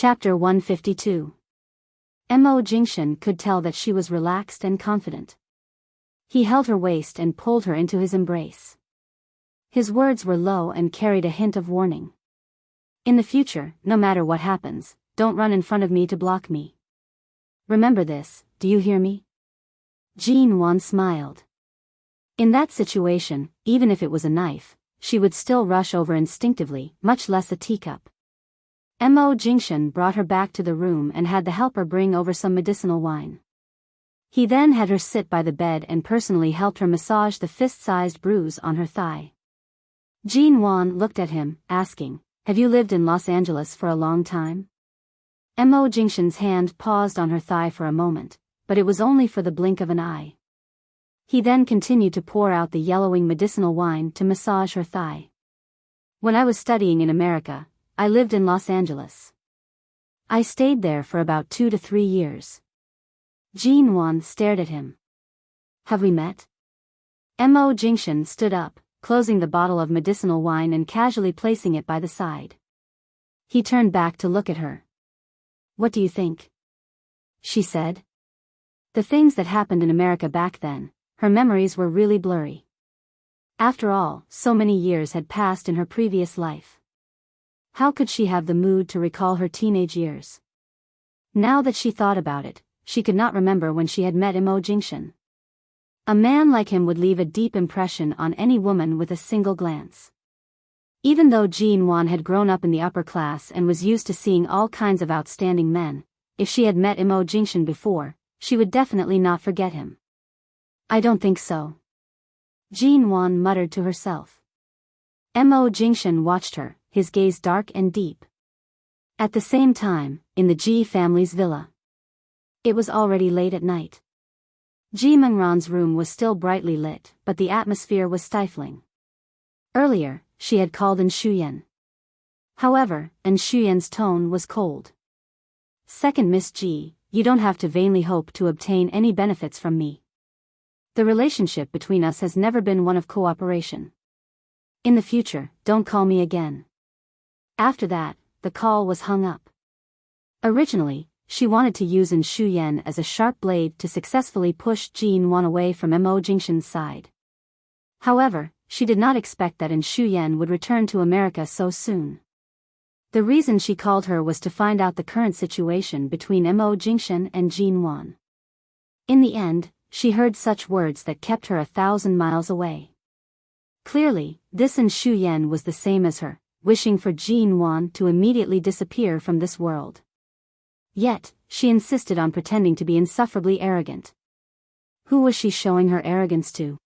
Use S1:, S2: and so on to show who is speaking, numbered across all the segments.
S1: Chapter 152. Mo Jingshan could tell that she was relaxed and confident. He held her waist and pulled her into his embrace. His words were low and carried a hint of warning. In the future, no matter what happens, don't run in front of me to block me. Remember this, do you hear me? Jean Wan smiled. In that situation, even if it was a knife, she would still rush over instinctively, much less a teacup. Mo Jingshan brought her back to the room and had the helper bring over some medicinal wine. He then had her sit by the bed and personally helped her massage the fist-sized bruise on her thigh. Jean Wan looked at him, asking, "Have you lived in Los Angeles for a long time?" Mo Jingshan's hand paused on her thigh for a moment, but it was only for the blink of an eye. He then continued to pour out the yellowing medicinal wine to massage her thigh. "When I was studying in America, I lived in Los Angeles. I stayed there for about 2 to 3 years. Jean Wan stared at him. "Have we met?" Mo Jingshan stood up, closing the bottle of medicinal wine and casually placing it by the side. He turned back to look at her. "What do you think?" she said. The things that happened in America back then, her memories were really blurry. After all, so many years had passed in her previous life. How could she have the mood to recall her teenage years? Now that she thought about it, she could not remember when she had met Mo Jingshan. A man like him would leave a deep impression on any woman with a single glance. Even though Jean Wan had grown up in the upper class and was used to seeing all kinds of outstanding men, if she had met Mo Jingshan before, she would definitely not forget him. "I don't think so," Jean Wan muttered to herself. Mo Jingshan watched her, his gaze dark and deep. At the same time, in the Ji family's villa. It was already late at night. Ji Mengran's room was still brightly lit, but the atmosphere was stifling. Earlier, she had called in Shuyan. However, in Shuyan's tone was cold. "Second Miss Ji, you don't have to vainly hope to obtain any benefits from me. The relationship between us has never been one of cooperation. In the future, don't call me again." After that, the call was hung up. Originally, she wanted to use In Shuyan as a sharp blade to successfully push Jean Wan away from Mo Jingshan's side. However, she did not expect that In Shuyan would return to America so soon. The reason she called her was to find out the current situation between Mo Jingshan and Jean Wan. In the end, she heard such words that kept her 1,000 miles away. Clearly, this In Shuyan was the same as her, wishing for Jean Wan to immediately disappear from this world. Yet, she insisted on pretending to be insufferably arrogant. Who was she showing her arrogance to?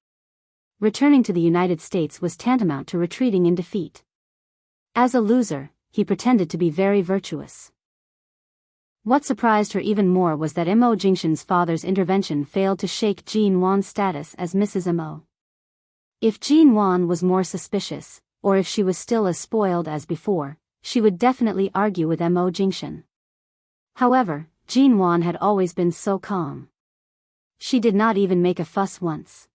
S1: Returning to the United States was tantamount to retreating in defeat. As a loser, he pretended to be very virtuous. What surprised her even more was that Mo Jingshan's father's intervention failed to shake Jean Wan's status as Mrs. Mo. If Jean Wan was more suspicious, or if she was still as spoiled as before, she would definitely argue with Mo Jingshan. However, Jean Wan had always been so calm. She did not even make a fuss once.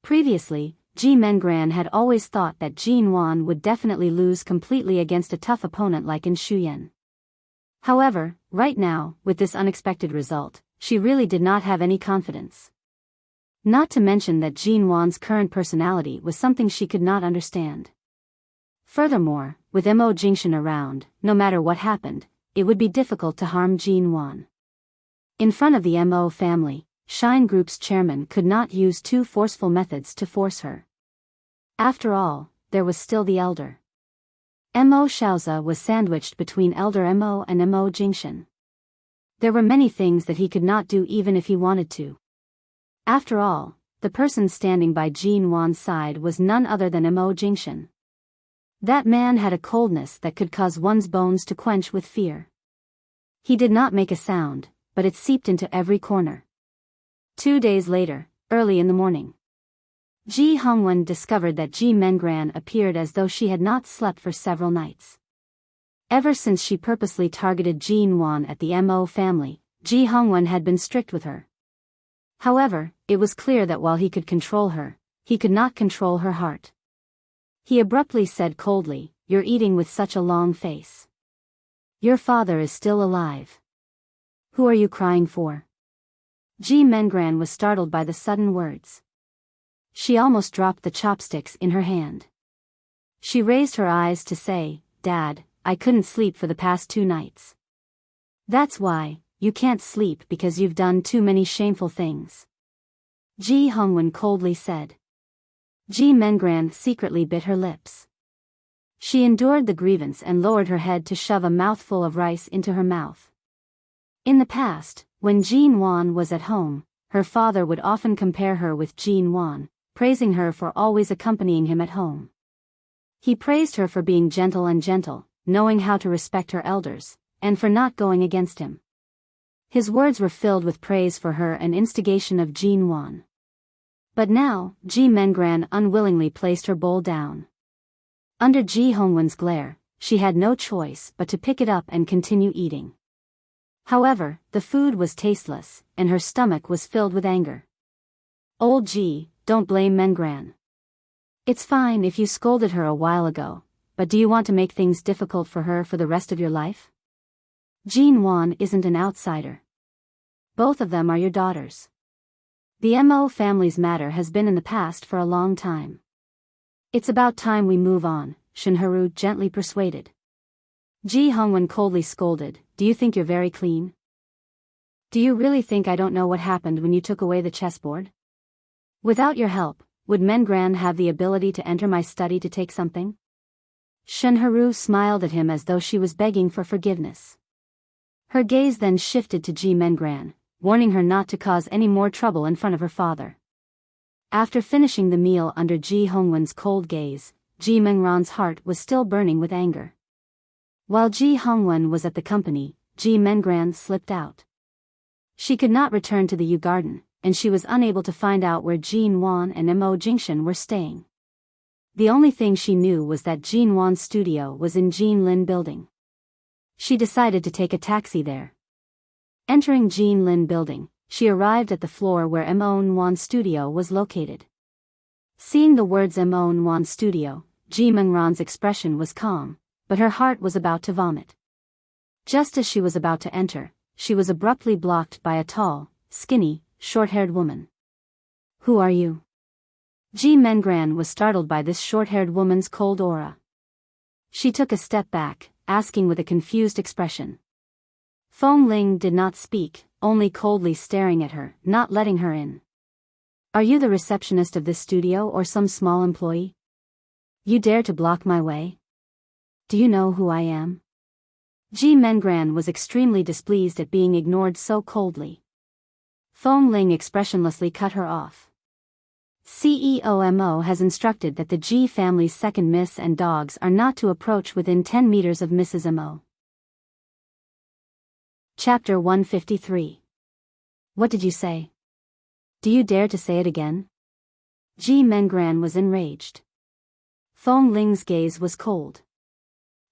S1: Previously, Ji Mengran had always thought that Jean Wan would definitely lose completely against a tough opponent like In Shuyan. However, right now, with this unexpected result, she really did not have any confidence. Not to mention that Jean Wan's current personality was something she could not understand. Furthermore, with Mo Jingshan around, no matter what happened, it would be difficult to harm Jean Wan. In front of the Mo family, Shine Group's chairman could not use too forceful methods to force her. After all, there was still the elder. Mo Shaoza was sandwiched between Elder Mo and Mo Jingshan. There were many things that he could not do even if he wanted to. After all, the person standing by Jean Wan's side was none other than Mo Jingshan. That man had a coldness that could cause one's bones to quench with fear. He did not make a sound, but it seeped into every corner. 2 days later, early in the morning, Ji Hongwen discovered that Ji Mengran appeared as though she had not slept for several nights. Ever since she purposely targeted Jean Wan at the Mo family, Ji Hongwen had been strict with her. However, it was clear that while he could control her, he could not control her heart. He abruptly said coldly, "You're eating with such a long face." Your father is still alive. Who are you crying for? Ji Mengran was startled by the sudden words. She almost dropped the chopsticks in her hand. She raised her eyes to say, Dad, I couldn't sleep for the past 2 nights. That's why, you can't sleep because you've done too many shameful things. Ji Hongwen coldly said. Ji Mengran secretly bit her lips. She endured the grievance and lowered her head to shove a mouthful of rice into her mouth. In the past, when Jean Wan was at home, her father would often compare her with Jean Wan, praising her for always accompanying him at home. He praised her for being gentle, knowing how to respect her elders, and for not going against him. His words were filled with praise for her and instigation of Jean Wan. But now, Ji Mengran unwillingly placed her bowl down. Under Ji Hongwen's glare, she had no choice but to pick it up and continue eating. However, the food was tasteless, and her stomach was filled with anger. Old Ji, don't blame Mengran. It's fine if you scolded her a while ago, but do you want to make things difficult for her for the rest of your life? Jean Wan isn't an outsider. Both of them are your daughters. The Mo family's matter has been in the past for a long time. It's about time we move on, Shenheru gently persuaded. Ji Hongwen coldly scolded, do you think you're very clean? Do you really think I don't know what happened when you took away the chessboard? Without your help, would Mengran have the ability to enter my study to take something? Shenheru smiled at him as though she was begging for forgiveness. Her gaze then shifted to Ji Mengran, warning her not to cause any more trouble in front of her father. After finishing the meal under Ji Hongwen's cold gaze, Ji Mengran's heart was still burning with anger. While Ji Hongwen was at the company, Ji Mengran slipped out. She could not return to the Yu Garden, and she was unable to find out where Jean Wan and Mo Jingshan were staying. The only thing she knew was that Jean Wan's studio was in Jean Lin Building. She decided to take a taxi there. Entering Jean Lin Building, she arrived at the floor where Mo Wan's studio was located. Seeing the words Mo Wan's studio, Ji Mengran's expression was calm, but her heart was about to vomit. Just as she was about to enter, she was abruptly blocked by a tall, skinny, short-haired woman. Who are you? Ji Mengran was startled by this short-haired woman's cold aura. She took a step back, asking with a confused expression. Feng Ling did not speak, only coldly staring at her, not letting her in. Are you the receptionist of this studio or some small employee? You dare to block my way? Do you know who I am? Ji Mengran was extremely displeased at being ignored so coldly. Feng Ling expressionlessly cut her off. CEO Mo has instructed that the Ji family's second miss and dogs are not to approach within 10 meters of Mrs. Mo. Chapter 153. What did you say? Do you dare to say it again? Ji Mengran was enraged. Feng Ling's gaze was cold.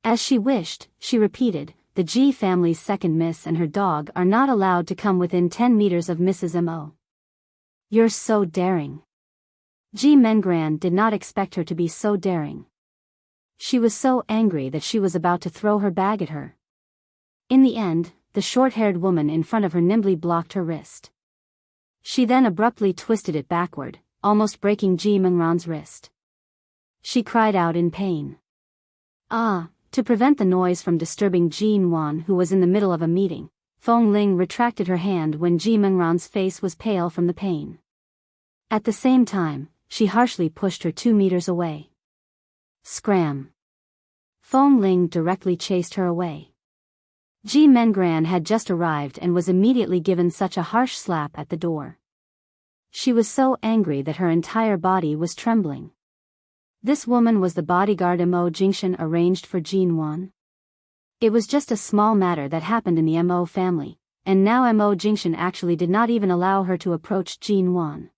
S1: As she wished, she repeated, the Ji family's second miss and her dog are not allowed to come within 10 meters of Mrs. Mo. You're so daring. Ji Mengran did not expect her to be so daring. She was so angry that she was about to throw her bag at her. In the end, the short-haired woman in front of her nimbly blocked her wrist. She then abruptly twisted it backward, almost breaking Ji Mengran's wrist. She cried out in pain. Ah! To prevent the noise from disturbing Jean Wan, who was in the middle of a meeting, Feng Ling retracted her hand when Ji Mengran's face was pale from the pain. At the same time, she harshly pushed her 2 meters away. Scram! Feng Ling directly chased her away. Ji Mengran had just arrived and was immediately given such a harsh slap at the door. She was so angry that her entire body was trembling. This woman was the bodyguard Mo Jingshan arranged for Jean Wan. It was just a small matter that happened in the Mo family, and now Mo Jingshan actually did not even allow her to approach Jean Wan.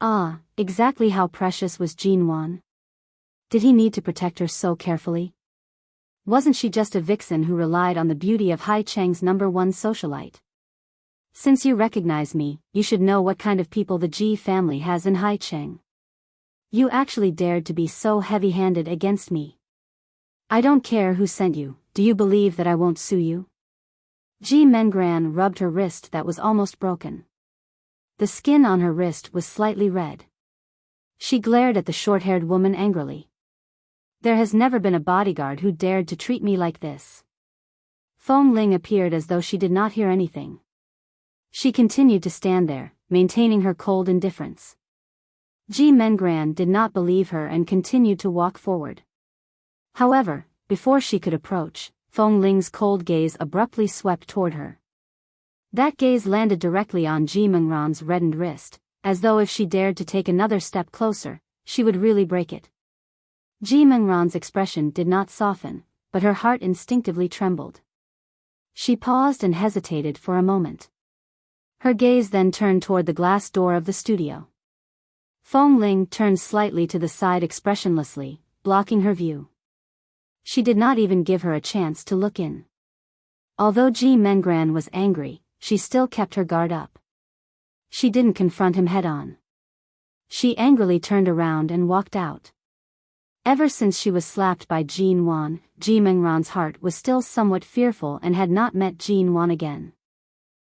S1: Ah, exactly how precious was Jean Wan? Did he need to protect her so carefully? Wasn't she just a vixen who relied on the beauty of Hai Cheng's #1 socialite? Since you recognize me, you should know what kind of people the Ji family has in Hai Cheng. You actually dared to be so heavy-handed against me. I don't care who sent you, do you believe that I won't sue you? Ji Mengran rubbed her wrist that was almost broken. The skin on her wrist was slightly red. She glared at the short-haired woman angrily. There has never been a bodyguard who dared to treat me like this. Feng Ling appeared as though she did not hear anything. She continued to stand there, maintaining her cold indifference. Ji Mengran did not believe her and continued to walk forward. However, before she could approach, Feng Ling's cold gaze abruptly swept toward her. That gaze landed directly on Ji Mengran's reddened wrist, as though if she dared to take another step closer, she would really break it. Ji Mengran's expression did not soften, but her heart instinctively trembled. She paused and hesitated for a moment. Her gaze then turned toward the glass door of the studio. Feng Ling turned slightly to the side expressionlessly, blocking her view. She did not even give her a chance to look in. Although Ji Mengran was angry, she still kept her guard up. She didn't confront him head-on. She angrily turned around and walked out. Ever since she was slapped by Jin Wan, Ji Mengran's heart was still somewhat fearful and had not met Jin Wan again.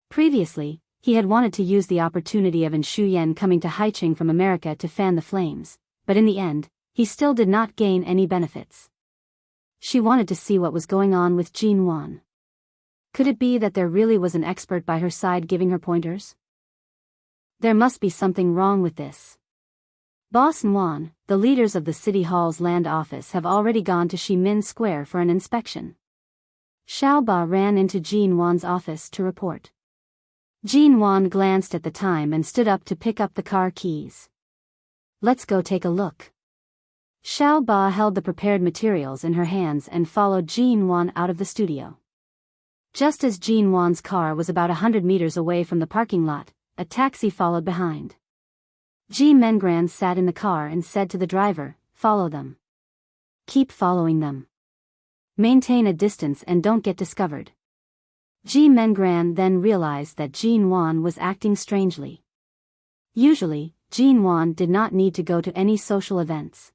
S1: Previously, he had wanted to use the opportunity of An Shuyan coming to Haicheng from America to fan the flames, but in the end, he still did not gain any benefits. She wanted to see what was going on with Jin Wan. Could it be that there really was an expert by her side giving her pointers? There must be something wrong with this. Boss Nguyen, the leaders of the City Hall's land office have already gone to Ximin Square for an inspection. Xiao Ba ran into Jin Wan's office to report. Jin Wan glanced at the time and stood up to pick up the car keys. Let's go take a look. Xiao Ba held the prepared materials in her hands and followed Jin Wan out of the studio. Just as Jin Wan's car was about 100 meters away from the parking lot, a taxi followed behind. Ji Mengran sat in the car and said to the driver, "Follow them. Keep following them. Maintain a distance and don't get discovered." Ji Mengran then realized that Jin Wan was acting strangely. Usually, Jin Wan did not need to go to any social events.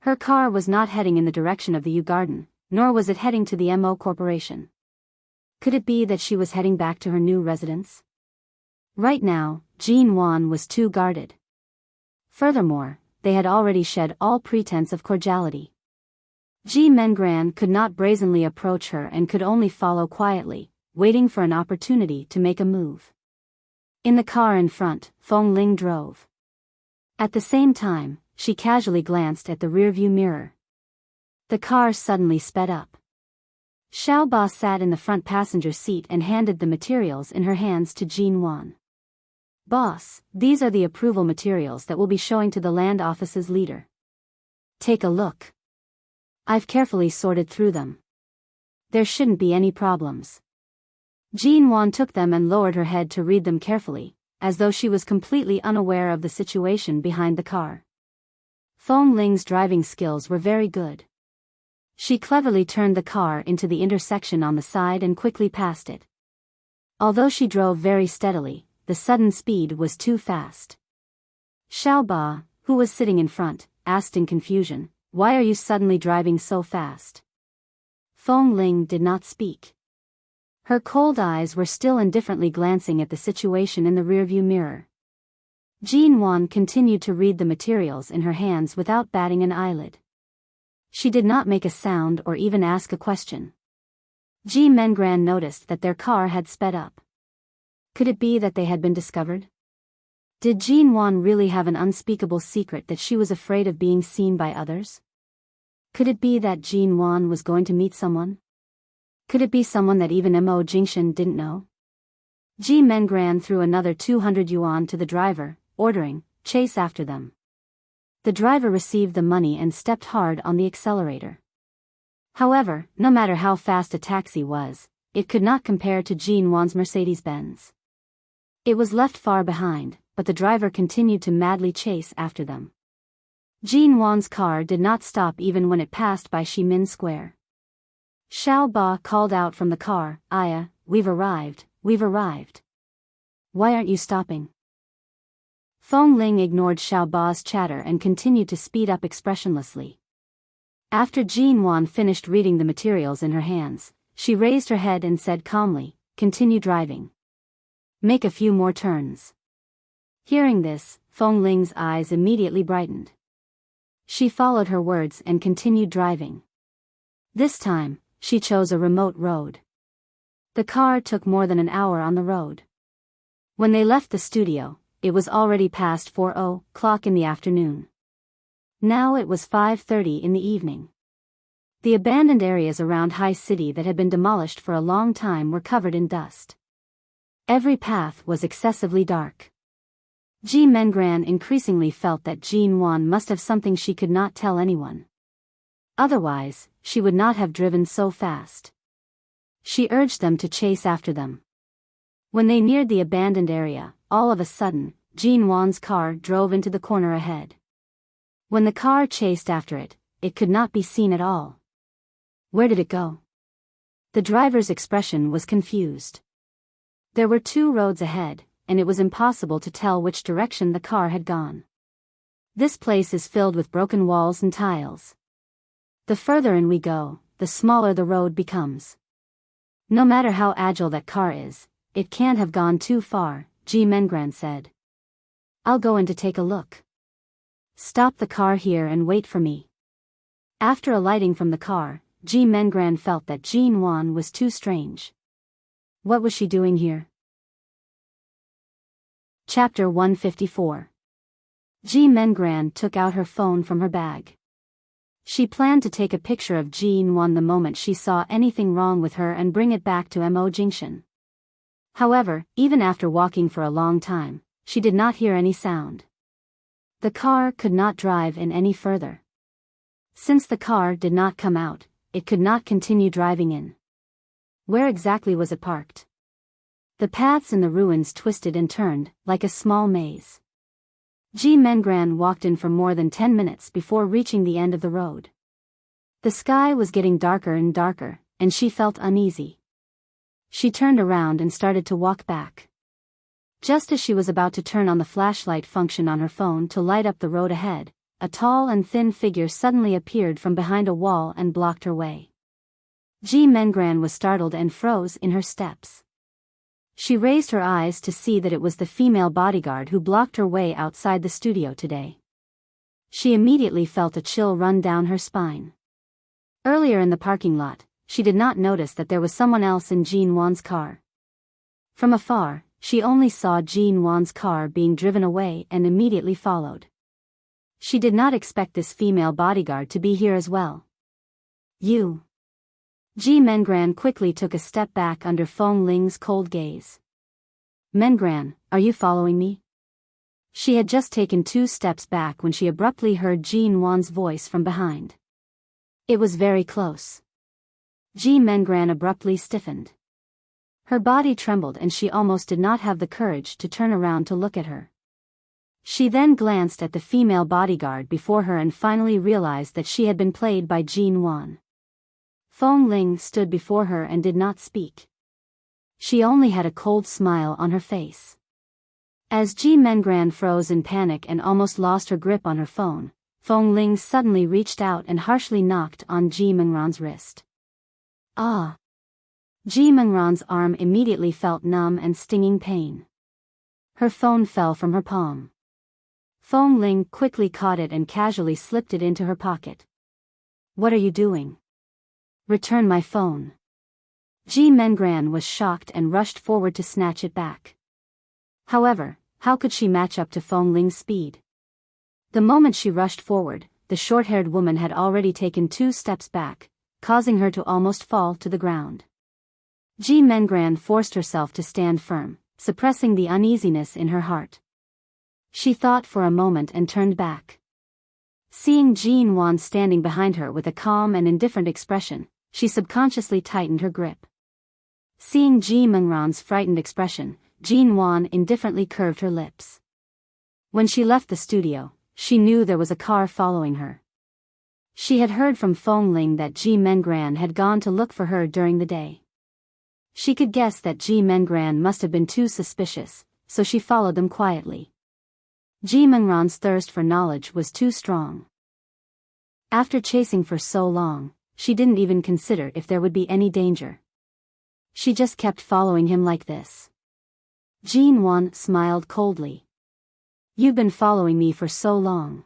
S1: Her car was not heading in the direction of the U Garden, nor was it heading to the MO Corporation. Could it be that she was heading back to her new residence? Right now, Jin Wan was too guarded. Furthermore, they had already shed all pretense of cordiality. Ji Mengran could not brazenly approach her and could only follow quietly, waiting for an opportunity to make a move. In the car in front, Feng Ling drove. At the same time, she casually glanced at the rearview mirror. The car suddenly sped up. Xiao Ba sat in the front passenger seat and handed the materials in her hands to Jin Wan. "Boss, these are the approval materials that we'll be showing to the land office's leader. Take a look. I've carefully sorted through them. There shouldn't be any problems." Jin Wan took them and lowered her head to read them carefully, as though she was completely unaware of the situation behind the car. Feng Ling's driving skills were very good. She cleverly turned the car into the intersection on the side and quickly passed it. Although she drove very steadily, the sudden speed was too fast. Xiao Ba, who was sitting in front, asked in confusion, "Why are you suddenly driving so fast?" Feng Ling did not speak. Her cold eyes were still indifferently glancing at the situation in the rearview mirror. Jin Wan continued to read the materials in her hands without batting an eyelid. She did not make a sound or even ask a question. Ji Mengran noticed that their car had sped up. Could it be that they had been discovered? Did Jin Wan really have an unspeakable secret that she was afraid of being seen by others? Could it be that Jin Wan was going to meet someone? Could it be someone that even Mo Jingshan didn't know? Ji Mengran threw another 200 yuan to the driver, ordering, "Chase after them." The driver received the money and stepped hard on the accelerator. However, no matter how fast a taxi was, it could not compare to Jin Wan's Mercedes-Benz. It was left far behind, but the driver continued to madly chase after them. Jin Wan's car did not stop even when it passed by Ximin Square. Xiao Ba called out from the car, "Aya, we've arrived, we've arrived. Why aren't you stopping?" Feng Ling ignored Xiao Ba's chatter and continued to speed up expressionlessly. After Jean Wan finished reading the materials in her hands, she raised her head and said calmly, "Continue driving. Make a few more turns." Hearing this, Feng Ling's eyes immediately brightened. She followed her words and continued driving. This time, she chose a remote road. The car took more than an hour on the road. When they left the studio, it was already past 4:00 in the afternoon. Now it was 5:30 in the evening. The abandoned areas around High City that had been demolished for a long time were covered in dust. Every path was excessively dark. Ji Mengran increasingly felt that Jean Wan must have something she could not tell anyone. Otherwise, she would not have driven so fast. She urged them to chase after them. When they neared the abandoned area, all of a sudden, Jean Wan's car drove into the corner ahead. When the car chased after it, it could not be seen at all. Where did it go? The driver's expression was confused. There were 2 roads ahead, and it was impossible to tell which direction the car had gone. This place is filled with broken walls and tiles. The further in we go, the smaller the road becomes. No matter how agile that car is, it can't have gone too far, Ji Mengran said. I'll go in to take a look. Stop the car here and wait for me. After alighting from the car, Ji Mengran felt that Jean Wan was too strange. What was she doing here? Chapter 154. Ji Mengran took out her phone from her bag. She planned to take a picture of Jean Wan the moment she saw anything wrong with her and bring it back to Mo Jingshan. However, even after walking for a long time, she did not hear any sound. The car could not drive in any further. Since the car did not come out, it could not continue driving in. Where exactly was it parked? The paths in the ruins twisted and turned, like a small maze. Ji Mengran walked in for more than 10 minutes before reaching the end of the road. The sky was getting darker and darker, and she felt uneasy. She turned around and started to walk back. Just as she was about to turn on the flashlight function on her phone to light up the road ahead, a tall and thin figure suddenly appeared from behind a wall and blocked her way. Ji Mengran was startled and froze in her steps. She raised her eyes to see that it was the female bodyguard who blocked her way outside the studio today. She immediately felt a chill run down her spine. Earlier in the parking lot, she did not notice that there was someone else in Jean Wan's car. From afar, she only saw Jean Wan's car being driven away and immediately followed. She did not expect this female bodyguard to be here as well. You. Ji Mengran quickly took a step back under Feng Ling's cold gaze. Mengran, are you following me? She had just taken 2 steps back when she abruptly heard Jean Wan's voice from behind. It was very close. Ji Mengran abruptly stiffened. Her body trembled and she almost did not have the courage to turn around to look at her. She then glanced at the female bodyguard before her and finally realized that she had been played by Jean Wan. Feng Ling stood before her and did not speak. She only had a cold smile on her face. As Ji Mengran froze in panic and almost lost her grip on her phone, Feng Ling suddenly reached out and harshly knocked on Ji Mengran's wrist. Ah! Ji Mengran's arm immediately felt numb and stinging pain. Her phone fell from her palm. Feng Ling quickly caught it and casually slipped it into her pocket. What are you doing? Return my phone. Ji Mengran was shocked and rushed forward to snatch it back. However, how could she match up to Feng Ling's speed? The moment she rushed forward, the short-haired woman had already taken 2 steps back, causing her to almost fall to the ground. Ji Mengran forced herself to stand firm, suppressing the uneasiness in her heart. She thought for a moment and turned back. Seeing Jean Wan standing behind her with a calm and indifferent expression, she subconsciously tightened her grip. Seeing Ji Mengran's frightened expression, Jean Wan indifferently curved her lips. When she left the studio, she knew there was a car following her. She had heard from Feng Ling that Ji Mengran had gone to look for her during the day. She could guess that Ji Mengran must have been too suspicious, so she followed them quietly. Ji Mengran's thirst for knowledge was too strong. After chasing for so long, she didn't even consider if there would be any danger. She just kept following him like this. Jin Wan smiled coldly. You've been following me for so long.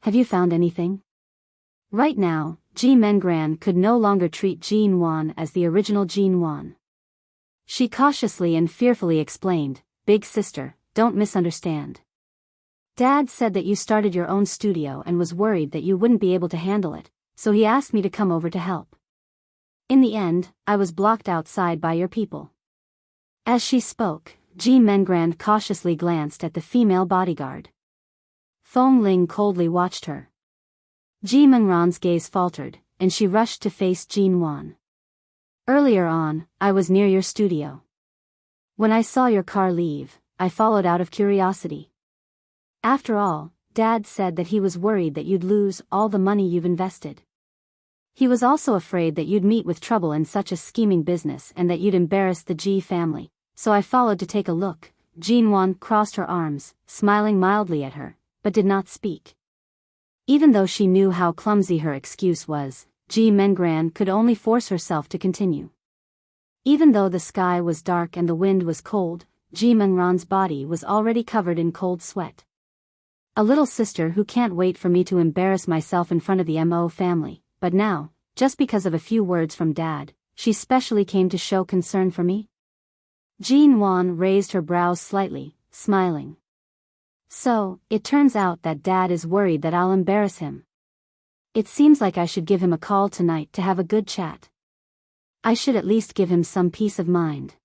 S1: Have you found anything? Right now, Ji Mengran could no longer treat Jin Wan as the original Jin Wan. She cautiously and fearfully explained, Big sister, don't misunderstand. Dad said that you started your own studio and was worried that you wouldn't be able to handle it, so he asked me to come over to help. In the end, I was blocked outside by your people. As she spoke, Ji Mengran cautiously glanced at the female bodyguard. Fong Ling coldly watched her. Ji Mengran's gaze faltered, and she rushed to face Jin Wan. Earlier on, I was near your studio. When I saw your car leave, I followed out of curiosity. After all, Dad said that he was worried that you'd lose all the money you've invested. He was also afraid that you'd meet with trouble in such a scheming business and that you'd embarrass the Ji family, so I followed to take a look. Jin Wan crossed her arms, smiling mildly at her, but did not speak. Even though she knew how clumsy her excuse was, Ji Mengran could only force herself to continue. Even though the sky was dark and the wind was cold, Ji Mengran's body was already covered in cold sweat. A little sister who can't wait for me to embarrass myself in front of the Mo family, but now, just because of a few words from Dad, she specially came to show concern for me? Jin Wan raised her brows slightly, smiling. So, it turns out that Dad is worried that I'll embarrass him. It seems like I should give him a call tonight to have a good chat. I should at least give him some peace of mind.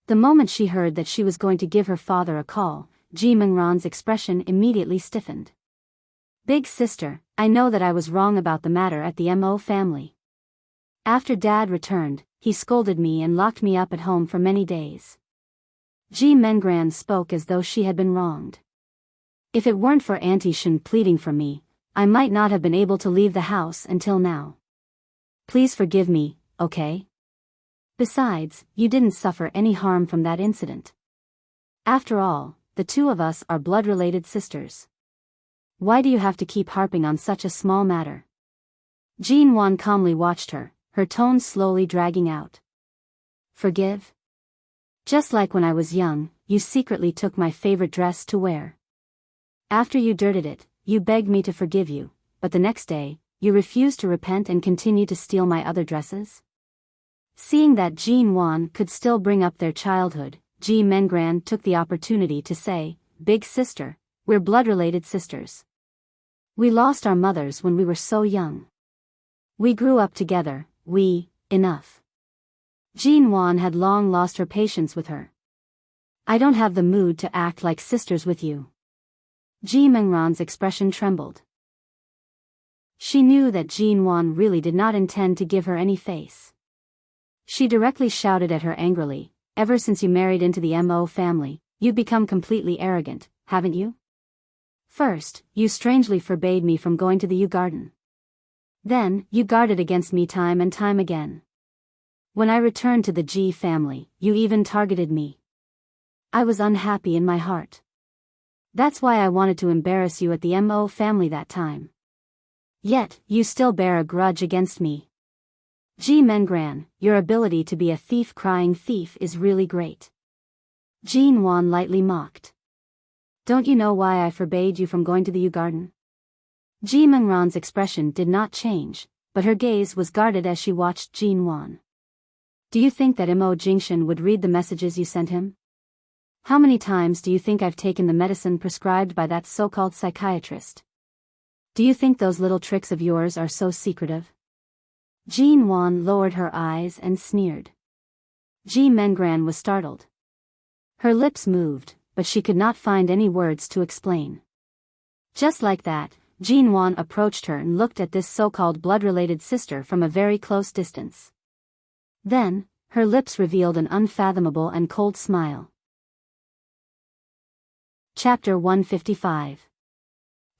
S1: The moment she heard that she was going to give her father a call, Ji Mengran's expression immediately stiffened. Big sister, I know that I was wrong about the matter at the Mo family. After Dad returned, he scolded me and locked me up at home for many days. Ji Mengran spoke as though she had been wronged. If it weren't for Auntie Shen pleading for me, I might not have been able to leave the house until now. Please forgive me, okay? Besides, you didn't suffer any harm from that incident. After all, the two of us are blood-related sisters. Why do you have to keep harping on such a small matter? Jin Wan calmly watched her, her tone slowly dragging out. Forgive? Just like when I was young, you secretly took my favorite dress to wear. After you dirtied it, you begged me to forgive you, but the next day, you refused to repent and continued to steal my other dresses? Seeing that Jin Wan could still bring up their childhood, Ji Mengran took the opportunity to say, Big sister, we're blood-related sisters. We lost our mothers when we were so young. We grew up together, enough. Jin Wan had long lost her patience with her. I don't have the mood to act like sisters with you. Ji Mengran's expression trembled. She knew that Jin Wan really did not intend to give her any face. She directly shouted at her angrily, Ever since you married into the Mo family, you've become completely arrogant, haven't you? First, you strangely forbade me from going to the U garden. Then, you guarded against me time and time again. When I returned to the Ji family, you even targeted me. I was unhappy in my heart. That's why I wanted to embarrass you at the Mo family that time. Yet, you still bear a grudge against me. Ji Mengran, your ability to be a thief-crying thief is really great. Jin Wan lightly mocked. Don't you know why I forbade you from going to the U garden? Ji Mengran's expression did not change, but her gaze was guarded as she watched Jin Wan. Do you think that Mo Jingshan would read the messages you sent him? How many times do you think I've taken the medicine prescribed by that so-called psychiatrist? Do you think those little tricks of yours are so secretive? Jin Wan lowered her eyes and sneered. Ji Mengran was startled. Her lips moved, but she could not find any words to explain. Just like that, Jin Wan approached her and looked at this so-called blood-related sister from a very close distance. Then, her lips revealed an unfathomable and cold smile. Chapter 155.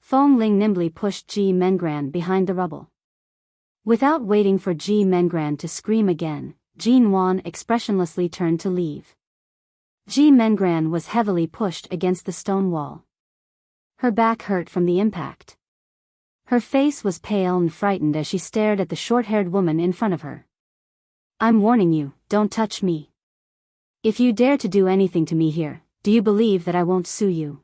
S1: Fong Ling nimbly pushed Ji Mengran behind the rubble. Without waiting for Ji Mengran to scream again, Jin Wan expressionlessly turned to leave. Ji Mengran was heavily pushed against the stone wall. Her back hurt from the impact. Her face was pale and frightened as she stared at the short-haired woman in front of her. I'm warning you, don't touch me. If you dare to do anything to me here, do you believe that I won't sue you?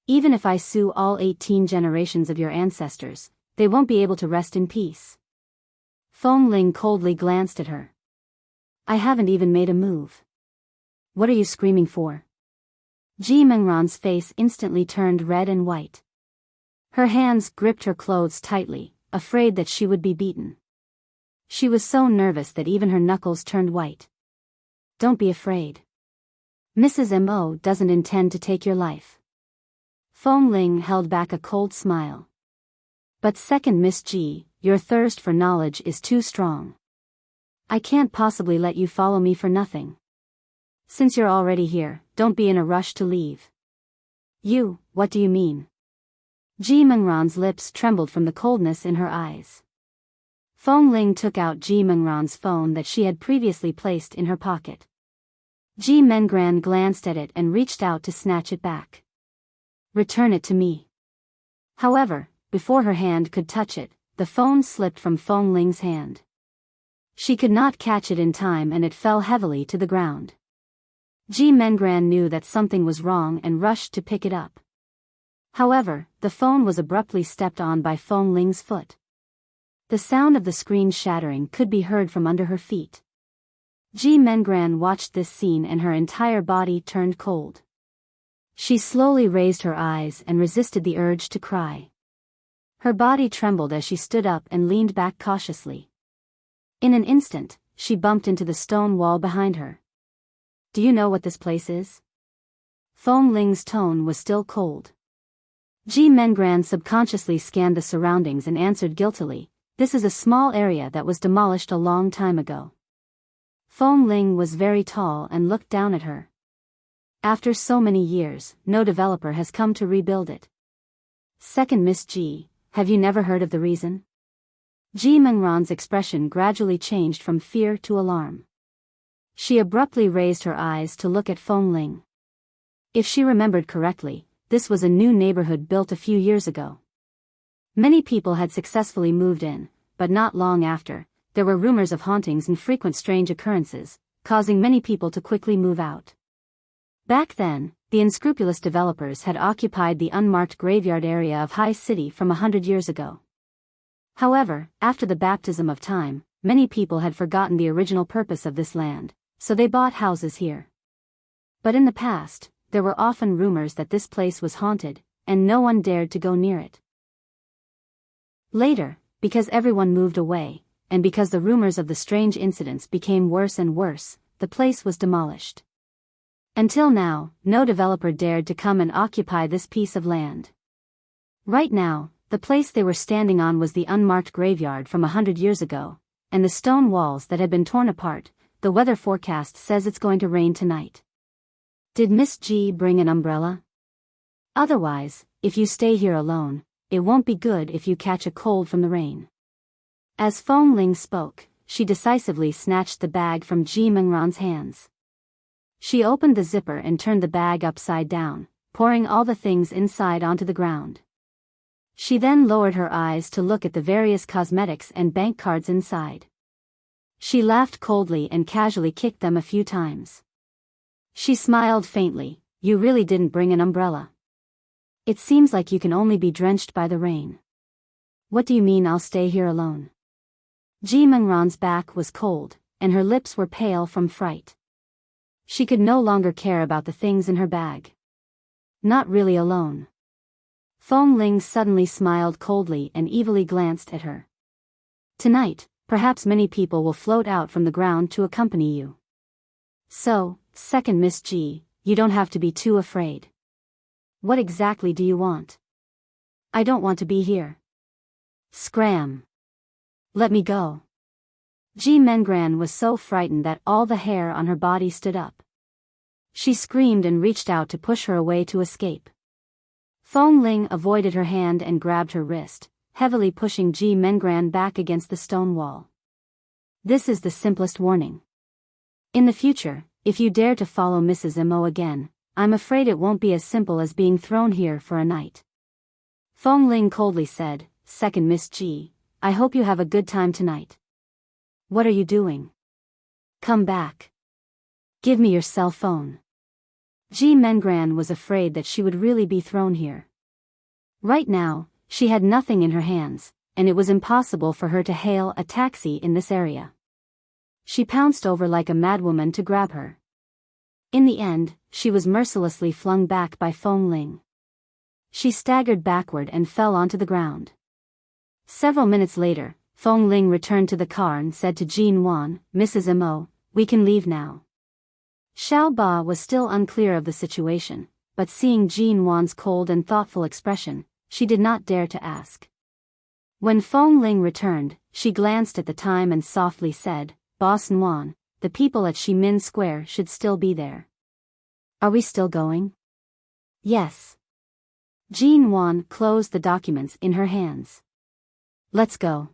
S1: Even if I sue all 18 generations of your ancestors, they won't be able to rest in peace. Feng Ling coldly glanced at her. I haven't even made a move. What are you screaming for? Ji Mengran's face instantly turned red and white. Her hands gripped her clothes tightly, afraid that she would be beaten. She was so nervous that even her knuckles turned white. Don't be afraid. Mrs. Mo doesn't intend to take your life. Feng Ling held back a cold smile. But second Miss Ji, your thirst for knowledge is too strong. I can't possibly let you follow me for nothing. Since you're already here, don't be in a rush to leave. You, what do you mean? Ji Mengran's lips trembled from the coldness in her eyes. Feng Ling took out Ji Mengran's phone that she had previously placed in her pocket. Ji Mengran glanced at it and reached out to snatch it back. Return it to me. However, before her hand could touch it, the phone slipped from Feng Ling's hand. She could not catch it in time and it fell heavily to the ground. Ji Mengran knew that something was wrong and rushed to pick it up. However, the phone was abruptly stepped on by Feng Ling's foot. The sound of the screen shattering could be heard from under her feet. Ji Mengran watched this scene and her entire body turned cold. She slowly raised her eyes and resisted the urge to cry. Her body trembled as she stood up and leaned back cautiously. In an instant, she bumped into the stone wall behind her. Do you know what this place is? Feng Ling's tone was still cold. Ji Mengran subconsciously scanned the surroundings and answered guiltily, this is a small area that was demolished a long time ago. Feng Ling was very tall and looked down at her. After so many years, no developer has come to rebuild it. Second Miss Ji, have you never heard of the reason? Ji Mengran's expression gradually changed from fear to alarm. She abruptly raised her eyes to look at Feng Ling. If she remembered correctly, this was a new neighborhood built a few years ago. Many people had successfully moved in, but not long after, there were rumors of hauntings and frequent strange occurrences, causing many people to quickly move out. Back then, the unscrupulous developers had occupied the unmarked graveyard area of High City from 100 years ago. However, after the baptism of time, many people had forgotten the original purpose of this land, so they bought houses here. But in the past, there were often rumors that this place was haunted, and no one dared to go near it. Later, because everyone moved away, and because the rumors of the strange incidents became worse and worse, the place was demolished. Until now, no developer dared to come and occupy this piece of land. Right now, the place they were standing on was the unmarked graveyard from 100 years ago, and the stone walls that had been torn apart. The weather forecast says it's going to rain tonight. Did Miss G bring an umbrella? Otherwise, if you stay here alone, it won't be good if you catch a cold from the rain. As Feng Ling spoke, she decisively snatched the bag from Ji Mengran's hands. She opened the zipper and turned the bag upside down, pouring all the things inside onto the ground. She then lowered her eyes to look at the various cosmetics and bank cards inside. She laughed coldly and casually kicked them a few times. She smiled faintly, you really didn't bring an umbrella. It seems like you can only be drenched by the rain. What do you mean I'll stay here alone? Ji Mengran's back was cold, and her lips were pale from fright. She could no longer care about the things in her bag. Not really alone. Feng Ling suddenly smiled coldly and evilly glanced at her. Tonight, perhaps many people will float out from the ground to accompany you. So, second Miss G, you don't have to be too afraid. What exactly do you want? I don't want to be here. Scram. Let me go. Ji Mengran was so frightened that all the hair on her body stood up. She screamed and reached out to push her away to escape. Feng Ling avoided her hand and grabbed her wrist, heavily pushing Ji Mengran back against the stone wall. This is the simplest warning. In the future, if you dare to follow Mrs. Mo again, I'm afraid it won't be as simple as being thrown here for a night. Feng Ling coldly said, second Miss G. I hope you have a good time tonight. What are you doing? Come back. Give me your cell phone. G. Mengran was afraid that she would really be thrown here. Right now, she had nothing in her hands, and it was impossible for her to hail a taxi in this area. She pounced over like a madwoman to grab her. In the end, she was mercilessly flung back by Feng Ling. She staggered backward and fell onto the ground. Several minutes later, Feng Ling returned to the car and said to Jean Wan, Mrs. Mo, we can leave now. Xiao Ba was still unclear of the situation, but seeing Jean Wan's cold and thoughtful expression, she did not dare to ask. When Feng Ling returned, she glanced at the time and softly said, Boss Nguyen, the people at Ximin Square should still be there. Are we still going? Yes. Jean Wan closed the documents in her hands. Let's go.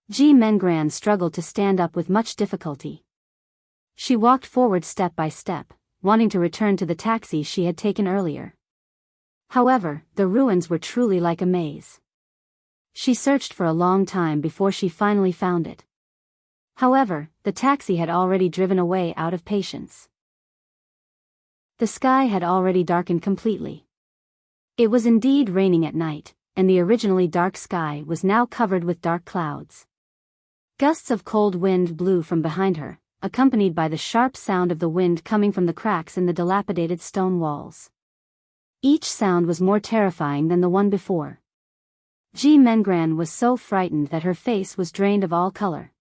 S1: Ji Mengran struggled to stand up with much difficulty. She walked forward step by step, wanting to return to the taxi she had taken earlier. However, the ruins were truly like a maze. She searched for a long time before she finally found it. However, the taxi had already driven away out of patience. The sky had already darkened completely. It was indeed raining at night, and the originally dark sky was now covered with dark clouds. Gusts of cold wind blew from behind her, accompanied by the sharp sound of the wind coming from the cracks in the dilapidated stone walls. Each sound was more terrifying than the one before. Ji Mengran was so frightened that her face was drained of all color.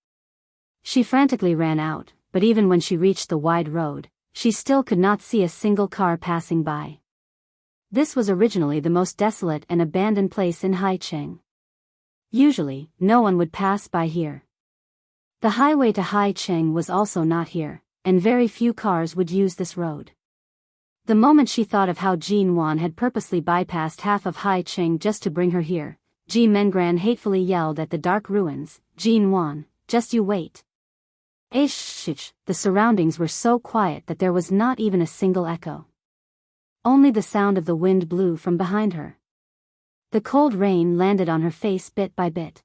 S1: She frantically ran out, but even when she reached the wide road, she still could not see a single car passing by. This was originally the most desolate and abandoned place in Haicheng. Usually, no one would pass by here. The highway to Haicheng was also not here, and very few cars would use this road. The moment she thought of how Jean Wan had purposely bypassed half of Haicheng just to bring her here, Ji Mengran hatefully yelled at the dark ruins, Jean Wan, just you wait. The surroundings were so quiet that there was not even a single echo. Only the sound of the wind blew from behind her. The cold rain landed on her face bit by bit.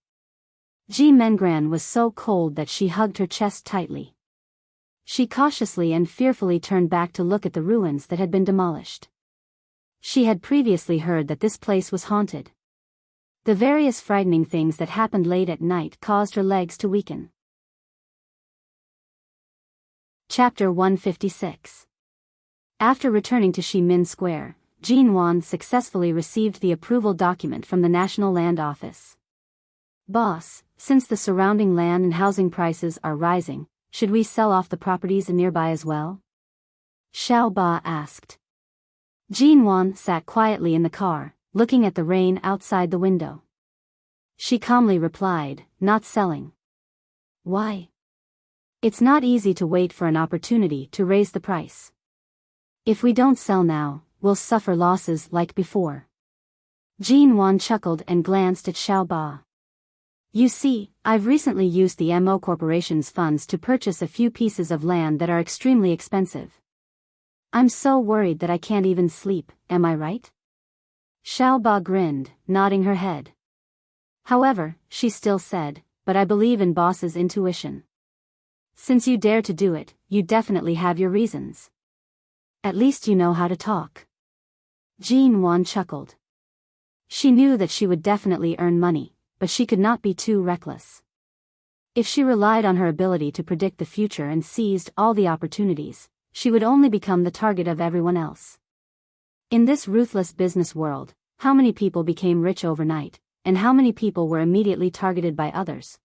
S1: Ji Mengran was so cold that she hugged her chest tightly. She cautiously and fearfully turned back to look at the ruins that had been demolished. She had previously heard that this place was haunted. The various frightening things that happened late at night caused her legs to weaken. Chapter 156. After returning to Ximin Square, Jean Wan successfully received the approval document from the National Land Office. Boss, since the surrounding land and housing prices are rising, should we sell off the properties nearby as well? Xiao Ba asked. Jean Wan sat quietly in the car, looking at the rain outside the window. She calmly replied, not selling. Why? It's not easy to wait for an opportunity to raise the price. If we don't sell now, we'll suffer losses like before. Jean Wan chuckled and glanced at Xiao Ba. You see, I've recently used the Mo Corporation's funds to purchase a few pieces of land that are extremely expensive. I'm so worried that I can't even sleep, am I right? Xiao Ba grinned, nodding her head. However, she still said, but I believe in boss's intuition. Since you dare to do it, you definitely have your reasons. At least you know how to talk. Jean Wan chuckled. She knew that she would definitely earn money, but she could not be too reckless. If she relied on her ability to predict the future and seized all the opportunities, she would only become the target of everyone else. In this ruthless business world, how many people became rich overnight, and how many people were immediately targeted by others?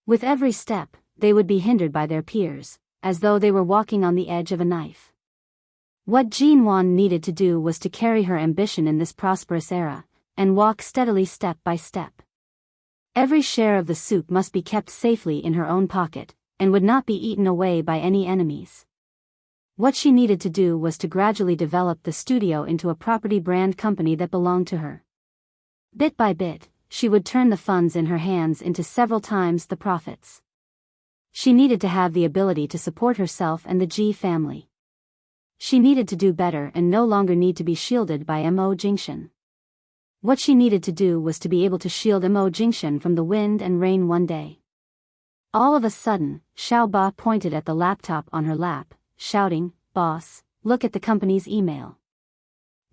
S1: With every step, they would be hindered by their peers, as though they were walking on the edge of a knife. What Jean Wan needed to do was to carry her ambition in this prosperous era, and walk steadily step by step. Every share of the soup must be kept safely in her own pocket, and would not be eaten away by any enemies. What she needed to do was to gradually develop the studio into a property brand company that belonged to her. Bit by bit, she would turn the funds in her hands into several times the profits. She needed to have the ability to support herself and the Ji family. She needed to do better and no longer need to be shielded by Mo Jingshan. What she needed to do was to be able to shield Mo Jingshan from the wind and rain one day. All of a sudden, Xiao Ba pointed at the laptop on her lap, shouting, "Boss, look at the company's email.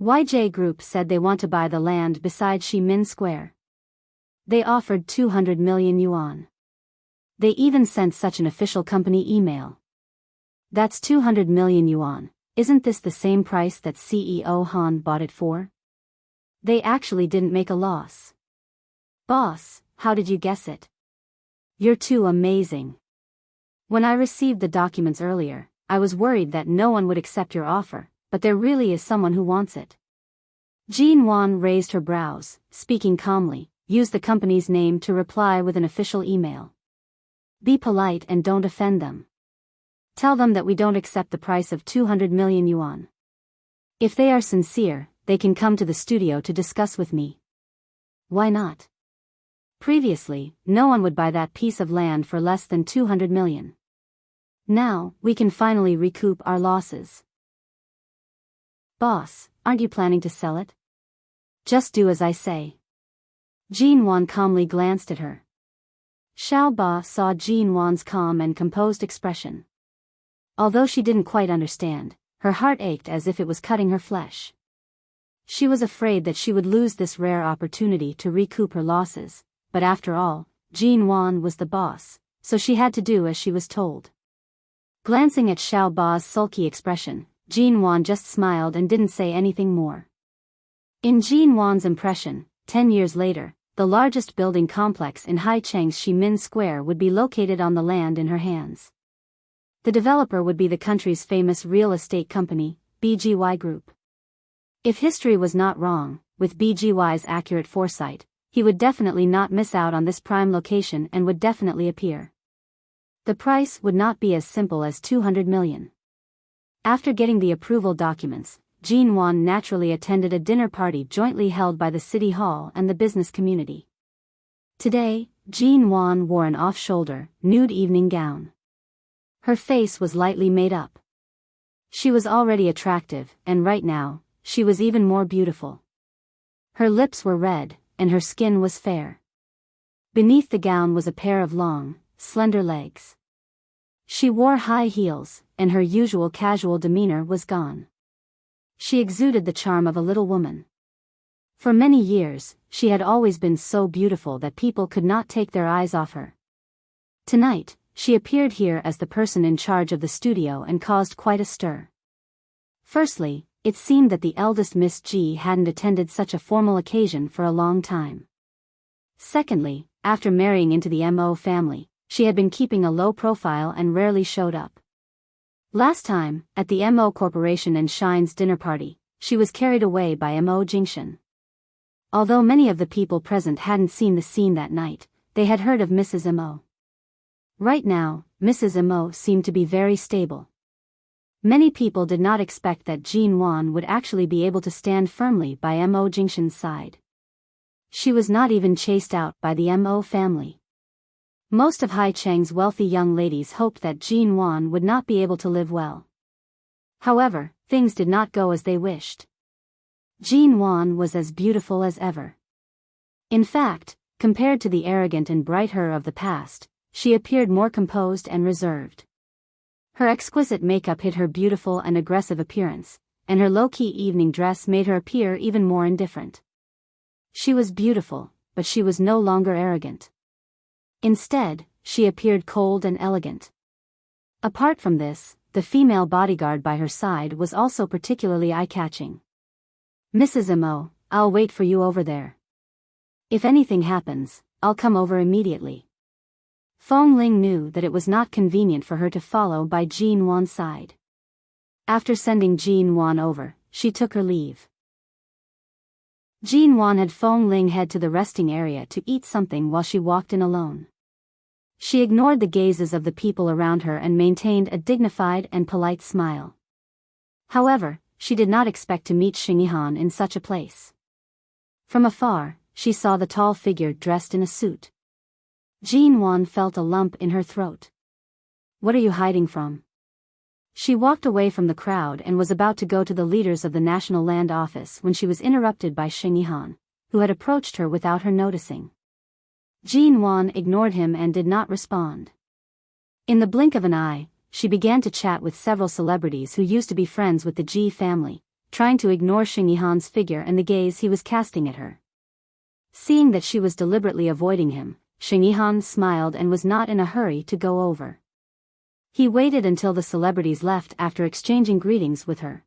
S1: YJ Group said they want to buy the land beside Ximin Square. They offered 200 million yuan. They even sent such an official company email. That's 200 million yuan, isn't this the same price that CEO Han bought it for? They actually didn't make a loss. Boss, how did you guess it? You're too amazing. When I received the documents earlier, I was worried that no one would accept your offer, but there really is someone who wants it." Jean Wan raised her brows, speaking calmly, "Use the company's name to reply with an official email. Be polite and don't offend them. Tell them that we don't accept the price of 200 million yuan. If they are sincere, they can come to the studio to discuss with me." "Why not? Previously, no one would buy that piece of land for less than 200 million. Now, we can finally recoup our losses." "Boss, aren't you planning to sell it? Just do as I say." Jean Wan calmly glanced at her. Xiao Ba saw Jean Wan's calm and composed expression. Although she didn't quite understand, her heart ached as if it was cutting her flesh. She was afraid that she would lose this rare opportunity to recoup her losses, but after all, Jean Wan was the boss, so she had to do as she was told. Glancing at Xiao Ba's sulky expression, Jean Wan just smiled and didn't say anything more. In Jean Wan's impression, 10 years later, the largest building complex in Haicheng's Ximin Square would be located on the land in her hands. The developer would be the country's famous real estate company, BGY Group. If history was not wrong, with BGY's accurate foresight, he would definitely not miss out on this prime location and would definitely appear. The price would not be as simple as 200 million. After getting the approval documents, Jean Wan naturally attended a dinner party jointly held by the City Hall and the business community. Today, Jean Wan wore an off-shoulder, nude evening gown. Her face was lightly made up. She was already attractive, and right now, she was even more beautiful. Her lips were red, and her skin was fair. Beneath the gown was a pair of long, slender legs. She wore high heels, and her usual casual demeanor was gone. She exuded the charm of a little woman. For many years, she had always been so beautiful that people could not take their eyes off her. Tonight, she appeared here as the person in charge of the studio and caused quite a stir. Firstly, it seemed that the eldest Miss G hadn't attended such a formal occasion for a long time. Secondly, after marrying into the Mo family, she had been keeping a low profile and rarely showed up. Last time, at the Mo Corporation and Shine's dinner party, she was carried away by Mo Jingshan. Although many of the people present hadn't seen the scene that night, they had heard of Mrs. Mo. Right now, Mrs. Mo seemed to be very stable. Many people did not expect that Jean Wan would actually be able to stand firmly by Mo Jingshan's side. She was not even chased out by the Mo family. Most of Haicheng's wealthy young ladies hoped that Jean Wan would not be able to live well. However, things did not go as they wished. Jean Wan was as beautiful as ever. In fact, compared to the arrogant and bright her of the past, she appeared more composed and reserved. Her exquisite makeup hid her beautiful and aggressive appearance, and her low-key evening dress made her appear even more indifferent. She was beautiful, but she was no longer arrogant. Instead, she appeared cold and elegant. Apart from this, the female bodyguard by her side was also particularly eye-catching. "Mrs. Mo, I'll wait for you over there. If anything happens, I'll come over immediately." Feng Ling knew that it was not convenient for her to follow by Jean Wan's side. After sending Jean Wan over, she took her leave. Jean Wan had Feng Ling head to the resting area to eat something while she walked in alone. She ignored the gazes of the people around her and maintained a dignified and polite smile. However, she did not expect to meet Xingyihan in such a place. From afar, she saw the tall figure dressed in a suit. Jean Wan felt a lump in her throat. "What are you hiding from?" She walked away from the crowd and was about to go to the leaders of the National Land Office when she was interrupted by Xingyihan. who had approached her without her noticing. Jean Wan ignored him and did not respond. In the blink of an eye, she began to chat with several celebrities who used to be friends with the Ji family, trying to ignore Xing Yihan's figure and the gaze he was casting at her. Seeing that she was deliberately avoiding him, Xing Yihan smiled and was not in a hurry to go over. He waited until the celebrities left after exchanging greetings with her.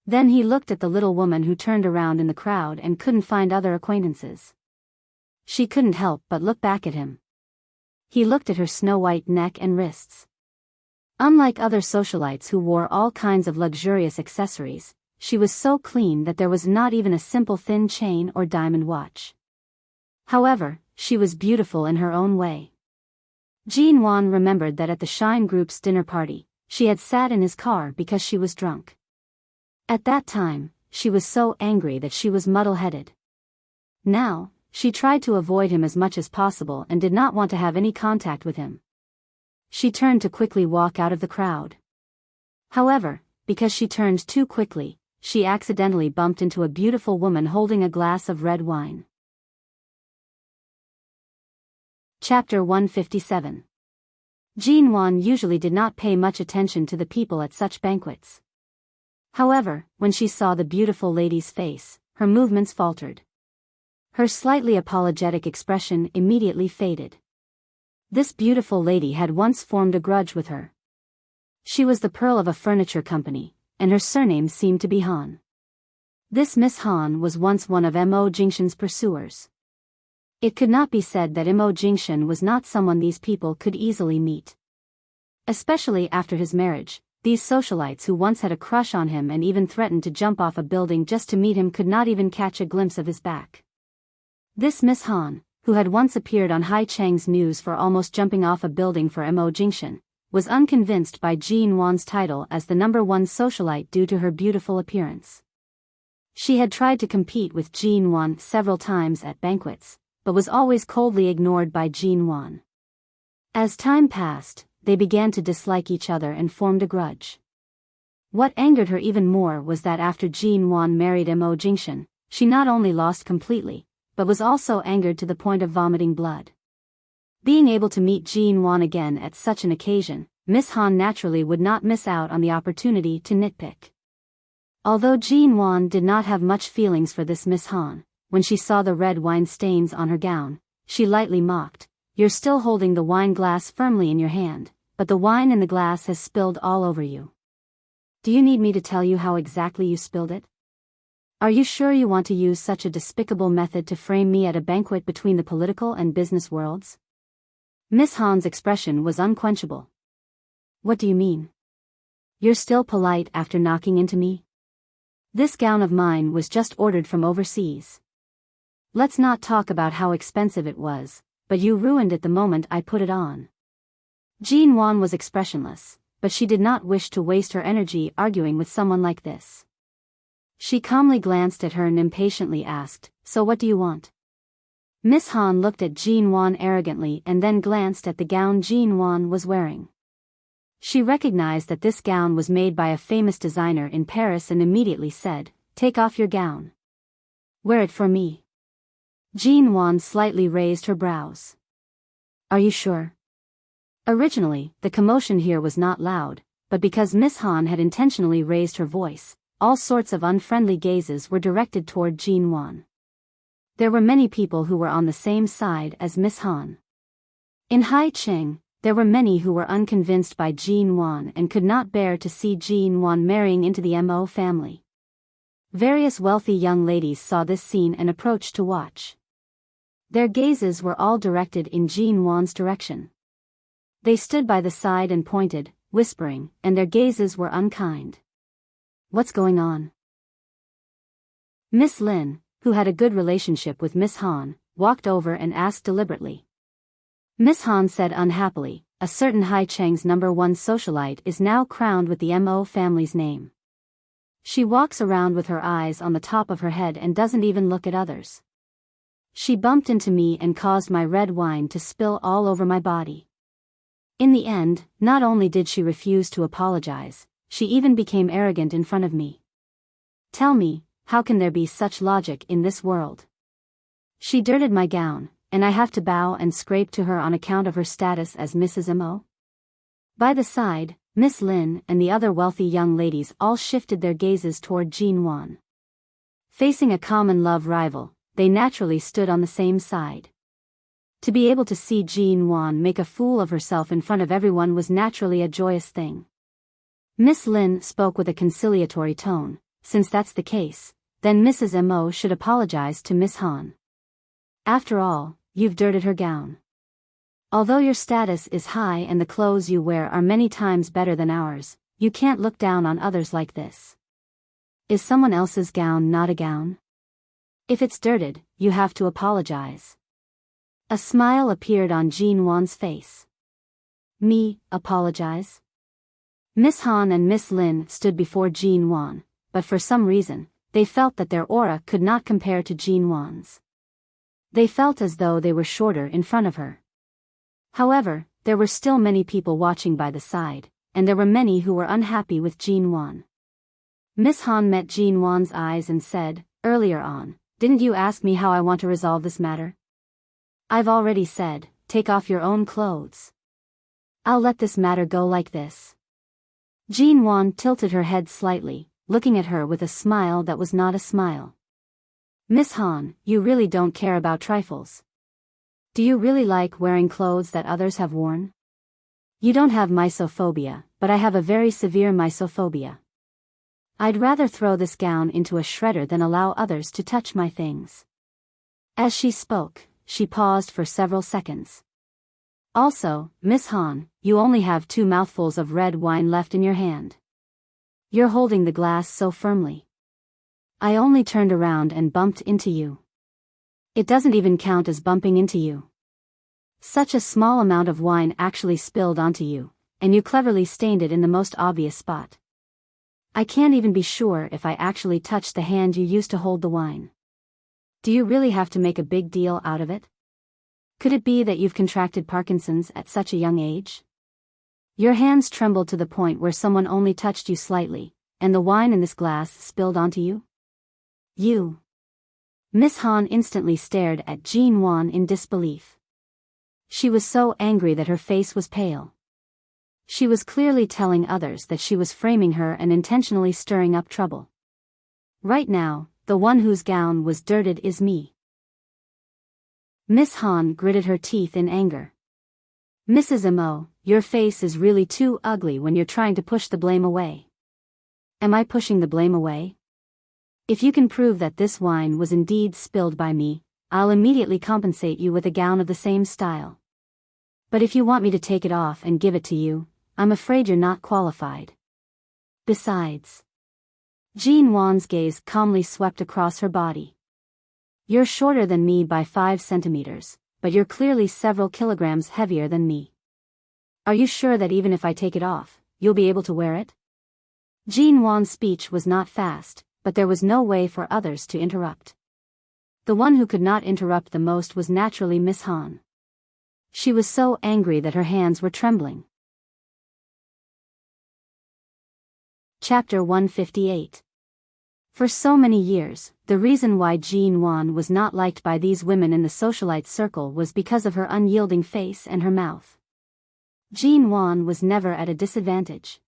S1: Then he looked at the little woman who turned around in the crowd and couldn't find other acquaintances. She couldn't help but look back at him. He looked at her snow-white neck and wrists. Unlike other socialites who wore all kinds of luxurious accessories, she was so clean that there was not even a simple thin chain or diamond watch. However, she was beautiful in her own way. Jean Wan remembered that at the Shine Group's dinner party, she had sat in his car because she was drunk. At that time, she was so angry that she was muddle-headed. Now, she tried to avoid him as much as possible and did not want to have any contact with him. She turned to quickly walk out of the crowd. However, because she turned too quickly, she accidentally bumped into a beautiful woman holding a glass of red wine. Chapter 157. Jean Wan usually did not pay much attention to the people at such banquets. However, when she saw the beautiful lady's face, her movements faltered. Her slightly apologetic expression immediately faded. This beautiful lady had once formed a grudge with her. She was the pearl of a furniture company, and her surname seemed to be Han. This Miss Han was once one of Mo Jingshan's pursuers. It could not be said that Mo Jingshan was not someone these people could easily meet. Especially after his marriage, these socialites who once had a crush on him and even threatened to jump off a building just to meet him could not even catch a glimpse of his back. This Miss Han, who had once appeared on Hai Cheng's news for almost jumping off a building for Mo Jingshan, was unconvinced by Jean Wan's title as the #1 socialite due to her beautiful appearance. She had tried to compete with Jean Wan several times at banquets, but was always coldly ignored by Jean Wan. As time passed, they began to dislike each other and formed a grudge. What angered her even more was that after Jean Wan married Mo Jingshan, she not only lost completely, but was also angered to the point of vomiting blood. Being able to meet Jean Wan again at such an occasion, Miss Han naturally would not miss out on the opportunity to nitpick. Although Jean Wan did not have much feelings for this Miss Han, when she saw the red wine stains on her gown, she lightly mocked, "You're still holding the wine glass firmly in your hand, but the wine in the glass has spilled all over you. Do you need me to tell you how exactly you spilled it? Are you sure you want to use such a despicable method to frame me at a banquet between the political and business worlds?" Miss Han's expression was unquenchable. "What do you mean? You're still polite after knocking into me? This gown of mine was just ordered from overseas. Let's not talk about how expensive it was, but you ruined it the moment I put it on." Jean Wan was expressionless, but she did not wish to waste her energy arguing with someone like this. She calmly glanced at her and impatiently asked, "So what do you want?" Miss Han looked at Jean Wan arrogantly and then glanced at the gown Jean Wan was wearing. She recognized that this gown was made by a famous designer in Paris and immediately said, "Take off your gown. Wear it for me." Jean Wan slightly raised her brows. "Are you sure?" Originally, the commotion here was not loud, but because Miss Han had intentionally raised her voice, all sorts of unfriendly gazes were directed toward Jean Wan. There were many people who were on the same side as Miss Han. In Hai Cheng, there were many who were unconvinced by Jean Wan and could not bear to see Jean Wan marrying into the Mo family. Various wealthy young ladies saw this scene and approached to watch. Their gazes were all directed in Jean Wan's direction. They stood by the side and pointed, whispering, and their gazes were unkind. "What's going on?" Miss Lin, who had a good relationship with Miss Han, walked over and asked deliberately. Miss Han said unhappily, "A certain Hai Cheng's #1 socialite is now crowned with the Mo family's name. She walks around with her eyes on the top of her head and doesn't even look at others. She bumped into me and caused my red wine to spill all over my body. In the end, not only did she refuse to apologize, she even became arrogant in front of me. Tell me, how can there be such logic in this world?" She dirted my gown, and I have to bow and scrape to her on account of her status as Mrs. Mo. By the side, Miss Lin and the other wealthy young ladies all shifted their gazes toward Jean Wan. Facing a common love rival, they naturally stood on the same side. To be able to see Jean Wan make a fool of herself in front of everyone was naturally a joyous thing. Miss Lin spoke with a conciliatory tone. Since that's the case, then Mrs. Mo should apologize to Miss Han. After all, you've dirted her gown. Although your status is high and the clothes you wear are many times better than ours, you can't look down on others like this. Is someone else's gown not a gown? If it's dirted, you have to apologize. A smile appeared on Jean Wan's face. Me, apologize? Miss Han and Miss Lin stood before Jean Wan, but for some reason, they felt that their aura could not compare to Jean Wan's. They felt as though they were shorter in front of her. However, there were still many people watching by the side, and there were many who were unhappy with Jean Wan. Miss Han met Jean Wan's eyes and said, "Earlier on, didn't you ask me how I want to resolve this matter? I've already said, take off your own clothes. I'll let this matter go like this." Jean Wan tilted her head slightly, looking at her with a smile that was not a smile. "Miss Han, you really don't care about trifles. Do you really like wearing clothes that others have worn? You don't have misophobia, but I have a very severe misophobia. I'd rather throw this gown into a shredder than allow others to touch my things." As she spoke, she paused for several seconds. "Also, Miss Han, you only have 2 mouthfuls of red wine left in your hand. You're holding the glass so firmly. I only turned around and bumped into you. It doesn't even count as bumping into you. Such a small amount of wine actually spilled onto you, and you cleverly stained it in the most obvious spot. I can't even be sure if I actually touched the hand you used to hold the wine. Do you really have to make a big deal out of it? Could it be that you've contracted Parkinson's at such a young age? Your hands trembled to the point where someone only touched you slightly, and the wine in this glass spilled onto you? You." Miss Han instantly stared at Jean Wan in disbelief. She was so angry that her face was pale. She was clearly telling others that she was framing her and intentionally stirring up trouble. Right now, the one whose gown was dirted is me. Miss Han gritted her teeth in anger. "Mrs. Mo, your face is really too ugly when you're trying to push the blame away." "Am I pushing the blame away? If you can prove that this wine was indeed spilled by me, I'll immediately compensate you with a gown of the same style. But if you want me to take it off and give it to you, I'm afraid you're not qualified. Besides..." Jean Wan's gaze calmly swept across her body. "You're shorter than me by 5 centimeters, but you're clearly several kilograms heavier than me. Are you sure that even if I take it off, you'll be able to wear it?" Jean Wan's speech was not fast, but there was no way for others to interrupt. The one who could not interrupt the most was naturally Miss Han. She was so angry that her hands were trembling. Chapter 158. For so many years, the reason why Jean Wan was not liked by these women in the socialite circle was because of her unyielding face and her mouth. Jean Wan was never at a disadvantage.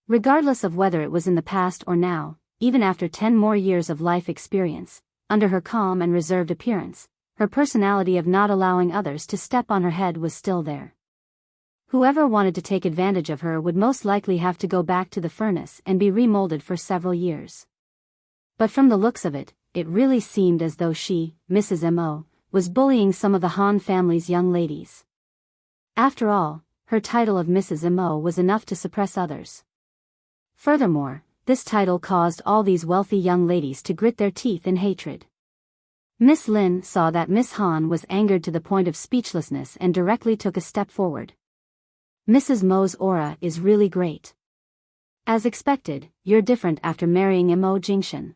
S1: Regardless of whether it was in the past or now, even after 10 more years of life experience, under her calm and reserved appearance, her personality of not allowing others to step on her head was still there. Whoever wanted to take advantage of her would most likely have to go back to the furnace and be remolded for several years. But from the looks of it, it really seemed as though she, Mrs. Mo, was bullying some of the Han family's young ladies. After all, her title of Mrs. Mo was enough to suppress others. Furthermore, this title caused all these wealthy young ladies to grit their teeth in hatred. Miss Lin saw that Miss Han was angered to the point of speechlessness and directly took a step forward. "Mrs. Mo's aura is really great. As expected, you're different after marrying Mo Jingshan.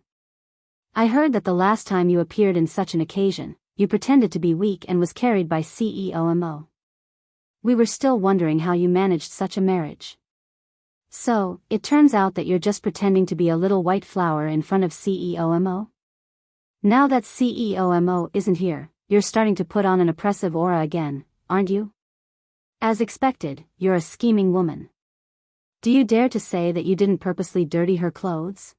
S1: I heard that the last time you appeared in such an occasion, you pretended to be weak and was carried by CEO Mo. We were still wondering how you managed such a marriage. So, it turns out that you're just pretending to be a little white flower in front of CEO Mo? Now that CEOMO isn't here, you're starting to put on an oppressive aura again, aren't you? As expected, you're a scheming woman. Do you dare to say that you didn't purposely dirty her clothes?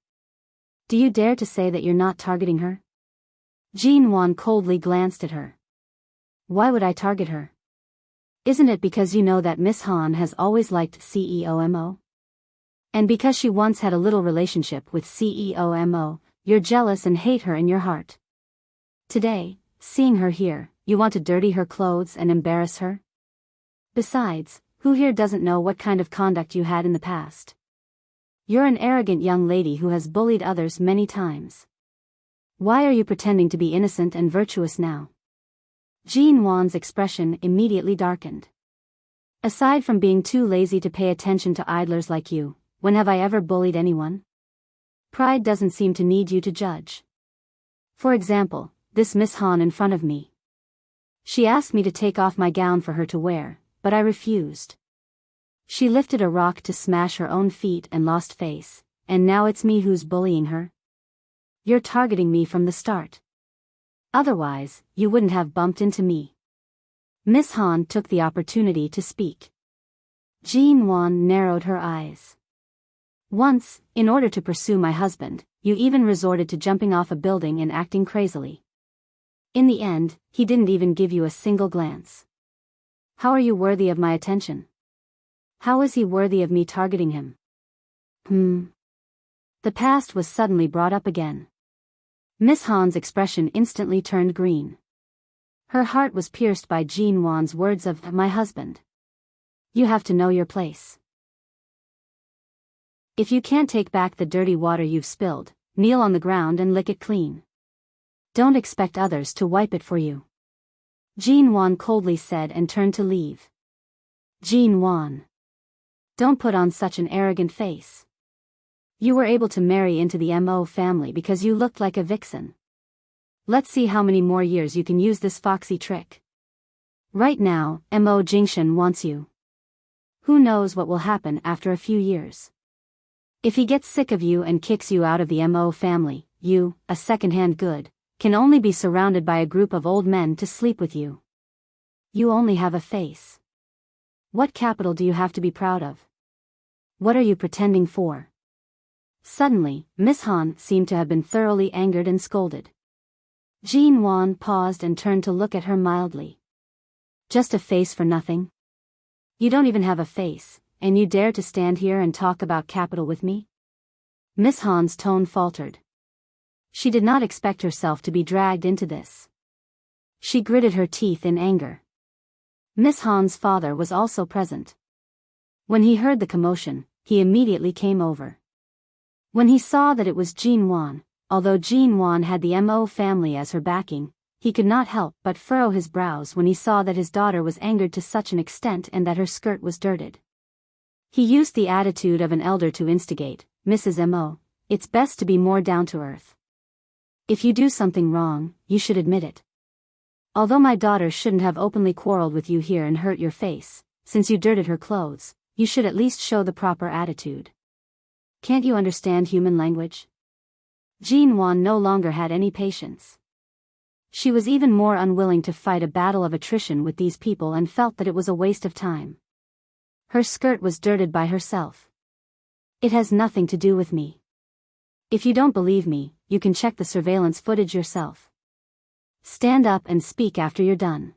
S1: Do you dare to say that you're not targeting her? Jean Wan coldly glanced at her. Why would I target her? Isn't it because you know that Miss Han has always liked CEOMO? And because she once had a little relationship with CEOMO, you're jealous and hate her in your heart. Today, seeing her here, you want to dirty her clothes and embarrass her? Besides, who here doesn't know what kind of conduct you had in the past? You're an arrogant young lady who has bullied others many times. Why are you pretending to be innocent and virtuous now? Jean Wan's expression immediately darkened. Aside from being too lazy to pay attention to idlers like you, when have I ever bullied anyone? Pride doesn't seem to need you to judge. For example, this Miss Han in front of me. She asked me to take off my gown for her to wear, but I refused. She lifted a rock to smash her own feet and lost face, and now it's me who's bullying her? You're targeting me from the start. Otherwise, you wouldn't have bumped into me. Miss Han took the opportunity to speak. Jean Wan narrowed her eyes. Once, in order to pursue my husband, you even resorted to jumping off a building and acting crazily. In the end, he didn't even give you a single glance. How are you worthy of my attention? How is he worthy of me targeting him? The past was suddenly brought up again. Miss Han's expression instantly turned green. Her heart was pierced by Jean Wan's words of, my husband. You have to know your place. If you can't take back the dirty water you've spilled, kneel on the ground and lick it clean. Don't expect others to wipe it for you. Jean Wan coldly said and turned to leave. Jean Wan. Don't put on such an arrogant face. You were able to marry into the MO family because you looked like a vixen. Let's see how many more years you can use this foxy trick. Right now, MO Jingshan wants you. Who knows what will happen after a few years? If he gets sick of you and kicks you out of the MO family, you, a second-hand good, can only be surrounded by a group of old men to sleep with you. You only have a face. What capital do you have to be proud of? What are you pretending for? Suddenly, Miss Han seemed to have been thoroughly angered and scolded. Jean Wan paused and turned to look at her mildly. Just a face for nothing? You don't even have a face, and you dare to stand here and talk about capital with me? Miss Han's tone faltered. She did not expect herself to be dragged into this. She gritted her teeth in anger. Miss Han's father was also present. When he heard the commotion, he immediately came over. When he saw that it was Jean Wan, although Jean Wan had the MO family as her backing, he could not help but furrow his brows when he saw that his daughter was angered to such an extent and that her skirt was dirted. He used the attitude of an elder to instigate, Mrs. MO, it's best to be more down to earth. If you do something wrong, you should admit it. Although my daughter shouldn't have openly quarreled with you here and hurt your face, since you dirted her clothes, you should at least show the proper attitude. Can't you understand human language? Jean Wan no longer had any patience. She was even more unwilling to fight a battle of attrition with these people and felt that it was a waste of time. Her skirt was dirted by herself. It has nothing to do with me. If you don't believe me, you can check the surveillance footage yourself. Stand up and speak after you're done.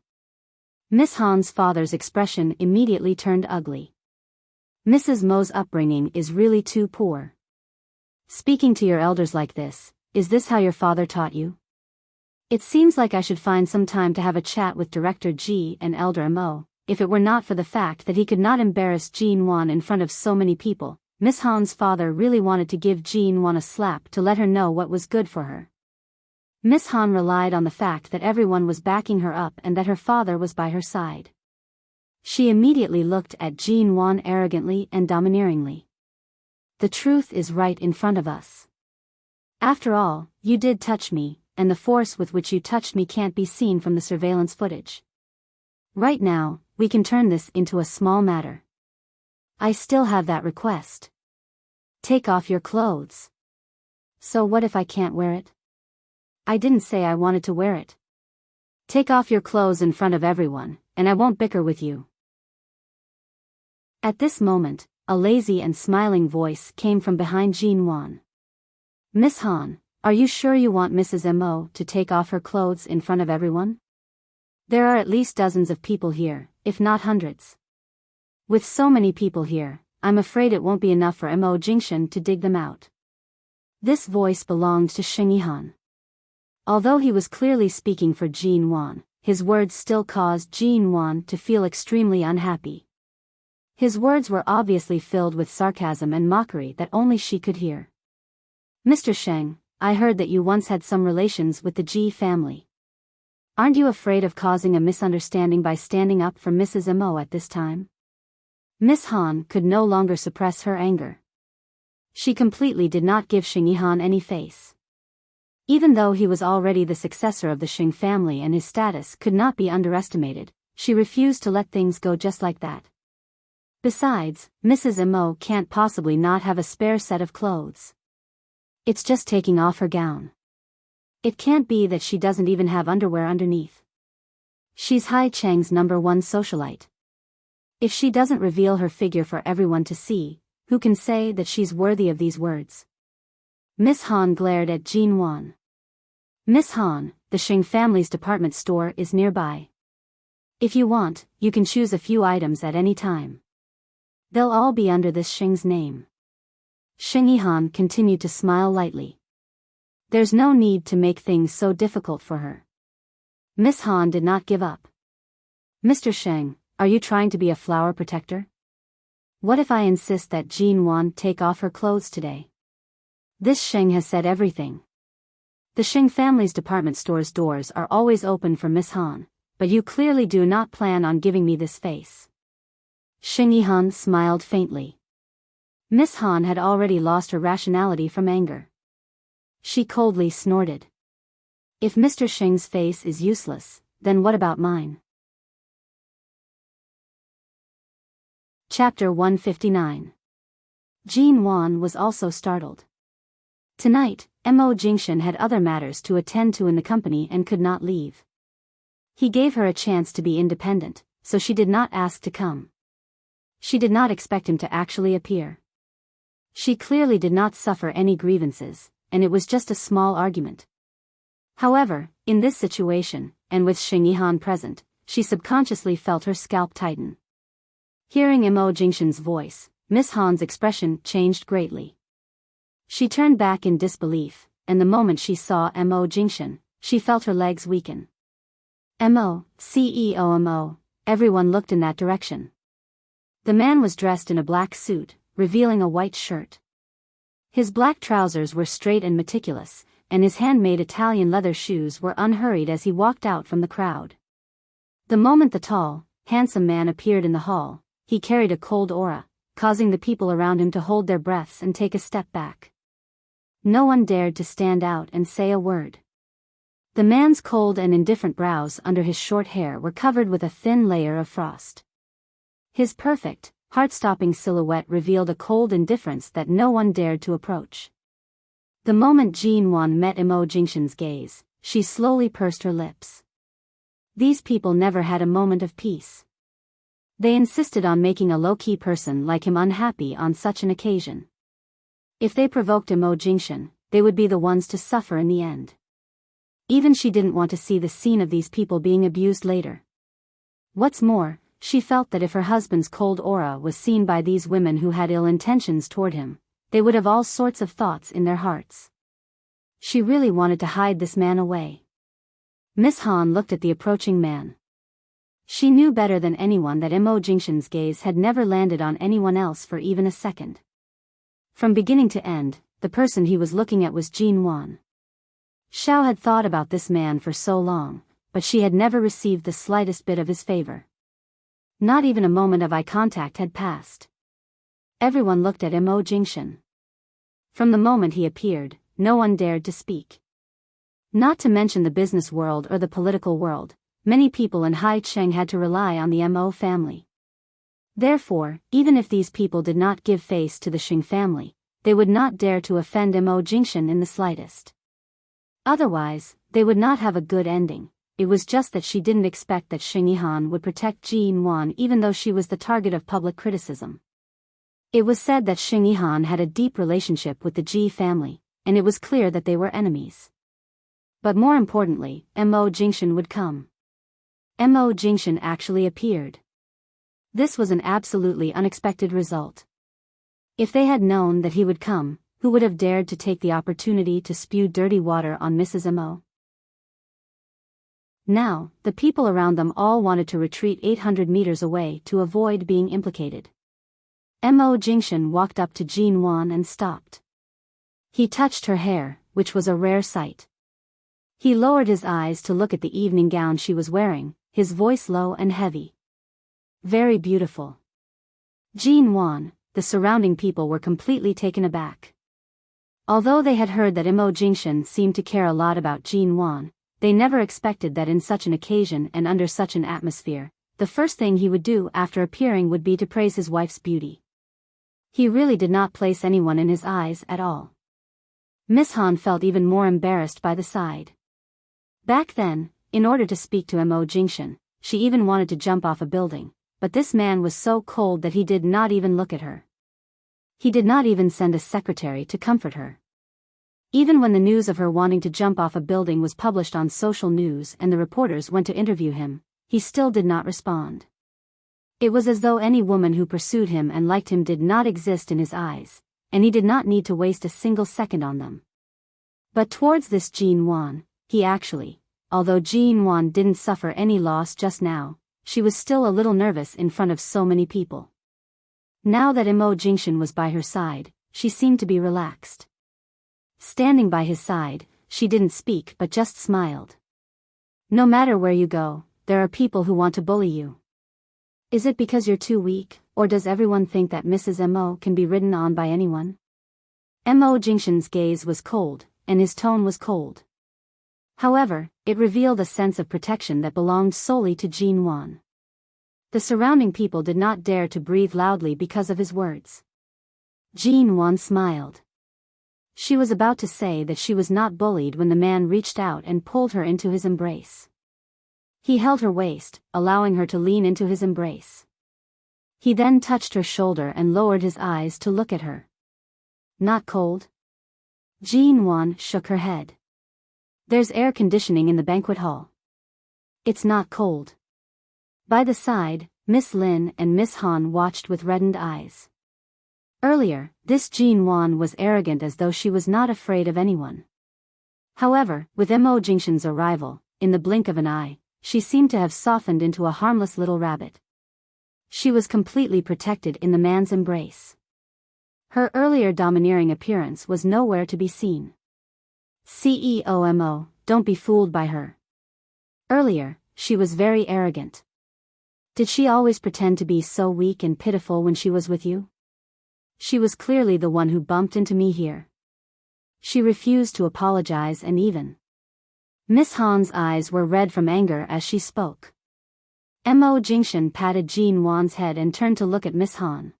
S1: Miss Han's father's expression immediately turned ugly. Mrs. Mo's upbringing is really too poor. Speaking to your elders like this, is this how your father taught you? It seems like I should find some time to have a chat with Director G and Elder Mo, if it were not for the fact that he could not embarrass Jean Wan in front of so many people. Miss Han's father really wanted to give Jean Wan a slap to let her know what was good for her. Miss Han relied on the fact that everyone was backing her up and that her father was by her side. She immediately looked at Jean Wan arrogantly and domineeringly. The truth is right in front of us. After all, you did touch me, and the force with which you touched me can't be seen from the surveillance footage. Right now, we can turn this into a small matter. I still have that request. Take off your clothes. So what if I can't wear it? I didn't say I wanted to wear it. Take off your clothes in front of everyone, and I won't bicker with you. At this moment, a lazy and smiling voice came from behind Jean Wan. Miss Han, are you sure you want Mrs. Mo to take off her clothes in front of everyone? There are at least dozens of people here, if not hundreds. With so many people here, I'm afraid it won't be enough for Mo Jingshan to dig them out. This voice belonged to Xing Yihan. Although he was clearly speaking for Jean Wan, his words still caused Jean Wan to feel extremely unhappy. His words were obviously filled with sarcasm and mockery that only she could hear. Mr. Sheng, I heard that you once had some relations with the Ji family. Aren't you afraid of causing a misunderstanding by standing up for Mrs. Mo at this time? Miss Han could no longer suppress her anger. She completely did not give Xing Yihan any face. Even though he was already the successor of the Xing family and his status could not be underestimated, she refused to let things go just like that. Besides, Mrs. Mo can't possibly not have a spare set of clothes. It's just taking off her gown. It can't be that she doesn't even have underwear underneath. She's Hai Cheng's #1 socialite. If she doesn't reveal her figure for everyone to see, who can say that she's worthy of these words? Miss Han glared at Jean Wan. Miss Han, the Xing family's department store is nearby. If you want, you can choose a few items at any time. They'll all be under this Xing's name. Xing Yihan continued to smile lightly. There's no need to make things so difficult for her. Miss Han did not give up. Mr. Sheng, are you trying to be a flower protector? What if I insist that Jean Wan take off her clothes today? This Sheng has said everything. The Xing family's department store's doors are always open for Miss Han, but you clearly do not plan on giving me this face. Xing Yihan smiled faintly. Miss Han had already lost her rationality from anger. She coldly snorted. If Mr. Sheng's face is useless, then what about mine? Chapter 159. Jean Wan was also startled. Tonight, Mo Jingshan had other matters to attend to in the company and could not leave. He gave her a chance to be independent, so she did not ask to come. She did not expect him to actually appear. She clearly did not suffer any grievances, and it was just a small argument. However, in this situation, and with Xing Yihan present, she subconsciously felt her scalp tighten. Hearing Mo Jingshan's voice, Miss Han's expression changed greatly. She turned back in disbelief, and the moment she saw Mo Jingshan, she felt her legs weaken. Mo, CEO Mo, everyone looked in that direction. The man was dressed in a black suit, revealing a white shirt. His black trousers were straight and meticulous, and his handmade Italian leather shoes were unhurried as he walked out from the crowd. The moment the tall, handsome man appeared in the hall, he carried a cold aura, causing the people around him to hold their breaths and take a step back. No one dared to stand out and say a word. The man's cold and indifferent brows under his short hair were covered with a thin layer of frost. His perfect, heart-stopping silhouette revealed a cold indifference that no one dared to approach. The moment Jean Wan met Mo Jingshan's gaze, she slowly pursed her lips. These people never had a moment of peace. They insisted on making a low-key person like him unhappy on such an occasion. If they provoked Mo Jingshan, they would be the ones to suffer in the end. Even she didn't want to see the scene of these people being abused later. What's more, she felt that if her husband's cold aura was seen by these women who had ill intentions toward him, they would have all sorts of thoughts in their hearts. She really wanted to hide this man away. Miss Han looked at the approaching man. She knew better than anyone that Mo Jingshan's gaze had never landed on anyone else for even a second. From beginning to end, the person he was looking at was Jean Wan. Xiao had thought about this man for so long, but she had never received the slightest bit of his favor. Not even a moment of eye contact had passed. Everyone looked at Mo Jingshan. From the moment he appeared, no one dared to speak. Not to mention the business world or the political world, many people in Hai Cheng had to rely on the Mo family. Therefore, even if these people did not give face to the Xing family, they would not dare to offend Mo Jingshan in the slightest. Otherwise, they would not have a good ending. It was just that she didn't expect that Xing Yihan would protect Jin Wan even though she was the target of public criticism. It was said that Xing Yihan had a deep relationship with the Ji family, and it was clear that they were enemies. But more importantly, Mo Jingshan would come. Mo Jingshan actually appeared. This was an absolutely unexpected result. If they had known that he would come, who would have dared to take the opportunity to spew dirty water on Mrs. Mo? Now, the people around them all wanted to retreat 800 meters away to avoid being implicated. Mo Jingshan walked up to Jin Wan and stopped. He touched her hair, which was a rare sight. He lowered his eyes to look at the evening gown she was wearing, his voice low and heavy. Very beautiful. Jin Wan, the surrounding people were completely taken aback. Although they had heard that Mo Jingshan seemed to care a lot about Jin Wan, they never expected that in such an occasion and under such an atmosphere, the first thing he would do after appearing would be to praise his wife's beauty. He really did not place anyone in his eyes at all. Miss Han felt even more embarrassed by the side. Back then, in order to speak to Mo Jingshan, she even wanted to jump off a building, but this man was so cold that he did not even look at her. He did not even send a secretary to comfort her. Even when the news of her wanting to jump off a building was published on social news and the reporters went to interview him, he still did not respond. It was as though any woman who pursued him and liked him did not exist in his eyes, and he did not need to waste a single second on them. But towards this Jin Wan, he actually, although Jin Wan didn't suffer any loss just now, she was still a little nervous in front of so many people. Now that Mo Jingshan was by her side, she seemed to be relaxed. Standing by his side, she didn't speak but just smiled. No matter where you go, there are people who want to bully you. Is it because you're too weak, or does everyone think that Mrs. Mo can be ridden on by anyone? Mo Jingshan's gaze was cold, and his tone was cold. However, it revealed a sense of protection that belonged solely to Jin Wan. The surrounding people did not dare to breathe loudly because of his words. Jin Wan smiled. She was about to say that she was not bullied when the man reached out and pulled her into his embrace. He held her waist, allowing her to lean into his embrace. He then touched her shoulder and lowered his eyes to look at her. Not cold? Jin Wan shook her head. There's air conditioning in the banquet hall. It's not cold. By the side, Miss Lin and Miss Han watched with reddened eyes. Earlier, this Jin Wan was arrogant as though she was not afraid of anyone. However, with Mo Jingshan's arrival, in the blink of an eye, she seemed to have softened into a harmless little rabbit. She was completely protected in the man's embrace. Her earlier domineering appearance was nowhere to be seen. CEO Mo, don't be fooled by her. Earlier, she was very arrogant. Did she always pretend to be so weak and pitiful when she was with you? She was clearly the one who bumped into me here. She refused to apologize and even. Miss Han's eyes were red from anger as she spoke. Mo Jingshan patted Jin Wan's head and turned to look at Miss Han.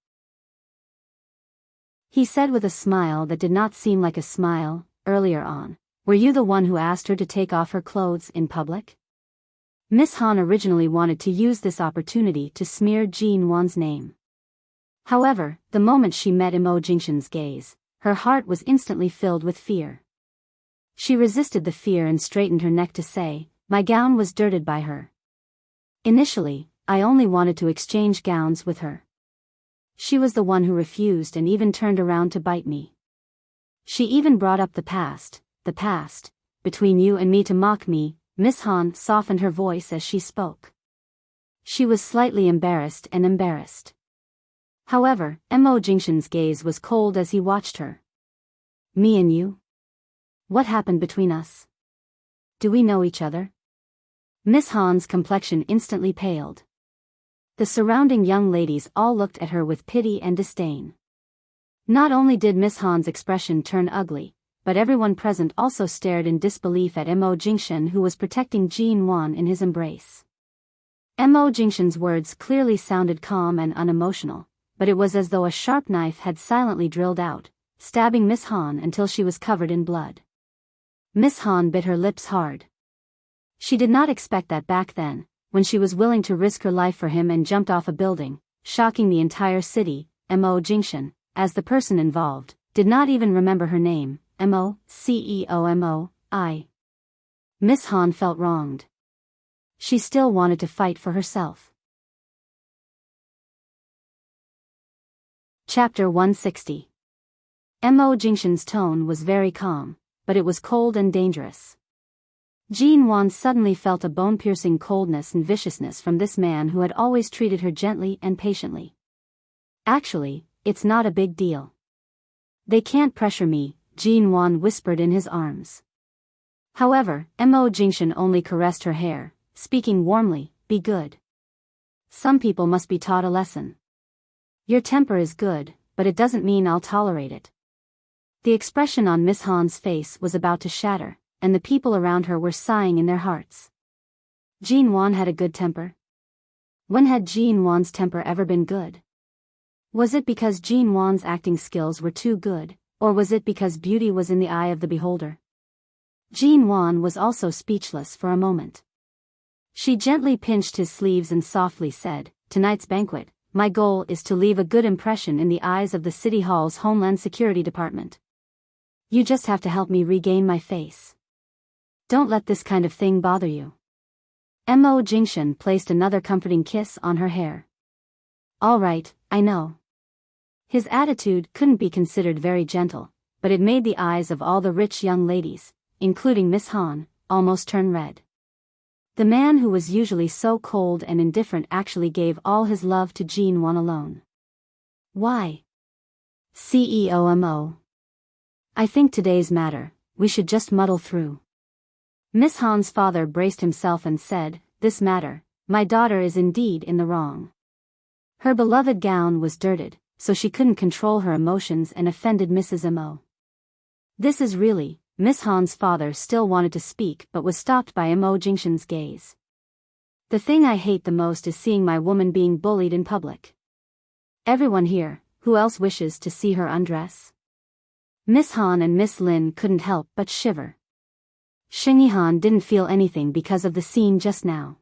S1: He said with a smile that did not seem like a smile, earlier on, were you the one who asked her to take off her clothes in public? Miss Han originally wanted to use this opportunity to smear Jin Wan's name. However, the moment she met Mo Jingshan's gaze, her heart was instantly filled with fear. She resisted the fear and straightened her neck to say, my gown was dirted by her. Initially, I only wanted to exchange gowns with her. She was the one who refused and even turned around to bite me. She even brought up the past, between you and me to mock me. Miss Han softened her voice as she spoke. She was slightly embarrassed. However, Mo Jingshan's gaze was cold as he watched her. Me and you? What happened between us? Do we know each other? Miss Han's complexion instantly paled. The surrounding young ladies all looked at her with pity and disdain. Not only did Miss Han's expression turn ugly, but everyone present also stared in disbelief at Mo Jingshan, who was protecting Jin Wan in his embrace. Mo Jingshan's words clearly sounded calm and unemotional, but it was as though a sharp knife had silently drilled out, stabbing Miss Han until she was covered in blood. Miss Han bit her lips hard. She did not expect that back then, when she was willing to risk her life for him and jumped off a building, shocking the entire city. Mo Jingshan, as the person involved, did not even remember her name. CEO. Miss Han felt wronged. She still wanted to fight for herself. Chapter 160. Mo Jingshan's tone was very calm, but it was cold and dangerous. Jean Wan suddenly felt a bone-piercing coldness and viciousness from this man who had always treated her gently and patiently. Actually, it's not a big deal. They can't pressure me, Jean Wan whispered in his arms. However, Mo Jingshan only caressed her hair, speaking warmly, "Be good. Some people must be taught a lesson. Your temper is good, but it doesn't mean I'll tolerate it." The expression on Miss Han's face was about to shatter, and the people around her were sighing in their hearts. Jean Wan had a good temper? When had Jean Wan's temper ever been good? Was it because Jean Wan's acting skills were too good, or was it because beauty was in the eye of the beholder? Jean Wan was also speechless for a moment. She gently pinched his sleeves and softly said, "Tonight's banquet, my goal is to leave a good impression in the eyes of the City Hall's Homeland Security Department. You just have to help me regain my face. Don't let this kind of thing bother you." Mo Jingshan placed another comforting kiss on her hair. "All right, I know." His attitude couldn't be considered very gentle, but it made the eyes of all the rich young ladies, including Miss Han, almost turn red. The man who was usually so cold and indifferent actually gave all his love to Jean Wan alone. Why? CEO Mo. I think today's matter, we should just muddle through. Miss Han's father braced himself and said, "This matter, my daughter is indeed in the wrong." Her beloved gown was dirted, so she couldn't control her emotions and offended Mrs. Mo. "This is really," Miss Han's father still wanted to speak but was stopped by Mo Jingshan's gaze. "The thing I hate the most is seeing my woman being bullied in public. Everyone here, who else wishes to see her undress?" Miss Han and Miss Lin couldn't help but shiver. Xing Han didn't feel anything because of the scene just now.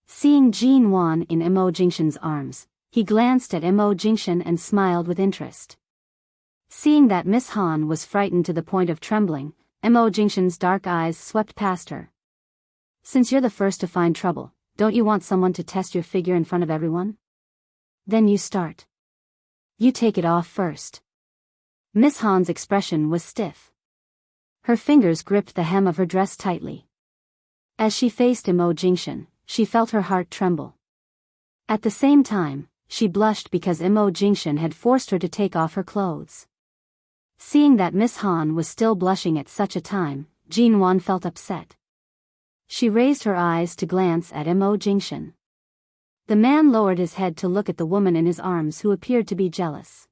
S1: Seeing Jean Wan in Mo Jingshan's arms, he glanced at Mo Jingshan and smiled with interest. Seeing that Miss Han was frightened to the point of trembling, Mo Jingshan's dark eyes swept past her. "Since you're the first to find trouble, don't you want someone to test your figure in front of everyone? Then you start. You take it off first." Miss Han's expression was stiff. Her fingers gripped the hem of her dress tightly. As she faced Mo Jingshan, she felt her heart tremble. At the same time, she blushed because Mo Jingshan had forced her to take off her clothes. Seeing that Miss Han was still blushing at such a time, Jean Wan felt upset. She raised her eyes to glance at Mo Jingshan. The man lowered his head to look at the woman in his arms who appeared to be jealous.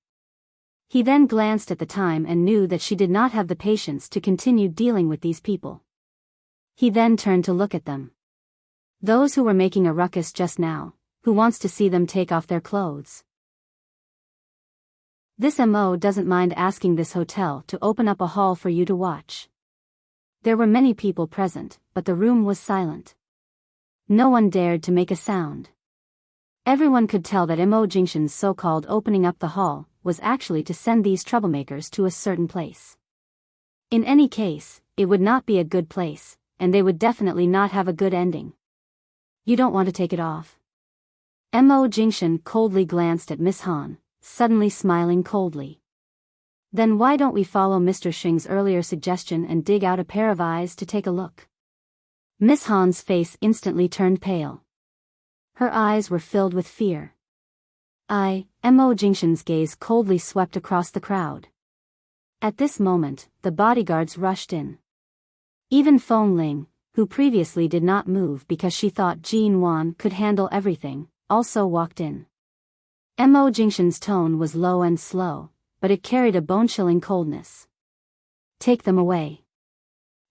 S1: He then glanced at the time and knew that she did not have the patience to continue dealing with these people. He then turned to look at them. Those who were making a ruckus just now, who wants to see them take off their clothes? This Mo doesn't mind asking this hotel to open up a hall for you to watch. There were many people present, but the room was silent. No one dared to make a sound. Everyone could tell that Mo Jingshan's so-called opening up the hall was actually to send these troublemakers to a certain place. In any case, it would not be a good place, and they would definitely not have a good ending. "You don't want to take it off?" Mo Jingshan coldly glanced at Miss Han, suddenly smiling coldly. "Then why don't we follow Mr. Xing's earlier suggestion and dig out a pair of eyes to take a look?" Miss Han's face instantly turned pale. Her eyes were filled with fear. Mo Jingshan's gaze coldly swept across the crowd. At this moment, the bodyguards rushed in. Even Feng Ling, who previously did not move because she thought Jean Wan could handle everything, also walked in. Mo Jingshan's tone was low and slow, but it carried a bone-chilling coldness. "Take them away.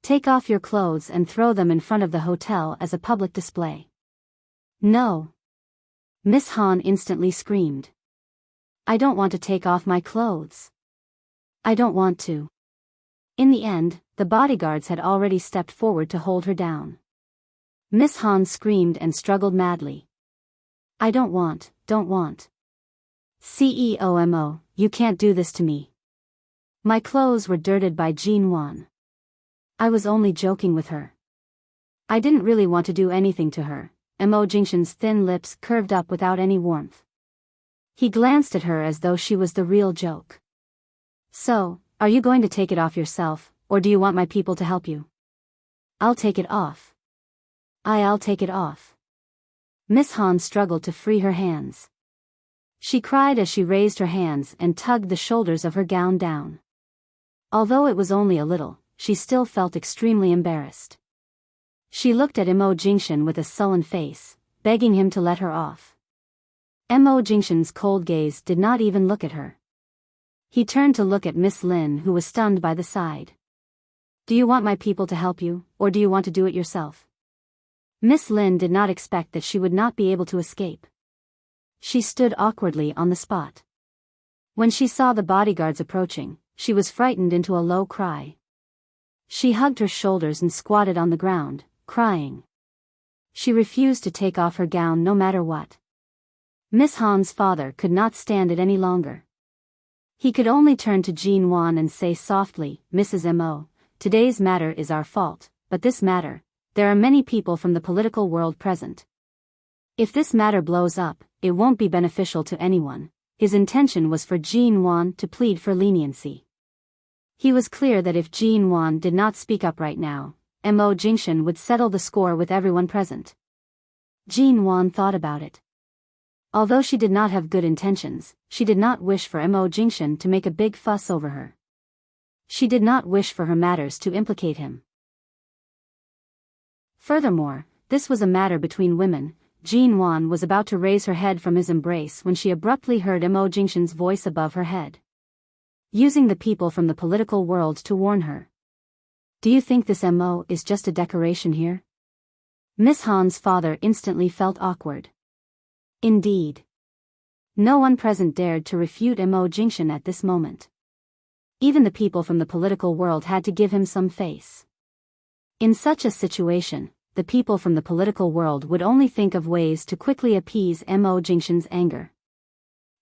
S1: Take off your clothes and throw them in front of the hotel as a public display." "No!" Miss Han instantly screamed. "I don't want to take off my clothes. I don't want to." In the end, the bodyguards had already stepped forward to hold her down. Miss Han screamed and struggled madly. "I don't want. CEOMO, you can't do this to me. My clothes were dirted by Jean Wan. I was only joking with her. I didn't really want to do anything to her." Mo Jingshan's thin lips curved up without any warmth. He glanced at her as though she was the real joke. "So, are you going to take it off yourself, or do you want my people to help you?" "I'll take it off. I'll take it off." Miss Han struggled to free her hands. She cried as she raised her hands and tugged the shoulders of her gown down. Although it was only a little, she still felt extremely embarrassed. She looked at Mo Jingshan with a sullen face, begging him to let her off. Mo Jingshan's cold gaze did not even look at her. He turned to look at Miss Lin, who was stunned by the side. "Do you want my people to help you, or do you want to do it yourself?" Miss Lin did not expect that she would not be able to escape. She stood awkwardly on the spot. When she saw the bodyguards approaching, she was frightened into a low cry. She hugged her shoulders and squatted on the ground, crying. She refused to take off her gown no matter what. Miss Han's father could not stand it any longer. He could only turn to Jean Wan and say softly, "Mrs. Mo, today's matter is our fault, but this matter, there are many people from the political world present. If this matter blows up, it won't be beneficial to anyone." His intention was for Jean Wan to plead for leniency. He was clear that if Jean Wan did not speak up right now, Mo Jingshan would settle the score with everyone present. Jean Wan thought about it. Although she did not have good intentions, she did not wish for Mo Jingshan to make a big fuss over her. She did not wish for her matters to implicate him. Furthermore, this was a matter between women. Jean Wan was about to raise her head from his embrace when she abruptly heard Mo Jingshan's voice above her head, using the people from the political world to warn her. "Do you think this Mo is just a decoration here?" Miss Han's father instantly felt awkward. Indeed. No one present dared to refute Mo Jingshan at this moment. Even the people from the political world had to give him some face. In such a situation, the people from the political world would only think of ways to quickly appease Mo Jingshan's anger.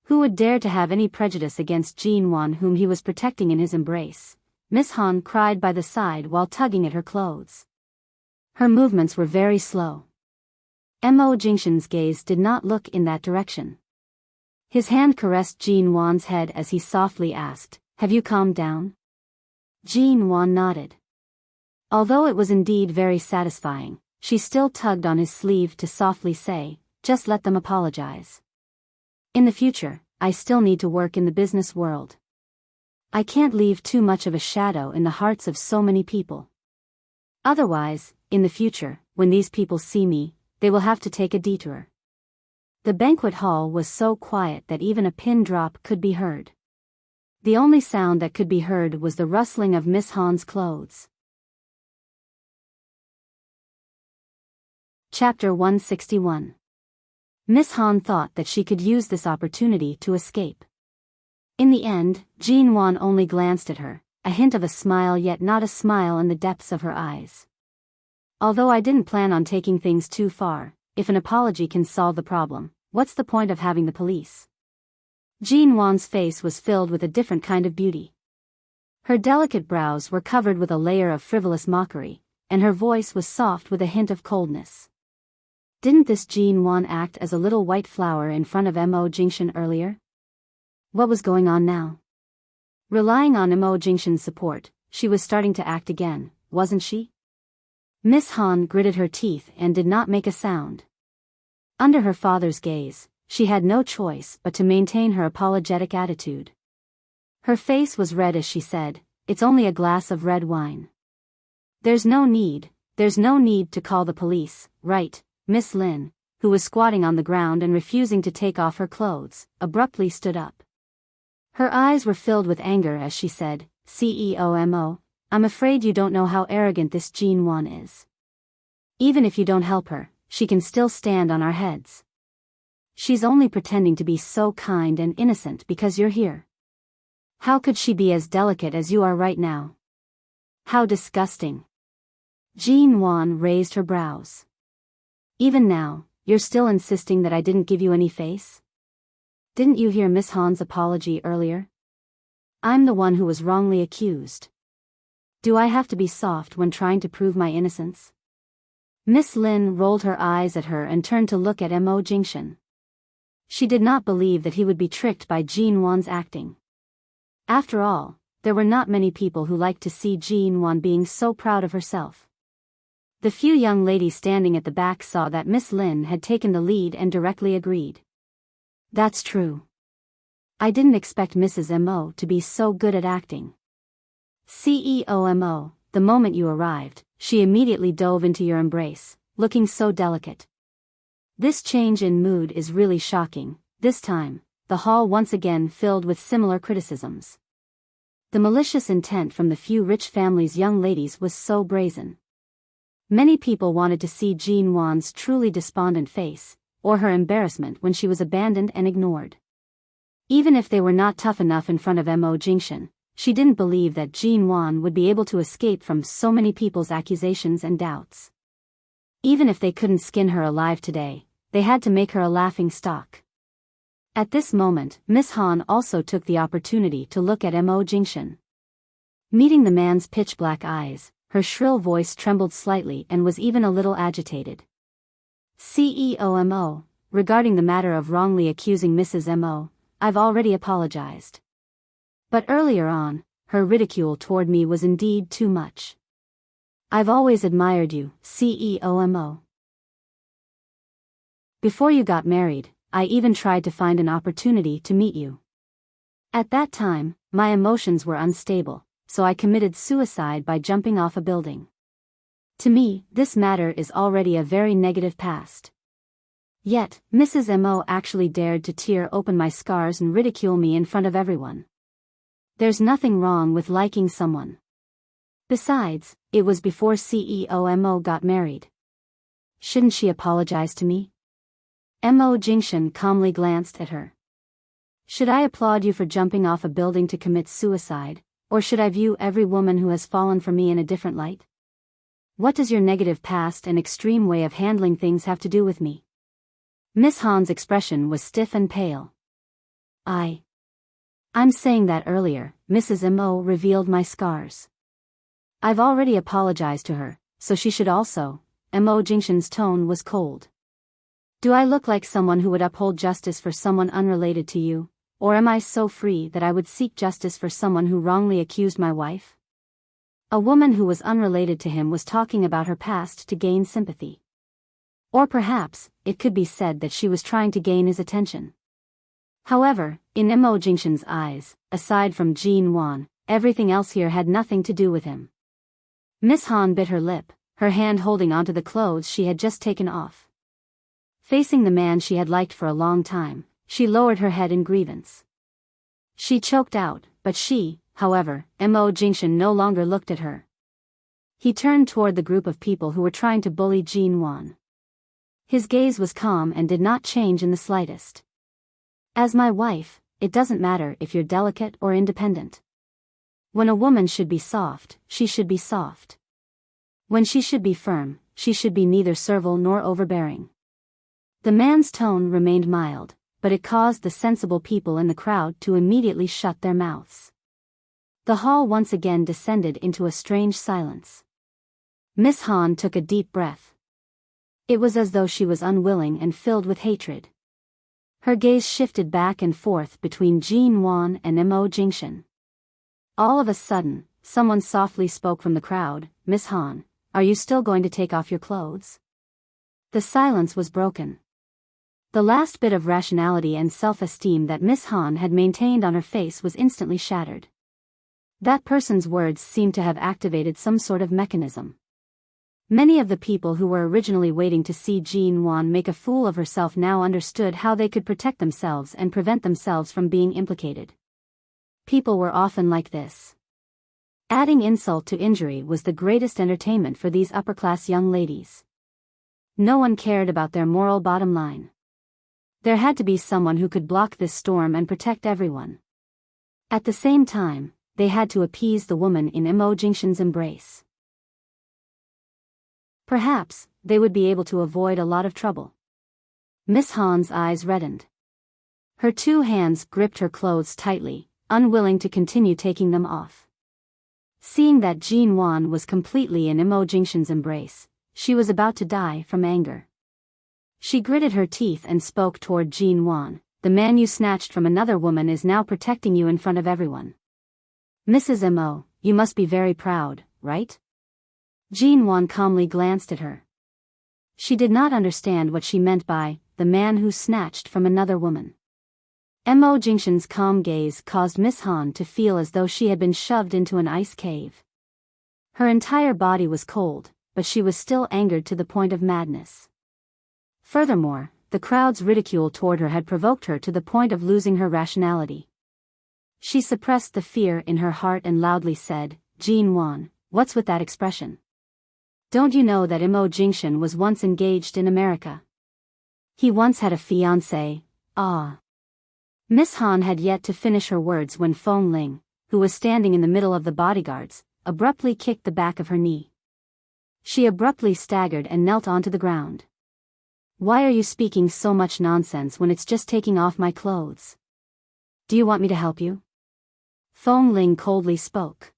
S1: Who would dare to have any prejudice against Jean Wan, whom he was protecting in his embrace? Miss Han cried by the side while tugging at her clothes. Her movements were very slow. Mo Jingshan's gaze did not look in that direction. His hand caressed Jean Wan's head as he softly asked, "Have you calmed down?" Jean Wan nodded. Although it was indeed very satisfying, she still tugged on his sleeve to softly say, "Just let them apologize. In the future, I still need to work in the business world. I can't leave too much of a shadow in the hearts of so many people. Otherwise, in the future, when these people see me, they will have to take a detour." The banquet hall was so quiet that even a pin drop could be heard. The only sound that could be heard was the rustling of Miss Han's clothes. Chapter 161. Miss Han thought that she could use this opportunity to escape. In the end, Jean Wan only glanced at her, a hint of a smile yet not a smile in the depths of her eyes. "Although I didn't plan on taking things too far, if an apology can solve the problem, what's the point of having the police?" Jean Wan's face was filled with a different kind of beauty. Her delicate brows were covered with a layer of frivolous mockery, and her voice was soft with a hint of coldness. Didn't this Jean Wan act as a little white flower in front of Mo Jingshan earlier? What was going on now? Relying on Mo Jingshan's support, she was starting to act again, wasn't she? Miss Han gritted her teeth and did not make a sound. Under her father's gaze, she had no choice but to maintain her apologetic attitude. Her face was red as she said, "It's only a glass of red wine. There's no need to call the police, right?" Miss Lin, who was squatting on the ground and refusing to take off her clothes, abruptly stood up. Her eyes were filled with anger as she said, "CEOMO, I'm afraid you don't know how arrogant this Jean Wan is. Even if you don't help her, she can still stand on our heads. She's only pretending to be so kind and innocent because you're here. How could she be as delicate as you are right now? How disgusting. Jean Wan raised her brows. Even now, you're still insisting that I didn't give you any face? Didn't you hear Miss Han's apology earlier? I'm the one who was wrongly accused. Do I have to be soft when trying to prove my innocence? Miss Lin rolled her eyes at her and turned to look at Mo Jingshan. She did not believe that he would be tricked by Jean Wan's acting. After all, there were not many people who liked to see Jean Wan being so proud of herself. The few young ladies standing at the back saw that Miss Lin had taken the lead and directly agreed. That's true. I didn't expect Mrs. Mo to be so good at acting. CEO Mo, the moment you arrived, she immediately dove into your embrace, looking so delicate. This change in mood is really shocking. This time, the hall once again filled with similar criticisms. The malicious intent from the few rich families' young ladies was so brazen. Many people wanted to see Jean Wan's truly despondent face, or her embarrassment when she was abandoned and ignored. Even if they were not tough enough in front of Mo Jingshan, she didn't believe that Jean Wan would be able to escape from so many people's accusations and doubts. Even if they couldn't skin her alive today, they had to make her a laughing stock. At this moment, Miss Han also took the opportunity to look at Mo Jingshan. Meeting the man's pitch-black eyes, her shrill voice trembled slightly and was even a little agitated. CEO Mo, regarding the matter of wrongly accusing Mrs. Mo, I've already apologized. But earlier on, her ridicule toward me was indeed too much. I've always admired you, CEO Mo. Before you got married, I even tried to find an opportunity to meet you. At that time, my emotions were unstable, so I committed suicide by jumping off a building. To me, this matter is already a very negative past. Yet, Mrs. Mo actually dared to tear open my scars and ridicule me in front of everyone. There's nothing wrong with liking someone. Besides, it was before CEO Mo got married. Shouldn't she apologize to me? Mo Jingshan calmly glanced at her. Should I applaud you for jumping off a building to commit suicide, or should I view every woman who has fallen for me in a different light? What does your negative past and extreme way of handling things have to do with me? Miss Han's expression was stiff and pale. I'm saying that earlier, Mrs. Mo revealed my scars. I've already apologized to her, so she should also. Mo Jingshan's tone was cold. Do I look like someone who would uphold justice for someone unrelated to you, or am I so free that I would seek justice for someone who wrongly accused my wife? A woman who was unrelated to him was talking about her past to gain sympathy. Or perhaps, it could be said that she was trying to gain his attention. However, in Mo Jingshan's eyes, aside from Jean Wan, everything else here had nothing to do with him. Miss Han bit her lip, her hand holding onto the clothes she had just taken off. Facing the man she had liked for a long time, she lowered her head in grievance. She choked out, but however, Mo Jingshan no longer looked at her. He turned toward the group of people who were trying to bully Jean Wan. His gaze was calm and did not change in the slightest. As my wife, it doesn't matter if you're delicate or independent. When a woman should be soft, she should be soft. When she should be firm, she should be neither servile nor overbearing. The man's tone remained mild, but it caused the sensible people in the crowd to immediately shut their mouths. The hall once again descended into a strange silence. Miss Han took a deep breath. It was as though she was unwilling and filled with hatred. Her gaze shifted back and forth between Jean Wan and Mo Jingshan. All of a sudden, someone softly spoke from the crowd, Miss Han, are you still going to take off your clothes? The silence was broken. The last bit of rationality and self-esteem that Miss Han had maintained on her face was instantly shattered. That person's words seemed to have activated some sort of mechanism. Many of the people who were originally waiting to see Jean Wan make a fool of herself now understood how they could protect themselves and prevent themselves from being implicated. People were often like this. Adding insult to injury was the greatest entertainment for these upper-class young ladies. No one cared about their moral bottom line. There had to be someone who could block this storm and protect everyone. At the same time, they had to appease the woman in Jingxin's embrace. Perhaps, they would be able to avoid a lot of trouble. Miss Han's eyes reddened. Her two hands gripped her clothes tightly, unwilling to continue taking them off. Seeing that Jin Wan was completely in Jingxin's embrace, she was about to die from anger. She gritted her teeth and spoke toward Jin Wan. The man you snatched from another woman is now protecting you in front of everyone. Mrs. Mo, you must be very proud, right? Jin Wan calmly glanced at her. She did not understand what she meant by, the man who snatched from another woman. Jingxin's calm gaze caused Miss Han to feel as though she had been shoved into an ice cave. Her entire body was cold, but she was still angered to the point of madness. Furthermore, the crowd's ridicule toward her had provoked her to the point of losing her rationality. She suppressed the fear in her heart and loudly said, Jin Wan, what's with that expression? Don't you know that Jingxin was once engaged in America? He once had a fiancé. Ah. Miss Han had yet to finish her words when Feng Ling, who was standing in the middle of the bodyguards, abruptly kicked the back of her knee. She abruptly staggered and knelt onto the ground. Why are you speaking so much nonsense when it's just taking off my clothes? Do you want me to help you? Feng Ling coldly spoke.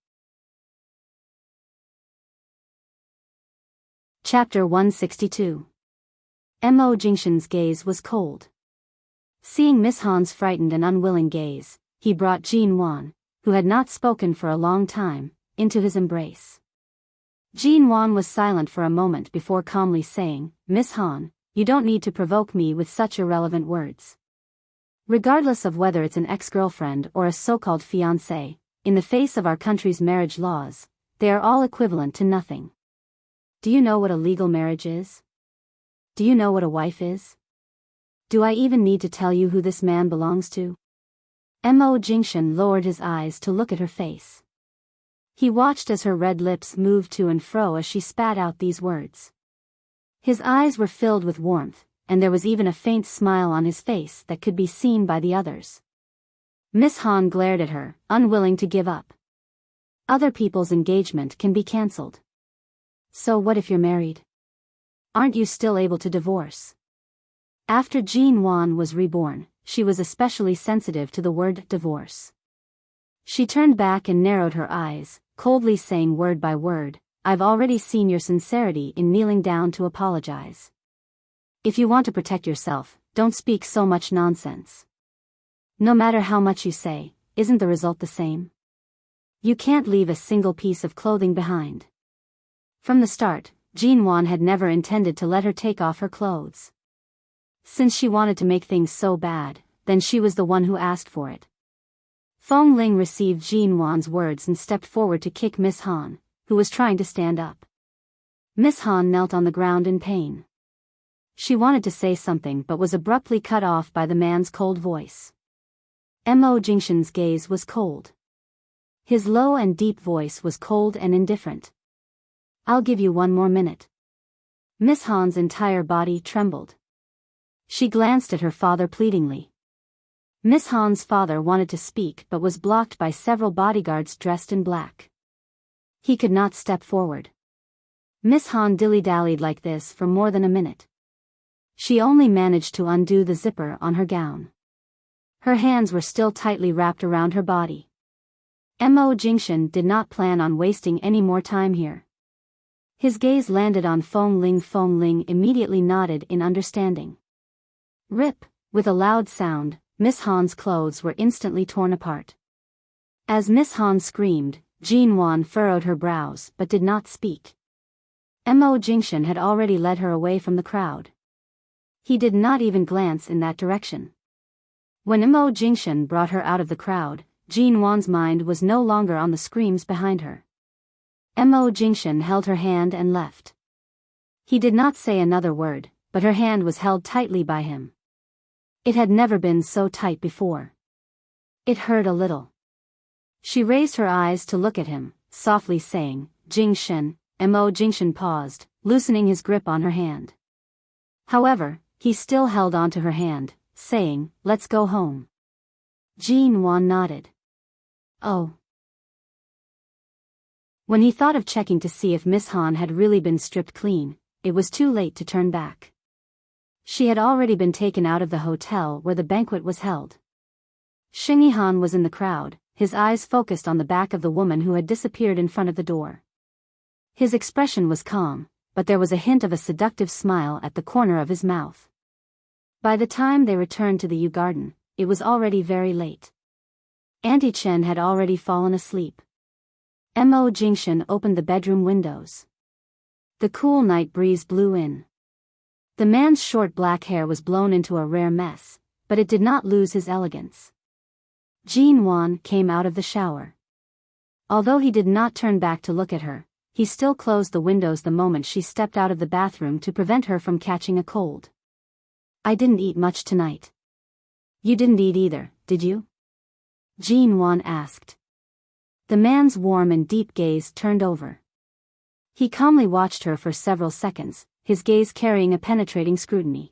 S1: Chapter 162. Jingxin's gaze was cold. Seeing Miss Han's frightened and unwilling gaze, he brought Jin Wan, who had not spoken for a long time, into his embrace. Jin Wan was silent for a moment before calmly saying, Miss Han, you don't need to provoke me with such irrelevant words. Regardless of whether it's an ex-girlfriend or a so-called fiancé, in the face of our country's marriage laws, they are all equivalent to nothing. Do you know what a legal marriage is? Do you know what a wife is? Do I even need to tell you who this man belongs to? Jingxin lowered his eyes to look at her face. He watched as her red lips moved to and fro as she spat out these words. His eyes were filled with warmth, and there was even a faint smile on his face that could be seen by the others. Miss Han glared at her, unwilling to give up. Other people's engagement can be cancelled. So what if you're married? Aren't you still able to divorce? After Jin Wan was reborn, she was especially sensitive to the word divorce. She turned back and narrowed her eyes, coldly saying word by word, I've already seen your sincerity in kneeling down to apologize. If you want to protect yourself, don't speak so much nonsense. No matter how much you say, isn't the result the same? You can't leave a single piece of clothing behind. From the start, Jin Wan had never intended to let her take off her clothes. Since she wanted to make things so bad, then she was the one who asked for it. Feng Ling received Jin Wan's words and stepped forward to kick Miss Han, who was trying to stand up. Miss Han knelt on the ground in pain. She wanted to say something but was abruptly cut off by the man's cold voice. Jingxin's gaze was cold. His low and deep voice was cold and indifferent. I'll give you 1 more minute. Miss Han's entire body trembled. She glanced at her father pleadingly. Miss Han's father wanted to speak but was blocked by several bodyguards dressed in black. He could not step forward. Miss Han dilly-dallied like this for more than a minute. She only managed to undo the zipper on her gown. Her hands were still tightly wrapped around her body. Jingxin did not plan on wasting any more time here. His gaze landed on Feng Ling. Feng Ling immediately nodded in understanding. Rip, with a loud sound, Miss Han's clothes were instantly torn apart. As Miss Han screamed, Jin Wan furrowed her brows but did not speak. Jingxin had already led her away from the crowd. He did not even glance in that direction. When Jingxin brought her out of the crowd, Jin Wan's mind was no longer on the screams behind her. Jingxin held her hand and left. He did not say another word, but her hand was held tightly by him. It had never been so tight before. It hurt a little. She raised her eyes to look at him, softly saying, Jingxin. Jingxin paused, loosening his grip on her hand. However, he still held on to her hand, saying, let's go home. Jin Wan nodded. Oh. When he thought of checking to see if Miss Han had really been stripped clean, it was too late to turn back. She had already been taken out of the hotel where the banquet was held. Xing Han was in the crowd, his eyes focused on the back of the woman who had disappeared in front of the door. His expression was calm, but there was a hint of a seductive smile at the corner of his mouth. By the time they returned to the Yew Garden, it was already very late. Auntie Chen had already fallen asleep. Mo Jingshan opened the bedroom windows. The cool night breeze blew in. The man's short black hair was blown into a rare mess, but it did not lose his elegance. Jin Wan came out of the shower. Although he did not turn back to look at her, he still closed the windows the moment she stepped out of the bathroom to prevent her from catching a cold. I didn't eat much tonight. You didn't eat either, did you? Jin Wan asked. The man's warm and deep gaze turned over. He calmly watched her for several seconds, his gaze carrying a penetrating scrutiny.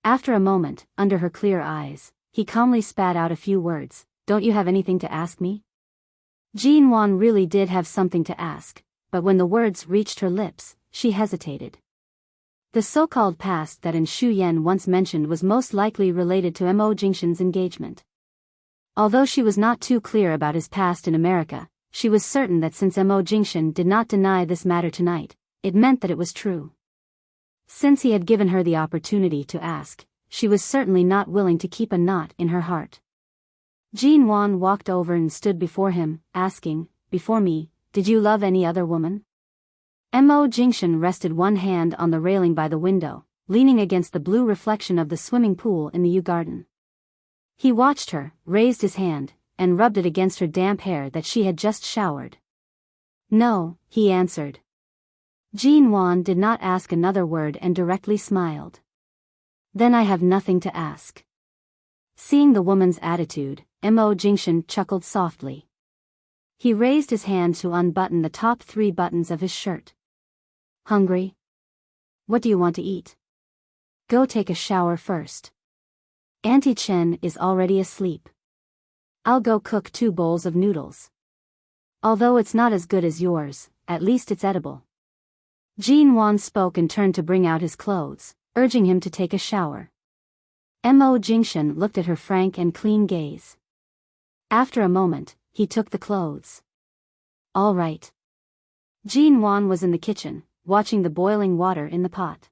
S1: After a moment, under her clear eyes, he calmly spat out a few words. Don't you have anything to ask me? Jin Wan really did have something to ask, but when the words reached her lips, she hesitated. The so-called past that Shu Yan once mentioned was most likely related to Mo Jingshan's engagement. Although she was not too clear about his past in America, she was certain that since Mo Jingshan did not deny this matter tonight, it meant that it was true. Since he had given her the opportunity to ask, she was certainly not willing to keep a knot in her heart. Jin Wan walked over and stood before him, asking, "Before me, did you love any other woman?" Mo Jingshan rested one hand on the railing by the window, leaning against the blue reflection of the swimming pool in the Yew Garden. He watched her, raised his hand, and rubbed it against her damp hair that she had just showered. "No," he answered. Jin Wan did not ask another word and directly smiled. "Then I have nothing to ask." Seeing the woman's attitude, Mo Jingshan chuckled softly. He raised his hand to unbutton the top 3 buttons of his shirt. "Hungry? What do you want to eat? Go take a shower first. Auntie Chen is already asleep. I'll go cook 2 bowls of noodles. Although it's not as good as yours, at least it's edible." Jin Wan spoke and turned to bring out his clothes, urging him to take a shower. Mo Jingshan looked at her frank and clean gaze. After a moment, he took the clothes. "All right." Jin Wan was in the kitchen, watching the boiling water in the pot.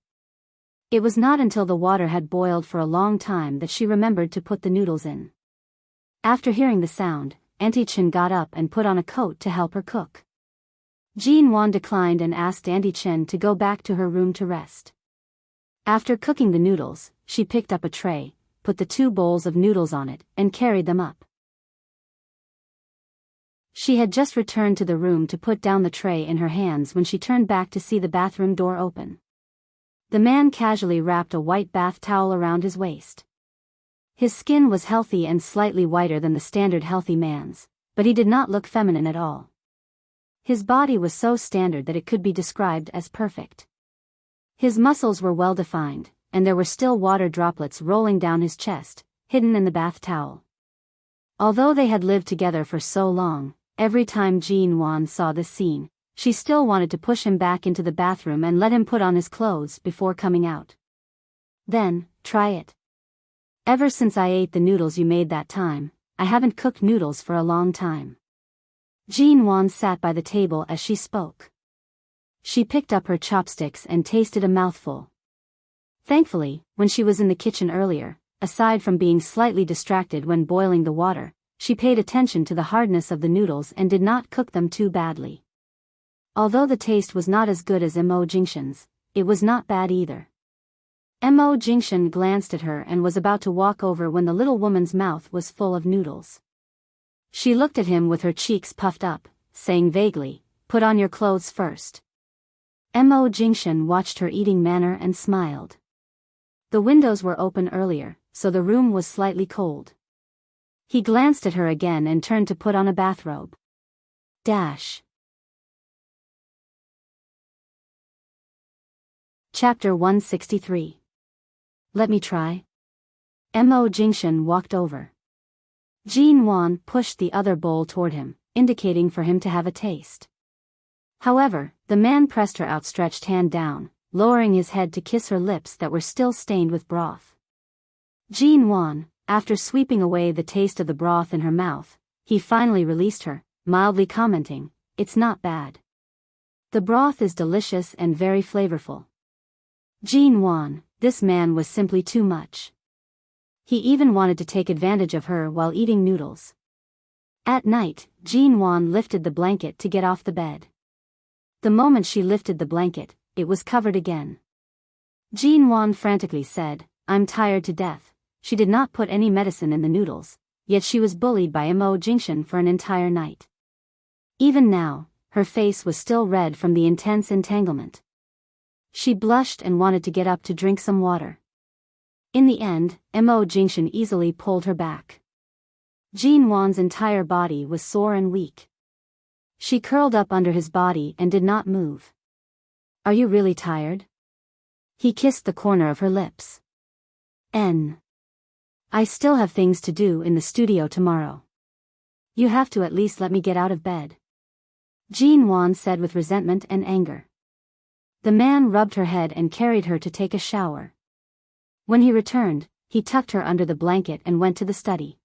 S1: It was not until the water had boiled for a long time that she remembered to put the noodles in. After hearing the sound, Auntie Chen got up and put on a coat to help her cook. Jin Wan declined and asked Auntie Chen to go back to her room to rest. After cooking the noodles, she picked up a tray, put the 2 bowls of noodles on it, and carried them up. She had just returned to the room to put down the tray in her hands when she turned back to see the bathroom door open. The man casually wrapped a white bath towel around his waist. His skin was healthy and slightly whiter than the standard healthy man's, but he did not look feminine at all. His body was so standard that it could be described as perfect. His muscles were well defined, and there were still water droplets rolling down his chest, hidden in the bath towel. Although they had lived together for so long, every time Jin Wan saw this scene, she still wanted to push him back into the bathroom and let him put on his clothes before coming out. "Then, try it. Ever since I ate the noodles you made that time, I haven't cooked noodles for a long time." Jin Wan sat by the table as she spoke. She picked up her chopsticks and tasted a mouthful. Thankfully, when she was in the kitchen earlier, aside from being slightly distracted when boiling the water, she paid attention to the hardness of the noodles and did not cook them too badly. Although the taste was not as good as Mo Jingshan's, it was not bad either. Mo Jingshan glanced at her and was about to walk over when the little woman's mouth was full of noodles. She looked at him with her cheeks puffed up, saying vaguely, "Put on your clothes first." Mo Jingshan watched her eating manner and smiled. The windows were open earlier, so the room was slightly cold. He glanced at her again and turned to put on a bathrobe. Chapter 163. Let me try. Mo Jingshan walked over. Jin Wan pushed the other bowl toward him, indicating for him to have a taste. However, the man pressed her outstretched hand down, lowering his head to kiss her lips that were still stained with broth. Jean won. After sweeping away the taste of the broth in her mouth, he finally released her, mildly commenting, "It's not bad. The broth is delicious and very flavorful." Jean won. This man was simply too much. He even wanted to take advantage of her while eating noodles. At night, Jean won lifted the blanket to get off the bed. The moment she lifted the blanket, it was covered again. Jean won frantically said, "I'm tired to death." She did not put any medicine in the noodles, yet she was bullied by Mo Jingshan for an entire night. Even now, her face was still red from the intense entanglement. She blushed and wanted to get up to drink some water. In the end, Mo Jingshan easily pulled her back. Jean Wan's entire body was sore and weak. She curled up under his body and did not move. "Are you really tired?" He kissed the corner of her lips. "I still have things to do in the studio tomorrow. You have to at least let me get out of bed," Jean Wan said with resentment and anger. The man rubbed her head and carried her to take a shower. When he returned, he tucked her under the blanket and went to the study.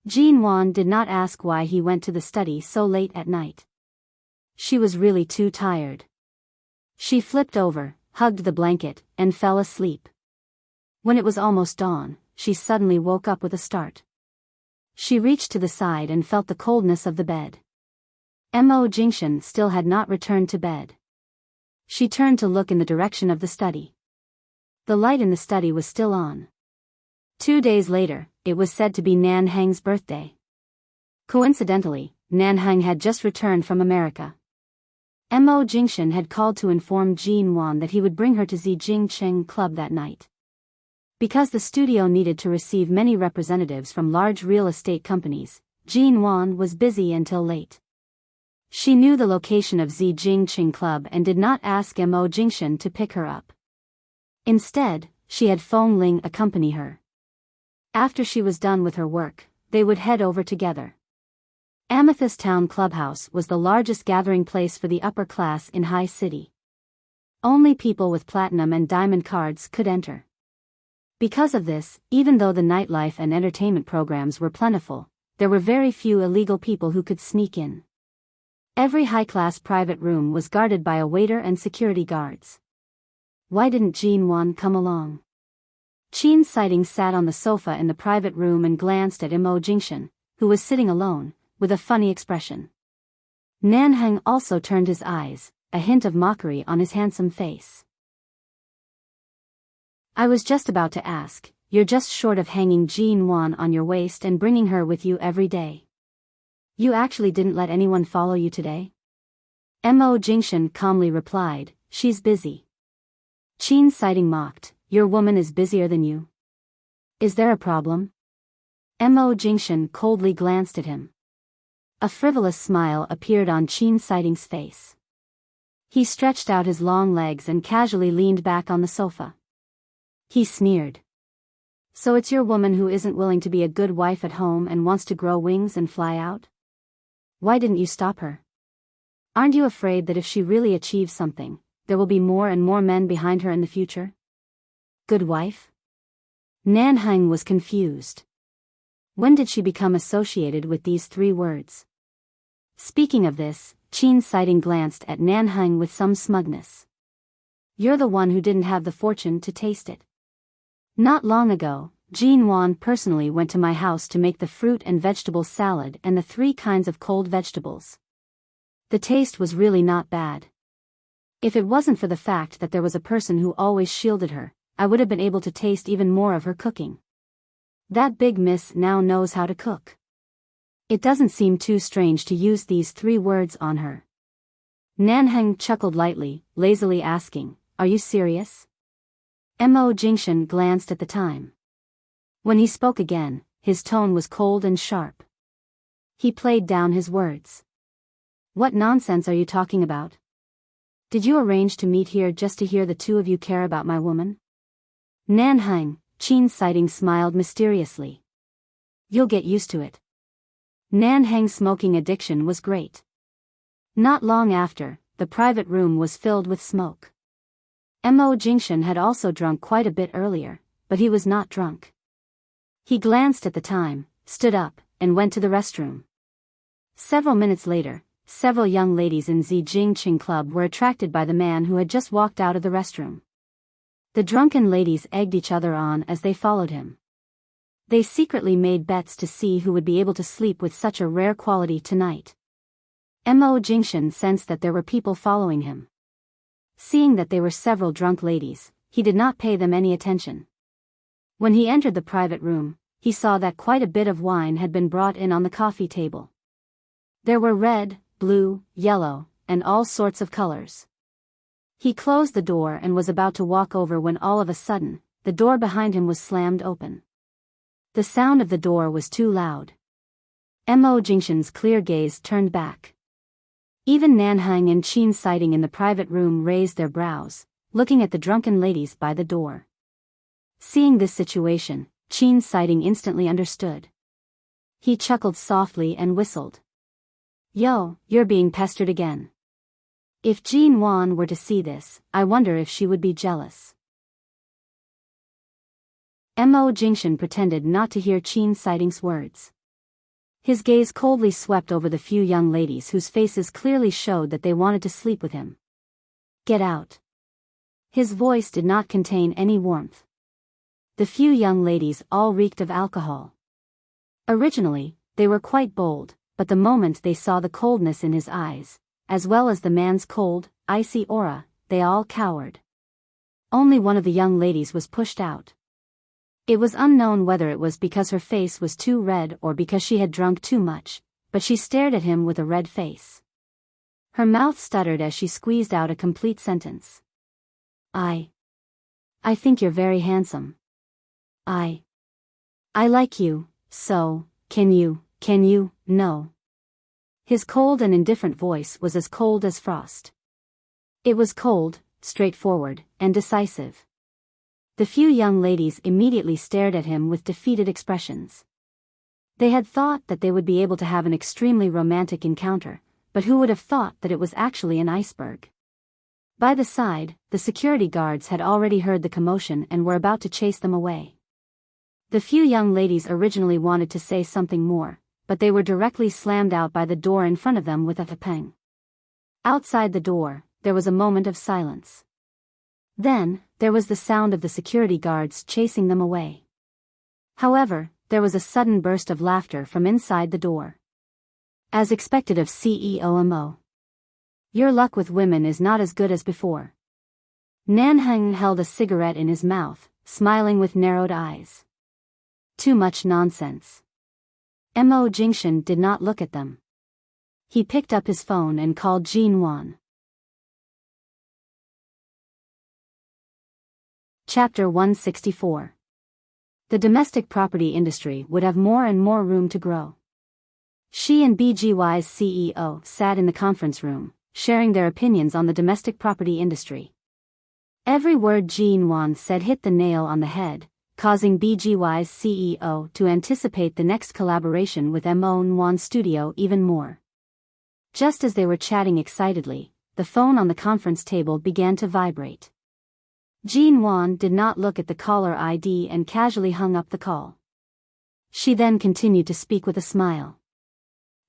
S1: Jean Wan did not ask why he went to the study so late at night. She was really too tired. She flipped over, hugged the blanket, and fell asleep. When it was almost dawn, she suddenly woke up with a start. She reached to the side and felt the coldness of the bed. Mo Jingshan still had not returned to bed. She turned to look in the direction of the study. The light in the study was still on. 2 days later, it was said to be Nan Hang's birthday. Coincidentally, Nan Hang had just returned from America. Mo Jingshan had called to inform Jean Wan that he would bring her to Zijing Cheng Club that night. Because the studio needed to receive many representatives from large real estate companies, Jean Wan was busy until late. She knew the location of Zijing Cheng Club and did not ask Mo Jingshan to pick her up. Instead, she had Feng Ling accompany her. After she was done with her work, they would head over together. Amethyst Town Clubhouse was the largest gathering place for the upper class in High City. Only people with platinum and diamond cards could enter. Because of this, even though the nightlife and entertainment programs were plentiful, there were very few illegal people who could sneak in. Every high-class private room was guarded by a waiter and security guards. Why didn't Jean Wan come along? Qin Sighting sat on the sofa in the private room and glanced at Mo Jingshan, who was sitting alone, with a funny expression. Nan Hang also turned his eyes, a hint of mockery on his handsome face. "I was just about to ask, you're just short of hanging Jean Wan on your waist and bringing her with you every day. You actually didn't let anyone follow you today?" Mo Jingshan calmly replied, "She's busy." Qin Sighting mocked, "Your woman is busier than you? Is there a problem?" Mo Jingshan coldly glanced at him. A frivolous smile appeared on Qin Sighting's face. He stretched out his long legs and casually leaned back on the sofa. He sneered. "So it's your woman who isn't willing to be a good wife at home and wants to grow wings and fly out? Why didn't you stop her? Aren't you afraid that if she really achieves something, there will be more and more men behind her in the future? Good wife?" Nan Hang was confused. When did she become associated with these 3 words? Speaking of this, Qin Sighting glanced at Nan Hang with some smugness. "You're the one who didn't have the fortune to taste it. Not long ago, Jean Wan personally went to my house to make the fruit and vegetable salad and the 3 kinds of cold vegetables. The taste was really not bad. If it wasn't for the fact that there was a person who always shielded her, I would have been able to taste even more of her cooking. That big miss now knows how to cook. It doesn't seem too strange to use these 3 words on her." Nan Hang chuckled lightly, lazily asking, "Are you serious?" Mo Jingshan glanced at the time. When he spoke again, his tone was cold and sharp. He played down his words. "What nonsense are you talking about? Did you arrange to meet here just to hear the 2 of you care about my woman?" "Nan Hang," Qin Sighting smiled mysteriously. "You'll get used to it." Nan Hang's smoking addiction was great. Not long after, the private room was filled with smoke. Mo Jingshan had also drunk quite a bit earlier, but he was not drunk. He glanced at the time, stood up, and went to the restroom. Several minutes later, several young ladies in Enchanting Club were attracted by the man who had just walked out of the restroom. The drunken ladies egged each other on as they followed him. They secretly made bets to see who would be able to sleep with such a rare quality tonight. Mo Jingshan sensed that there were people following him. Seeing that they were several drunk ladies, he did not pay them any attention. When he entered the private room, he saw that quite a bit of wine had been brought in on the coffee table. There were red, blue, yellow, and all sorts of colors. He closed the door and was about to walk over when all of a sudden, the door behind him was slammed open. The sound of the door was too loud. Mo Jingshan's clear gaze turned back. Even Nanhang and Qin Sighting in the private room raised their brows, looking at the drunken ladies by the door. Seeing this situation, Qin Sighting instantly understood. He chuckled softly and whistled. Yo, you're being pestered again. If Jean Wan were to see this, I wonder if she would be jealous. Mo Jingshan pretended not to hear Qin Sighting's words. His gaze coldly swept over the few young ladies whose faces clearly showed that they wanted to sleep with him. Get out. His voice did not contain any warmth. The few young ladies all reeked of alcohol. Originally, they were quite bold, but the moment they saw the coldness in his eyes, as well as the man's cold, icy aura, they all cowered. Only one of the young ladies was pushed out. It was unknown whether it was because her face was too red or because she had drunk too much, but she stared at him with a red face. Her mouth stuttered as she squeezed out a complete sentence. I think you're very handsome. I like you, so, can you, no. His cold and indifferent voice was as cold as frost. It was cold, straightforward, and decisive. The few young ladies immediately stared at him with defeated expressions. They had thought that they would be able to have an extremely romantic encounter, but who would have thought that it was actually an iceberg? By the side, the security guards had already heard the commotion and were about to chase them away. The few young ladies originally wanted to say something more, but they were directly slammed out by the door in front of them with a pang. Outside the door, there was a moment of silence. Then, there was the sound of the security guards chasing them away. However, there was a sudden burst of laughter from inside the door. As expected of CEO Mo. Your luck with women is not as good as before. Nanheng held a cigarette in his mouth, smiling with narrowed eyes. Too much nonsense. Mo Jingshan did not look at them. He picked up his phone and called Jean Wan. Chapter 164. The domestic property industry would have more and more room to grow. She and BGY's CEO sat in the conference room, sharing their opinions on the domestic property industry. Every word Jean Wan said hit the nail on the head, causing BGY's CEO to anticipate the next collaboration with Mo Wan Studio even more. Just as they were chatting excitedly, the phone on the conference table began to vibrate. Jean Wan did not look at the caller ID and casually hung up the call. She then continued to speak with a smile.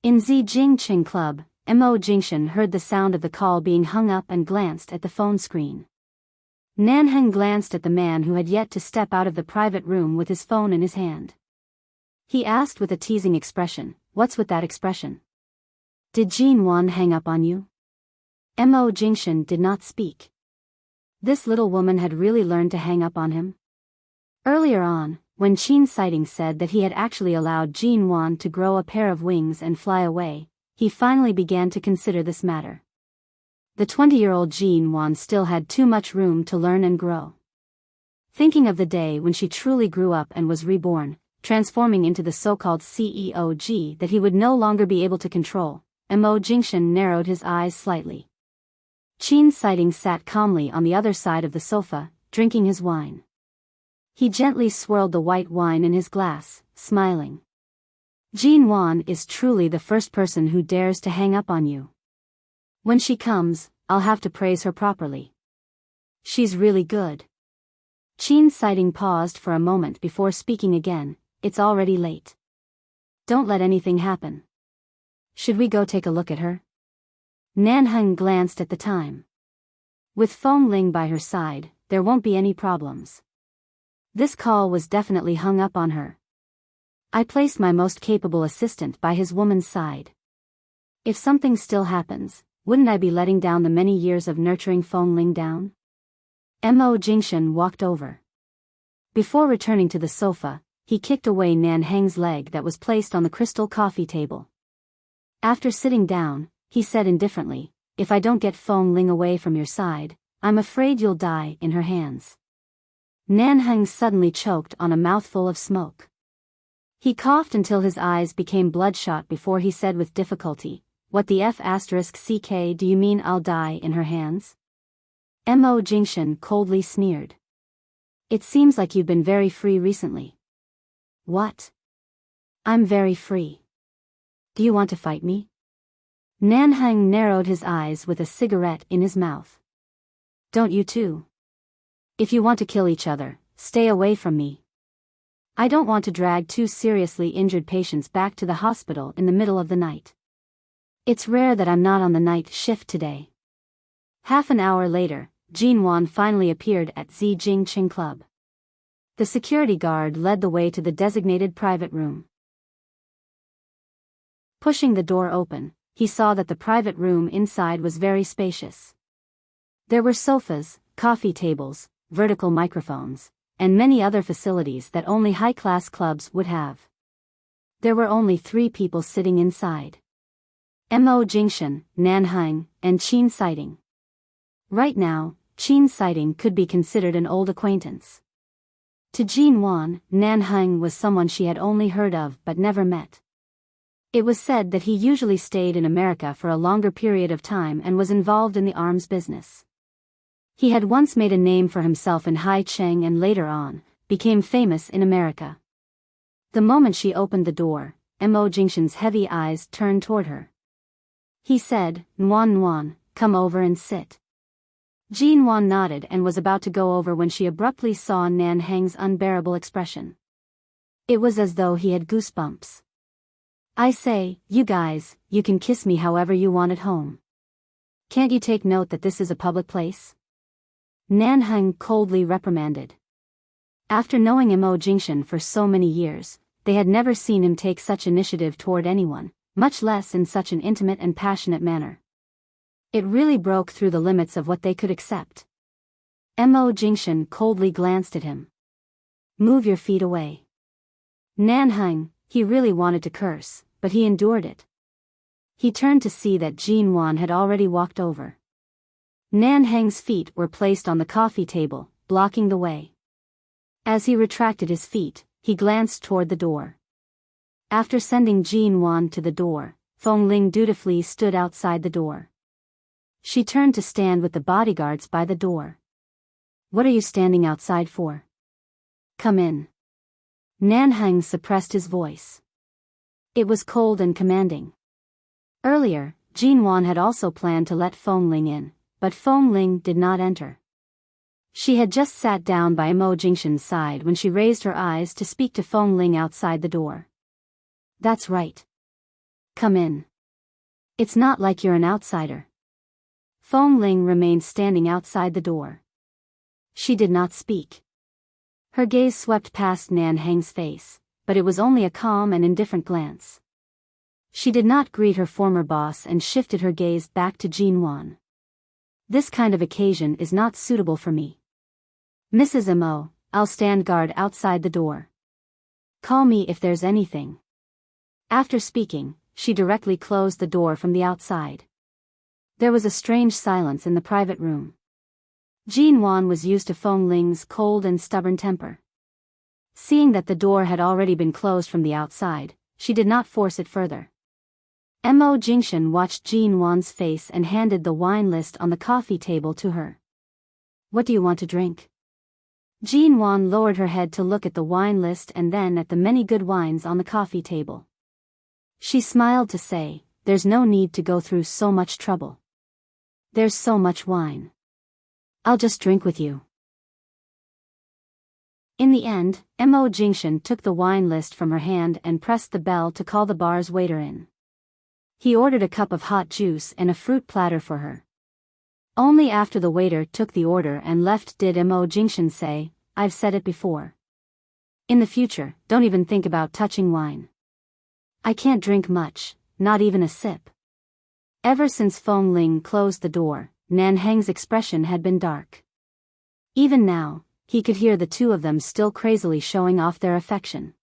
S1: In Enchanting Club, Mo Jingshan heard the sound of the call being hung up and glanced at the phone screen. Nanheng glanced at the man who had yet to step out of the private room with his phone in his hand. He asked with a teasing expression, "What's with that expression? Did Jean Wan hang up on you?" Mo Jingshan did not speak. This little woman had really learned to hang up on him? Earlier on, when Qin Sighting said that he had actually allowed Jean Wan to grow a pair of wings and fly away, he finally began to consider this matter. The 20-year-old Jean Wan still had too much room to learn and grow. Thinking of the day when she truly grew up and was reborn, transforming into the so-called CEO that he would no longer be able to control, Mo Jingshan narrowed his eyes slightly. Qin Sighting sat calmly on the other side of the sofa, drinking his wine. He gently swirled the white wine in his glass, smiling. Jean Wan is truly the first person who dares to hang up on you. When she comes, I'll have to praise her properly. She's really good. Enchanting paused for a moment before speaking again. It's already late. Don't let anything happen. Should we go take a look at her? Nanheng glanced at the time. With Feng Ling by her side, there won't be any problems. This call was definitely hung up on her. I placed my most capable assistant by his woman's side. If something still happens, wouldn't I be letting down the many years of nurturing Feng Ling down? Mo Jingshan walked over. Before returning to the sofa, he kicked away Nanheng's leg that was placed on the crystal coffee table. After sitting down, he said indifferently, if I don't get Feng Ling away from your side, I'm afraid you'll die in her hands. Nanheng suddenly choked on a mouthful of smoke. He coughed until his eyes became bloodshot before he said with difficulty, what the F***ck do you mean I'll die in her hands? Mo Jingshan coldly sneered. It seems like you've been very free recently. What? I'm very free. Do you want to fight me? Nanheng narrowed his eyes with a cigarette in his mouth. Don't you too? If you want to kill each other, stay away from me. I don't want to drag two seriously injured patients back to the hospital in the middle of the night. It's rare that I'm not on the night shift today. Half an hour later, Jinwan finally appeared at Zijingqing Club. The security guard led the way to the designated private room. Pushing the door open, he saw that the private room inside was very spacious. There were sofas, coffee tables, vertical microphones, and many other facilities that only high-class clubs would have. There were only 3 people sitting inside. Mo Jingshan, Nanheng, and Enchanting. Right now, Enchanting could be considered an old acquaintance. To Jinwan, Nanheng was someone she had only heard of but never met. It was said that he usually stayed in America for a longer period of time and was involved in the arms business. He had once made a name for himself in Haicheng and later on, became famous in America. The moment she opened the door, Mo Jingshan's heavy eyes turned toward her. He said, Nuan, come over and sit. Jinwan nodded and was about to go over when she abruptly saw Nanheng's unbearable expression. It was as though he had goosebumps. I say, you guys, you can kiss me however you want at home. Can't you take note that this is a public place? Nanheng coldly reprimanded. After knowing Mo Jingshan for so many years, they had never seen him take such initiative toward anyone, much less in such an intimate and passionate manner. It really broke through the limits of what they could accept. Mo Jingshan coldly glanced at him. Move your feet away. Nanheng, he really wanted to curse, but he endured it. He turned to see that Jinwan had already walked over. Nanheng's feet were placed on the coffee table, blocking the way. As he retracted his feet, he glanced toward the door. After sending Jinwan to the door, Feng Ling dutifully stood outside the door. She turned to stand with the bodyguards by the door. What are you standing outside for? Come in. Nanheng suppressed his voice. It was cold and commanding. Earlier, Jinwan had also planned to let Feng Ling in, but Feng Ling did not enter. She had just sat down by Mo Jingshan's side when she raised her eyes to speak to Feng Ling outside the door. That's right. Come in. It's not like you're an outsider. Feng Ling remained standing outside the door. She did not speak. Her gaze swept past Nanheng's face, but it was only a calm and indifferent glance. She did not greet her former boss and shifted her gaze back to Jinwan. This kind of occasion is not suitable for me. Mrs. Mo, I'll stand guard outside the door. Call me if there's anything. After speaking, she directly closed the door from the outside. There was a strange silence in the private room. Jinwan was used to Feng Ling's cold and stubborn temper. Seeing that the door had already been closed from the outside, she did not force it further. Mo Jingshan watched Jinwan's face and handed the wine list on the coffee table to her. What do you want to drink? Jinwan lowered her head to look at the wine list and then at the many good wines on the coffee table. She smiled to say, there's no need to go through so much trouble. There's so much wine. I'll just drink with you. In the end, Mo Jingshan took the wine list from her hand and pressed the bell to call the bar's waiter in. He ordered a cup of hot juice and a fruit platter for her. Only after the waiter took the order and left did Mo Jingshan say, "I've said it before. In the future, don't even think about touching wine. I can't drink much, not even a sip." Ever since Feng Ling closed the door, Nan Heng's expression had been dark. Even now, he could hear the two of them still crazily showing off their affection.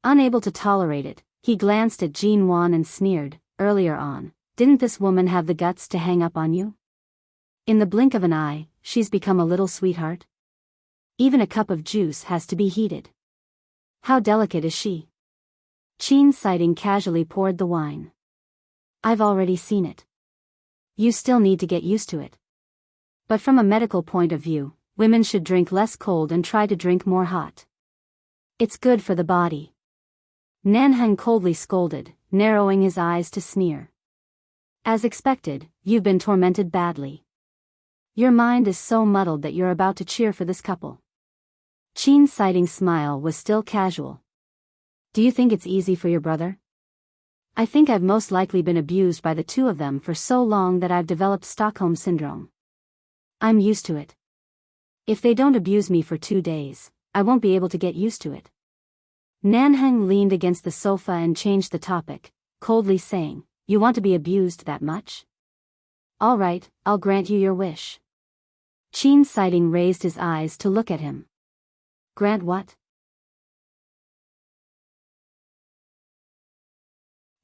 S1: Unable to tolerate it, he glanced at Jean Wan and sneered, "Earlier on, didn't this woman have the guts to hang up on you? In the blink of an eye, she's become a little sweetheart. Even a cup of juice has to be heated. How delicate is she?" Qin Siding casually poured the wine. "I've already seen it. You still need to get used to it. But from a medical point of view, women should drink less cold and try to drink more hot. It's good for the body." Nan Heng coldly scolded, narrowing his eyes to sneer. "As expected, you've been tormented badly. Your mind is so muddled that you're about to cheer for this couple." Qin Siding's smile was still casual. "Do you think it's easy for your brother? I think I've most likely been abused by the two of them for so long that I've developed Stockholm Syndrome. I'm used to it. If they don't abuse me for 2 days, I won't be able to get used to it." Nan Heng leaned against the sofa and changed the topic, coldly saying, "You want to be abused that much? All right, I'll grant you your wish." Qin Siding raised his eyes to look at him. "Grant what?"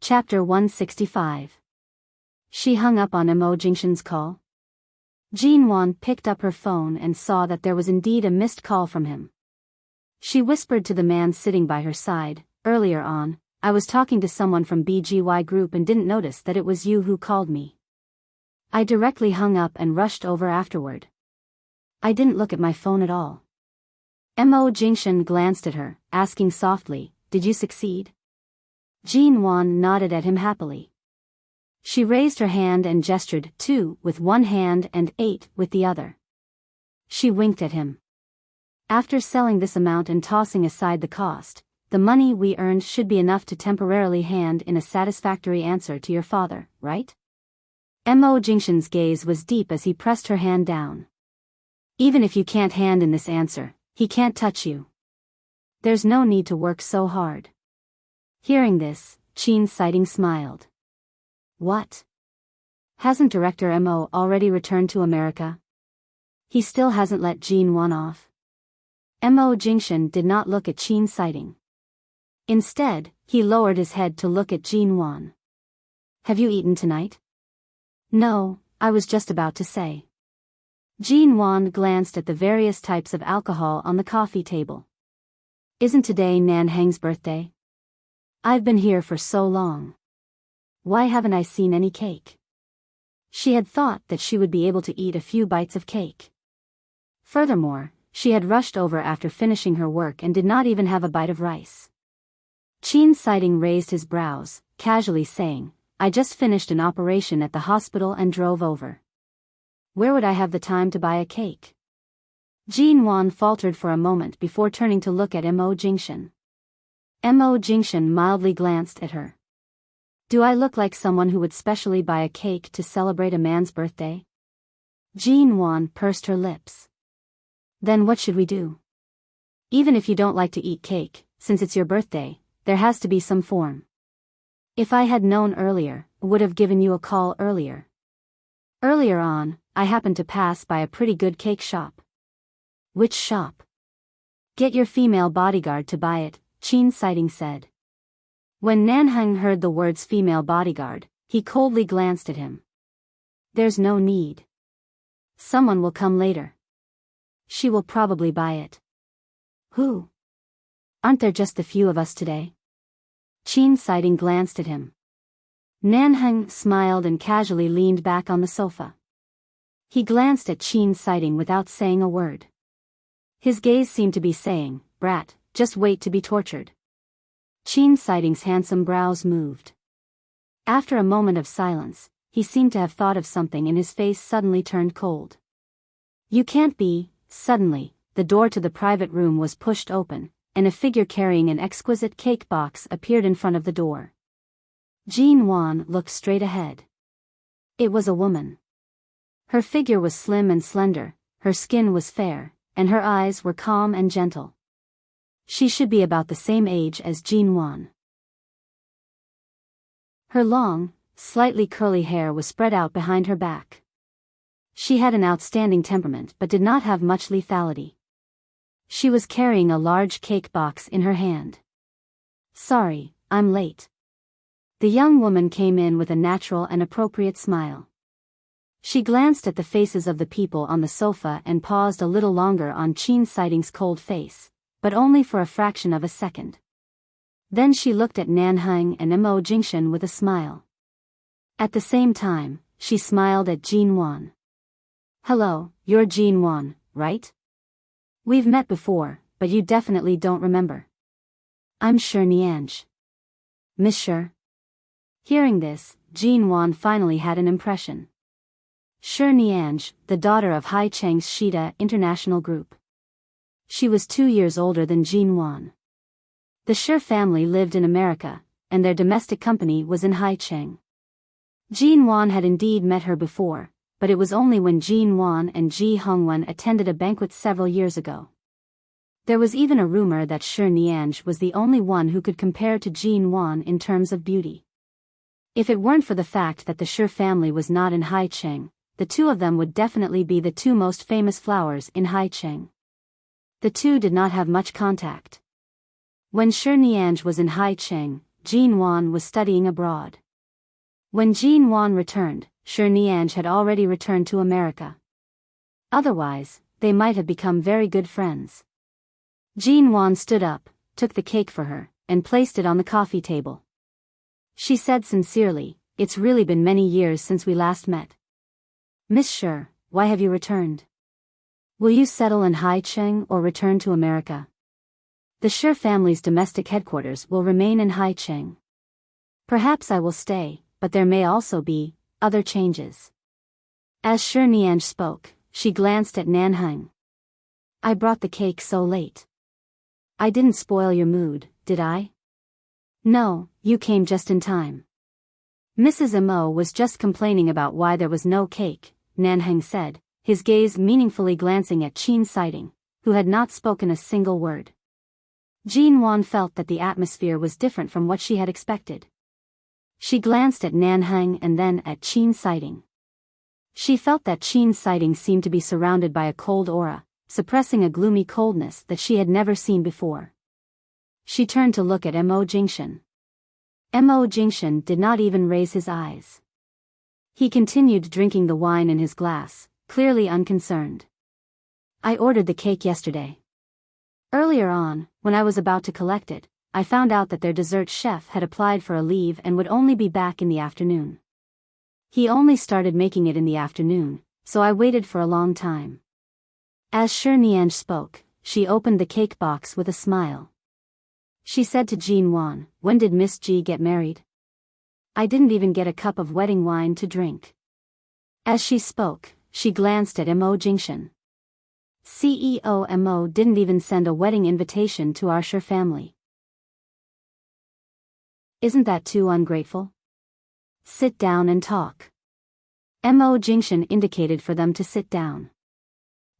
S1: Chapter 165. She hung up on Mo Jingshan's call. Jean Wan picked up her phone and saw that there was indeed a missed call from him. She whispered to the man sitting by her side, "Earlier on, I was talking to someone from BGY Group and didn't notice that it was you who called me. I directly hung up and rushed over afterward. I didn't look at my phone at all." Mo Jingshan glanced at her, asking softly, "Did you succeed?" Jean Wan nodded at him happily. She raised her hand and gestured 2 with one hand and 8 with the other. She winked at him. "After selling this amount and tossing aside the cost, the money we earned should be enough to temporarily hand in a satisfactory answer to your father, right?" Mo Jingshan's gaze was deep as he pressed her hand down. "Even if you can't hand in this answer, he can't touch you. There's no need to work so hard." Hearing this, Qin Siding smiled. "What? Hasn't Director Mo already returned to America? He still hasn't let Jean Wan off?" Mo Jingshan did not look at Qin Siding. Instead, he lowered his head to look at Jean Wan. "Have you eaten tonight?" "No, I was just about to say." Jean Wan glanced at the various types of alcohol on the coffee table. "Isn't today Nan Heng's birthday? I've been here for so long. Why haven't I seen any cake?" She had thought that she would be able to eat a few bites of cake. Furthermore, she had rushed over after finishing her work and did not even have a bite of rice. Qin Siding raised his brows, casually saying, "I just finished an operation at the hospital and drove over. Where would I have the time to buy a cake?" Jean Wan faltered for a moment before turning to look at Mo Jingshan. Mo Jingshan mildly glanced at her. "Do I look like someone who would specially buy a cake to celebrate a man's birthday?" Jean Wan pursed her lips. "Then what should we do? Even if you don't like to eat cake, since it's your birthday, there has to be some form. If I had known earlier, would have given you a call earlier. Earlier on, I happened to pass by a pretty good cake shop." "Which shop?" "Get your female bodyguard to buy it," Qin Siding said. When Nan Heng heard the words female bodyguard, he coldly glanced at him. "There's no need. Someone will come later. She will probably buy it." "Who? Aren't there just the few of us today?" Qin Siding glanced at him. Nan Heng smiled and casually leaned back on the sofa. He glanced at Qin Siding without saying a word. His gaze seemed to be saying, "Brat, just wait to be tortured." Qin Siding's handsome brows moved. After a moment of silence, he seemed to have thought of something and his face suddenly turned cold. You can't be. Suddenly, the door to the private room was pushed open, and a figure carrying an exquisite cake box appeared in front of the door. Jean Wan looked straight ahead. It was a woman. Her figure was slim and slender, her skin was fair, and her eyes were calm and gentle. She should be about the same age as Jean Wan. Her long, slightly curly hair was spread out behind her back. She had an outstanding temperament but did not have much lethality. She was carrying a large cake box in her hand. Sorry, I'm late. The young woman came in with a natural and appropriate smile. She glanced at the faces of the people on the sofa and paused a little longer on Qin Sighting's cold face, but only for a fraction of a second. Then she looked at Nanheng and Mo Jingshan with a smile. At the same time, she smiled at Jean Wan. Hello, you're Jean Wan, right? We've met before, but you definitely don't remember. I'm Shi Nianj. Miss Shi? Hearing this, Jean Wan finally had an impression. Shi Nianj, the daughter of Hai Cheng's Shida International Group. She was 2 years older than Jean Wan. The Shi family lived in America, and their domestic company was in Hai Cheng. Jean Wan had indeed met her before, but it was only when Jean Wan and Ji Hongwen attended a banquet several years ago. There was even a rumor that Shi Nianj was the only one who could compare to Jean Wan in terms of beauty. If it weren't for the fact that the Shi family was not in Hai Cheng, the two of them would definitely be the two most famous flowers in Hai Cheng. The two did not have much contact. When Shi Nianj was in Hai Cheng, Jean Wan was studying abroad. When Jean Wan returned, Shi Nianj had already returned to America. Otherwise, they might have become very good friends. Jean Wan stood up, took the cake for her, and placed it on the coffee table. She said sincerely, "It's really been many years since we last met. Miss Shi, why have you returned? Will you settle in Hai Cheng or return to America? The Shi family's domestic headquarters will remain in Hai Cheng. Perhaps I will stay, but there may also be other changes." As Shi Nianj spoke, she glanced at Nanheng. "I brought the cake so late. I didn't spoil your mood, did I?" "No, you came just in time." "Mrs. Mo was just complaining about why there was no cake," Nanheng said, his gaze meaningfully glancing at Qin Sighting, who had not spoken a single word. Jean Wan felt that the atmosphere was different from what she had expected. She glanced at Nanheng and then at Qin Sighting. She felt that Qin Sighting seemed to be surrounded by a cold aura, suppressing a gloomy coldness that she had never seen before. She turned to look at Mo Jingshan. Mo Jingshan did not even raise his eyes. He continued drinking the wine in his glass, clearly unconcerned. "I ordered the cake yesterday. Earlier on, when I was about to collect it, I found out that their dessert chef had applied for a leave and would only be back in the afternoon. He only started making it in the afternoon, so I waited for a long time." As Shi Nianj spoke, she opened the cake box with a smile. She said to Jean Wan, "When did Miss Ji get married? I didn't even get a cup of wedding wine to drink." As she spoke, she glanced at Mo Jingshan. "CEO Mo didn't even send a wedding invitation to our Shi family. Isn't that too ungrateful? Sit down and talk." Mo Jingshan indicated for them to sit down.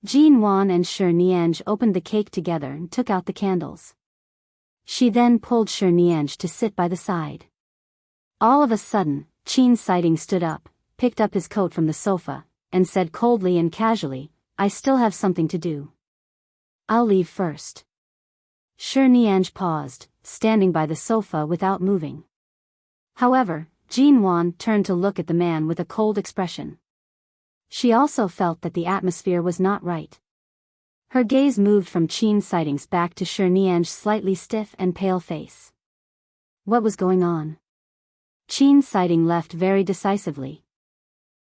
S1: Jean Wan and Shi Nianj opened the cake together and took out the candles. She then pulled Shi Nianj to sit by the side. All of a sudden, Qin Sighting stood up, picked up his coat from the sofa, and said coldly and casually, "I still have something to do. I'll leave first." Shi Nianj paused, standing by the sofa without moving. However, Jean Wan turned to look at the man with a cold expression. She also felt that the atmosphere was not right. Her gaze moved from Qin Sighting's back to Shi Nianj's slightly stiff and pale face. What was going on? Qin Sighting left very decisively.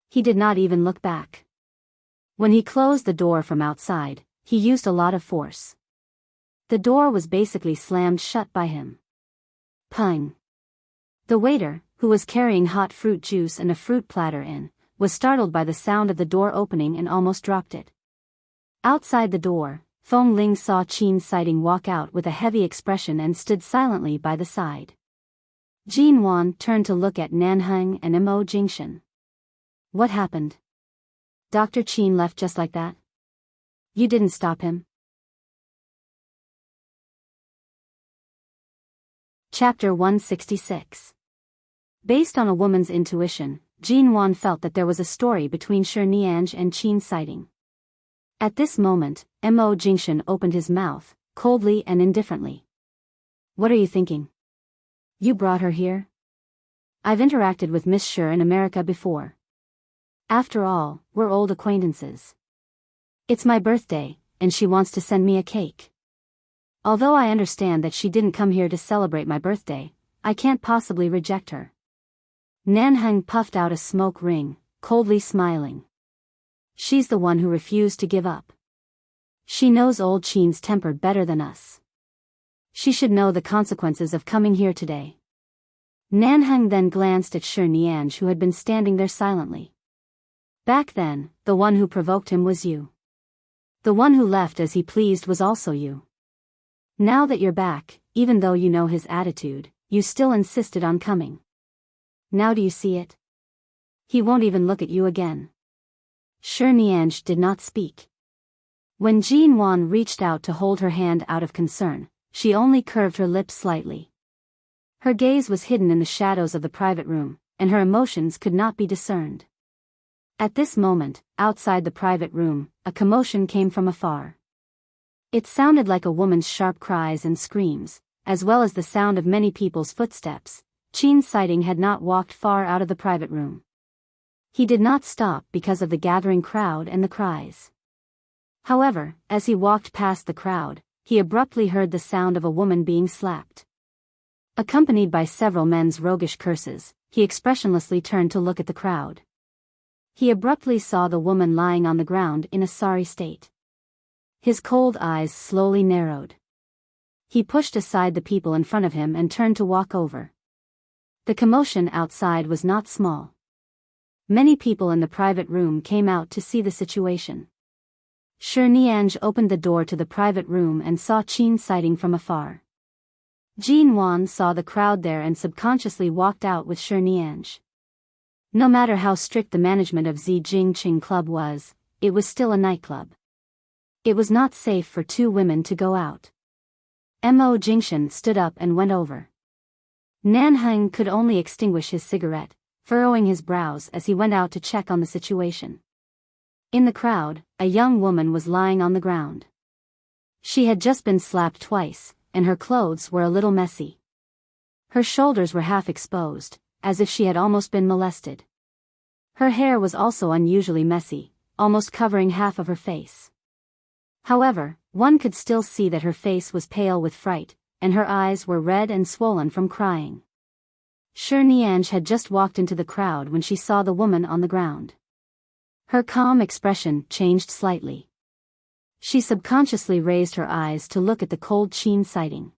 S1: He did not even look back. When he closed the door from outside, he used a lot of force. The door was basically slammed shut by him. Pang! The waiter, who was carrying hot fruit juice and a fruit platter in, was startled by the sound of the door opening and almost dropped it. Outside the door, Fong Ling saw Qin Sighting walk out with a heavy expression and stood silently by the side. Jin Wan turned to look at Nanheng and Mo Jingshan. What happened? Dr. Qin left just like that? You didn't stop him? Chapter 166. Based on a woman's intuition, Jin Wan felt that there was a story between Shi Nianj and Qin Sighting. At this moment, Mo Jingshan opened his mouth, coldly and indifferently. What are you thinking? You brought her here? I've interacted with Miss Shi in America before. After all, we're old acquaintances. It's my birthday, and she wants to send me a cake. Although I understand that she didn't come here to celebrate my birthday, I can't possibly reject her. Nanheng puffed out a smoke ring, coldly smiling. She's the one who refused to give up. She knows old Qin's temper better than us. She should know the consequences of coming here today. Nanheng then glanced at Shi Nianj, who had been standing there silently. Back then, the one who provoked him was you. The one who left as he pleased was also you. Now that you're back, even though you know his attitude, you still insisted on coming. Now do you see it? He won't even look at you again. Shi Nianj did not speak. When Jin Wan reached out to hold her hand out of concern, she only curved her lips slightly. Her gaze was hidden in the shadows of the private room, and her emotions could not be discerned. At this moment, outside the private room, a commotion came from afar. It sounded like a woman's sharp cries and screams, as well as the sound of many people's footsteps. Qin Sighting had not walked far out of the private room. He did not stop because of the gathering crowd and the cries. However, as he walked past the crowd, he abruptly heard the sound of a woman being slapped. Accompanied by several men's roguish curses, he expressionlessly turned to look at the crowd. He abruptly saw the woman lying on the ground in a sorry state. His cold eyes slowly narrowed. He pushed aside the people in front of him and turned to walk over. The commotion outside was not small. Many people in the private room came out to see the situation. Shi Nianj opened the door to the private room and saw Qin Sighting from afar. Jin Wan saw the crowd there and subconsciously walked out with Shi Nianj. No matter how strict the management of Zijingqing Club was, it was still a nightclub. It was not safe for two women to go out. Mo Jingshan stood up and went over. Nanheng could only extinguish his cigarette, furrowing his brows as he went out to check on the situation. In the crowd, a young woman was lying on the ground. She had just been slapped twice, and her clothes were a little messy. Her shoulders were half exposed, as if she had almost been molested. Her hair was also unusually messy, almost covering half of her face. However, one could still see that her face was pale with fright, and her eyes were red and swollen from crying. Shi Nianj had just walked into the crowd when she saw the woman on the ground. Her calm expression changed slightly. She subconsciously raised her eyes to look at the cold Qin Sighting.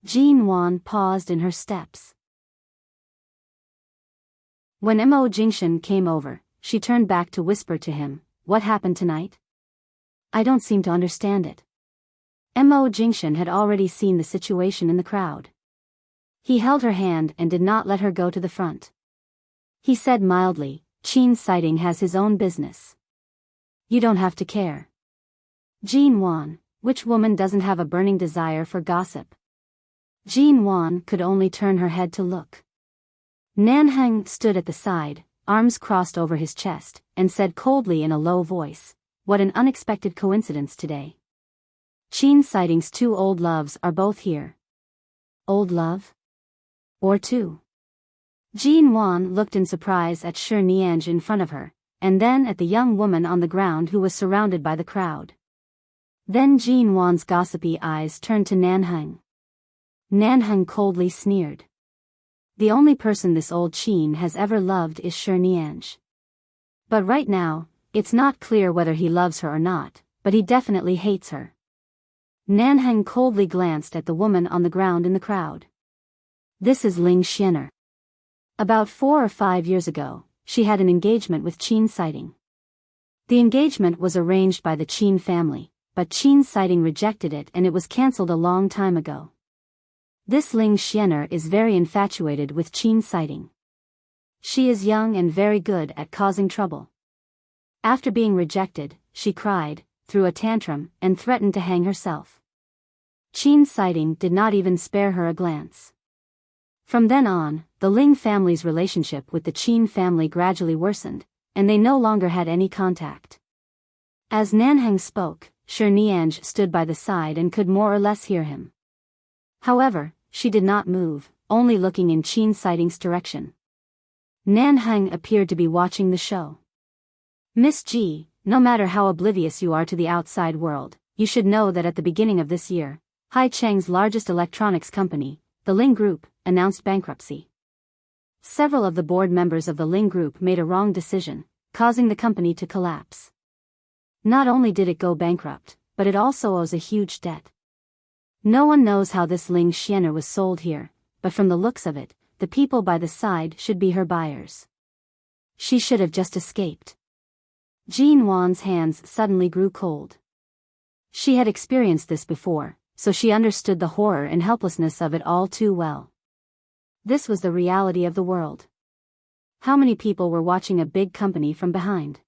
S1: Jin Wan paused in her steps. When Mo Jingshan came over, she turned back to whisper to him, "What happened tonight? I don't seem to understand it." Mo Jingshan had already seen the situation in the crowd. He held her hand and did not let her go to the front. He said mildly, "Qin Sighting has his own business. You don't have to care." Jin Wan, which woman doesn't have a burning desire for gossip? Jin Wan could only turn her head to look. Nanheng stood at the side, arms crossed over his chest, and said coldly in a low voice, "What an unexpected coincidence today. Qin Sighting's two old loves are both here." Old love? Or two? Jin Wan looked in surprise at Shi Nianj in front of her, and then at the young woman on the ground who was surrounded by the crowd. Then Jin Wan's gossipy eyes turned to Nanheng. Nanheng coldly sneered. The only person this old Qin has ever loved is Shi Nianj. But right now, it's not clear whether he loves her or not, but he definitely hates her. Nanheng coldly glanced at the woman on the ground in the crowd. This is Ling Xianer. About 4 or 5 years ago, she had an engagement with Qin Sighting. The engagement was arranged by the Qin family, but Qin Sighting rejected it and it was cancelled a long time ago. This Ling Xianer is very infatuated with Qin Sighting. She is young and very good at causing trouble. After being rejected, she cried, threw a tantrum, and threatened to hang herself. Qin Sighting did not even spare her a glance. From then on, the Ling family's relationship with the Qin family gradually worsened, and they no longer had any contact. As Nanheng spoke, Shi Niange stood by the side and could more or less hear him. However, she did not move, only looking in Qin Sighting's direction. Nanheng appeared to be watching the show. Miss Ji, no matter how oblivious you are to the outside world, you should know that at the beginning of this year, Hai Cheng's largest electronics company, the Ling Group, announced bankruptcy. Several of the board members of the Ling Group made a wrong decision, causing the company to collapse. Not only did it go bankrupt, but it also owes a huge debt. No one knows how this Ling Xianer was sold here, but from the looks of it, the people by the side should be her buyers. She should have just escaped. Jean Wan's hands suddenly grew cold. She had experienced this before, so she understood the horror and helplessness of it all too well. This was the reality of the world. How many people were watching a big company from behind?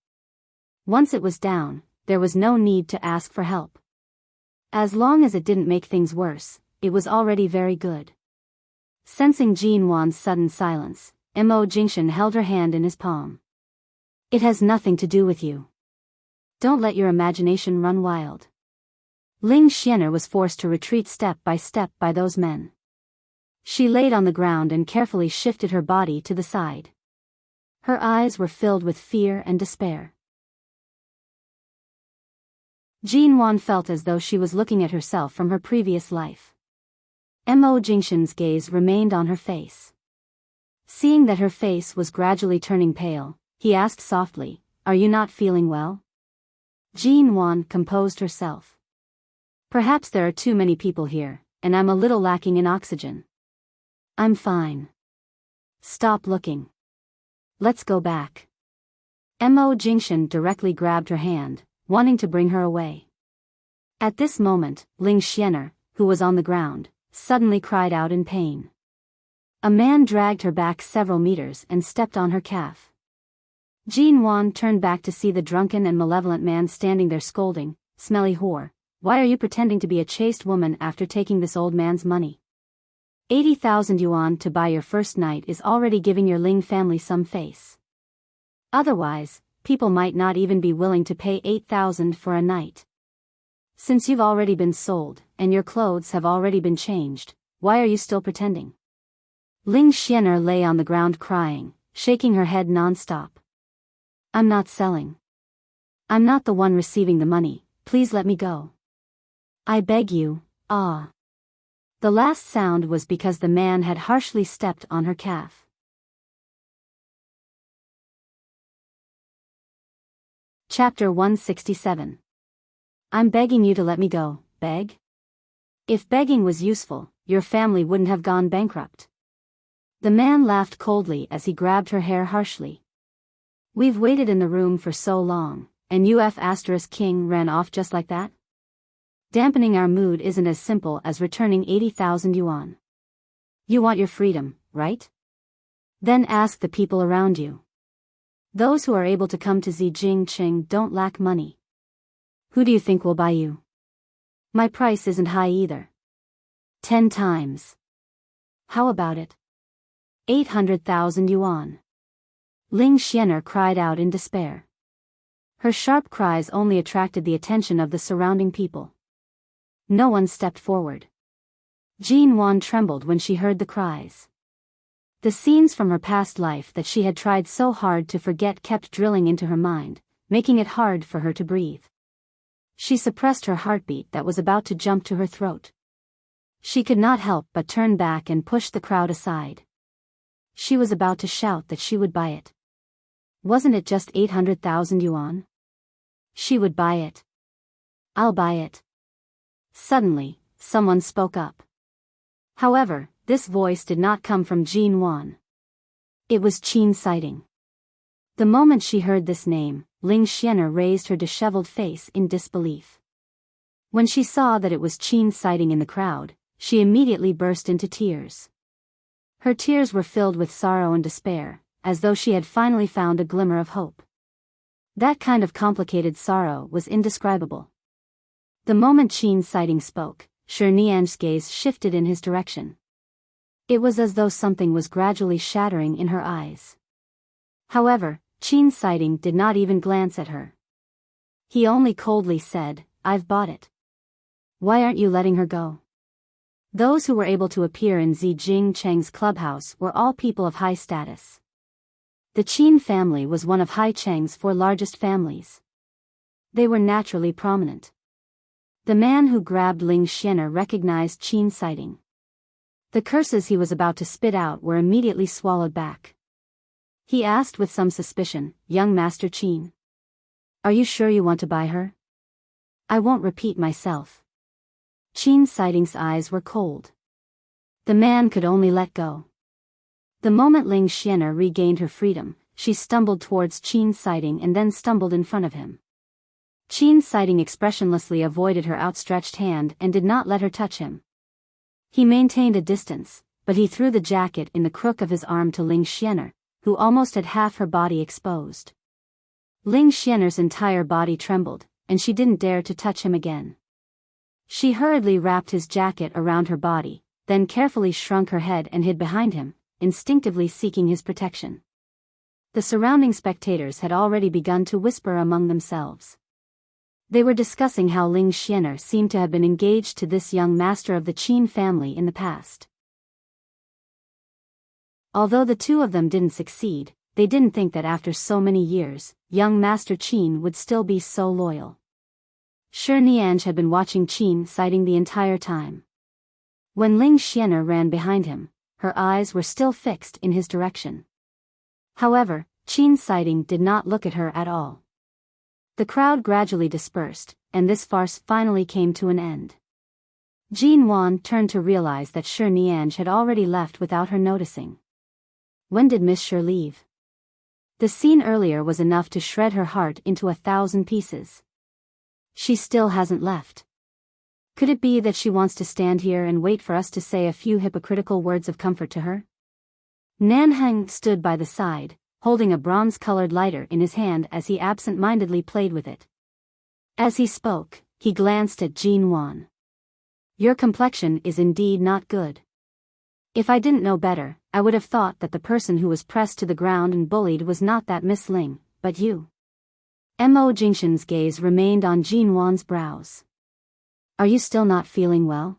S1: Once it was down, there was no need to ask for help. As long as it didn't make things worse, it was already very good. Sensing Jean Wan's sudden silence, Mo Jingshan held her hand in his palm. It has nothing to do with you. Don't let your imagination run wild. Ling Xianer was forced to retreat step by those men. She laid on the ground and carefully shifted her body to the side. Her eyes were filled with fear and despair. Jean Wan felt as though she was looking at herself from her previous life. Mo Jingshan's gaze remained on her face. Seeing that her face was gradually turning pale, he asked softly, "Are you not feeling well?" Jean Wan composed herself. "Perhaps there are too many people here, and I'm a little lacking in oxygen. I'm fine. Stop looking. Let's go back." Mo Jingshan directly grabbed her hand, wanting to bring her away. At this moment, Ling Xianer, who was on the ground, suddenly cried out in pain. A man dragged her back several meters and stepped on her calf. Jean Wan turned back to see the drunken and malevolent man standing there scolding, "Smelly whore, why are you pretending to be a chaste woman after taking this old man's money? 80,000 yuan to buy your first night is already giving your Ling family some face. Otherwise, people might not even be willing to pay 8,000 for a night. Since you've already been sold, and your clothes have already been changed, why are you still pretending?" Ling Xianer lay on the ground crying, shaking her head non-stop. "I'm not selling. I'm not the one receiving the money, please let me go. I beg you, ah." The last sound was because the man had harshly stepped on her calf. Chapter 167. I'm begging you to let me go, beg? If begging was useful, your family wouldn't have gone bankrupt. The man laughed coldly as he grabbed her hair harshly. We've waited in the room for so long, and King ran off just like that? Dampening our mood isn't as simple as returning 80,000 yuan. You want your freedom, right? Then ask the people around you. Those who are able to come to Zijingqing don't lack money. Who do you think will buy you? My price isn't high either. 10 times. How about it? 800,000 yuan. Ling Xianer cried out in despair. Her sharp cries only attracted the attention of the surrounding people. No one stepped forward. Jean Wan trembled when she heard the cries. The scenes from her past life that she had tried so hard to forget kept drilling into her mind, making it hard for her to breathe. She suppressed her heartbeat that was about to jump to her throat. She could not help but turn back and push the crowd aside. She was about to shout that she would buy it. Wasn't it just 800,000 yuan? She would buy it. I'll buy it. Suddenly, someone spoke up. However, this voice did not come from Jean Wan. It was Qin Sighting. The moment she heard this name, Ling Xian'er raised her disheveled face in disbelief. When she saw that it was Qin Sighting in the crowd, she immediately burst into tears. Her tears were filled with sorrow and despair, as though she had finally found a glimmer of hope. That kind of complicated sorrow was indescribable. The moment Qin Sighting spoke, Shi Nian's gaze shifted in his direction. It was as though something was gradually shattering in her eyes. However, Qin Sighting did not even glance at her. He only coldly said, "I've bought it. Why aren't you letting her go?" Those who were able to appear in Zijing Cheng's clubhouse were all people of high status. The Qin family was one of Hai Cheng's 4 largest families. They were naturally prominent. The man who grabbed Ling Xian'er recognized Qin Sighting. The curses he was about to spit out were immediately swallowed back. He asked with some suspicion, "Young Master Qin, are you sure you want to buy her?" "I won't repeat myself." Qin Sighting's eyes were cold. The man could only let go. The moment Ling Xian'er regained her freedom, she stumbled towards Qin Sighting and then stumbled in front of him. Qin Sighting expressionlessly avoided her outstretched hand and did not let her touch him. He maintained a distance, but he threw the jacket in the crook of his arm to Ling Xian'er, who almost had half her body exposed. Ling Xian'er's entire body trembled, and she didn't dare to touch him again. She hurriedly wrapped his jacket around her body, then carefully shrunk her head and hid behind him, instinctively seeking his protection. The surrounding spectators had already begun to whisper among themselves. They were discussing how Ling Xian'er seemed to have been engaged to this young master of the Qin family in the past. Although the two of them didn't succeed, they didn't think that after so many years, young Master Qin would still be so loyal. Shi Nian had been watching Qin Sighting the entire time. When Ling Xian'er ran behind him, her eyes were still fixed in his direction. However, Qin Sighting did not look at her at all. The crowd gradually dispersed, and this farce finally came to an end. Jin Wan turned to realize that Shi Nian had already left without her noticing. When did Miss Shi leave? The scene earlier was enough to shred her heart into 1,000 pieces. She still hasn't left. Could it be that she wants to stand here and wait for us to say a few hypocritical words of comfort to her? Nanheng stood by the side, holding a bronze-colored lighter in his hand as he absent-mindedly played with it. As he spoke, he glanced at Jin Wan. "Your complexion is indeed not good. If I didn't know better, I would have thought that the person who was pressed to the ground and bullied was not that Miss Ling, but you." Mo Jingshan's gaze remained on Jin Wan's brows. "Are you still not feeling well?"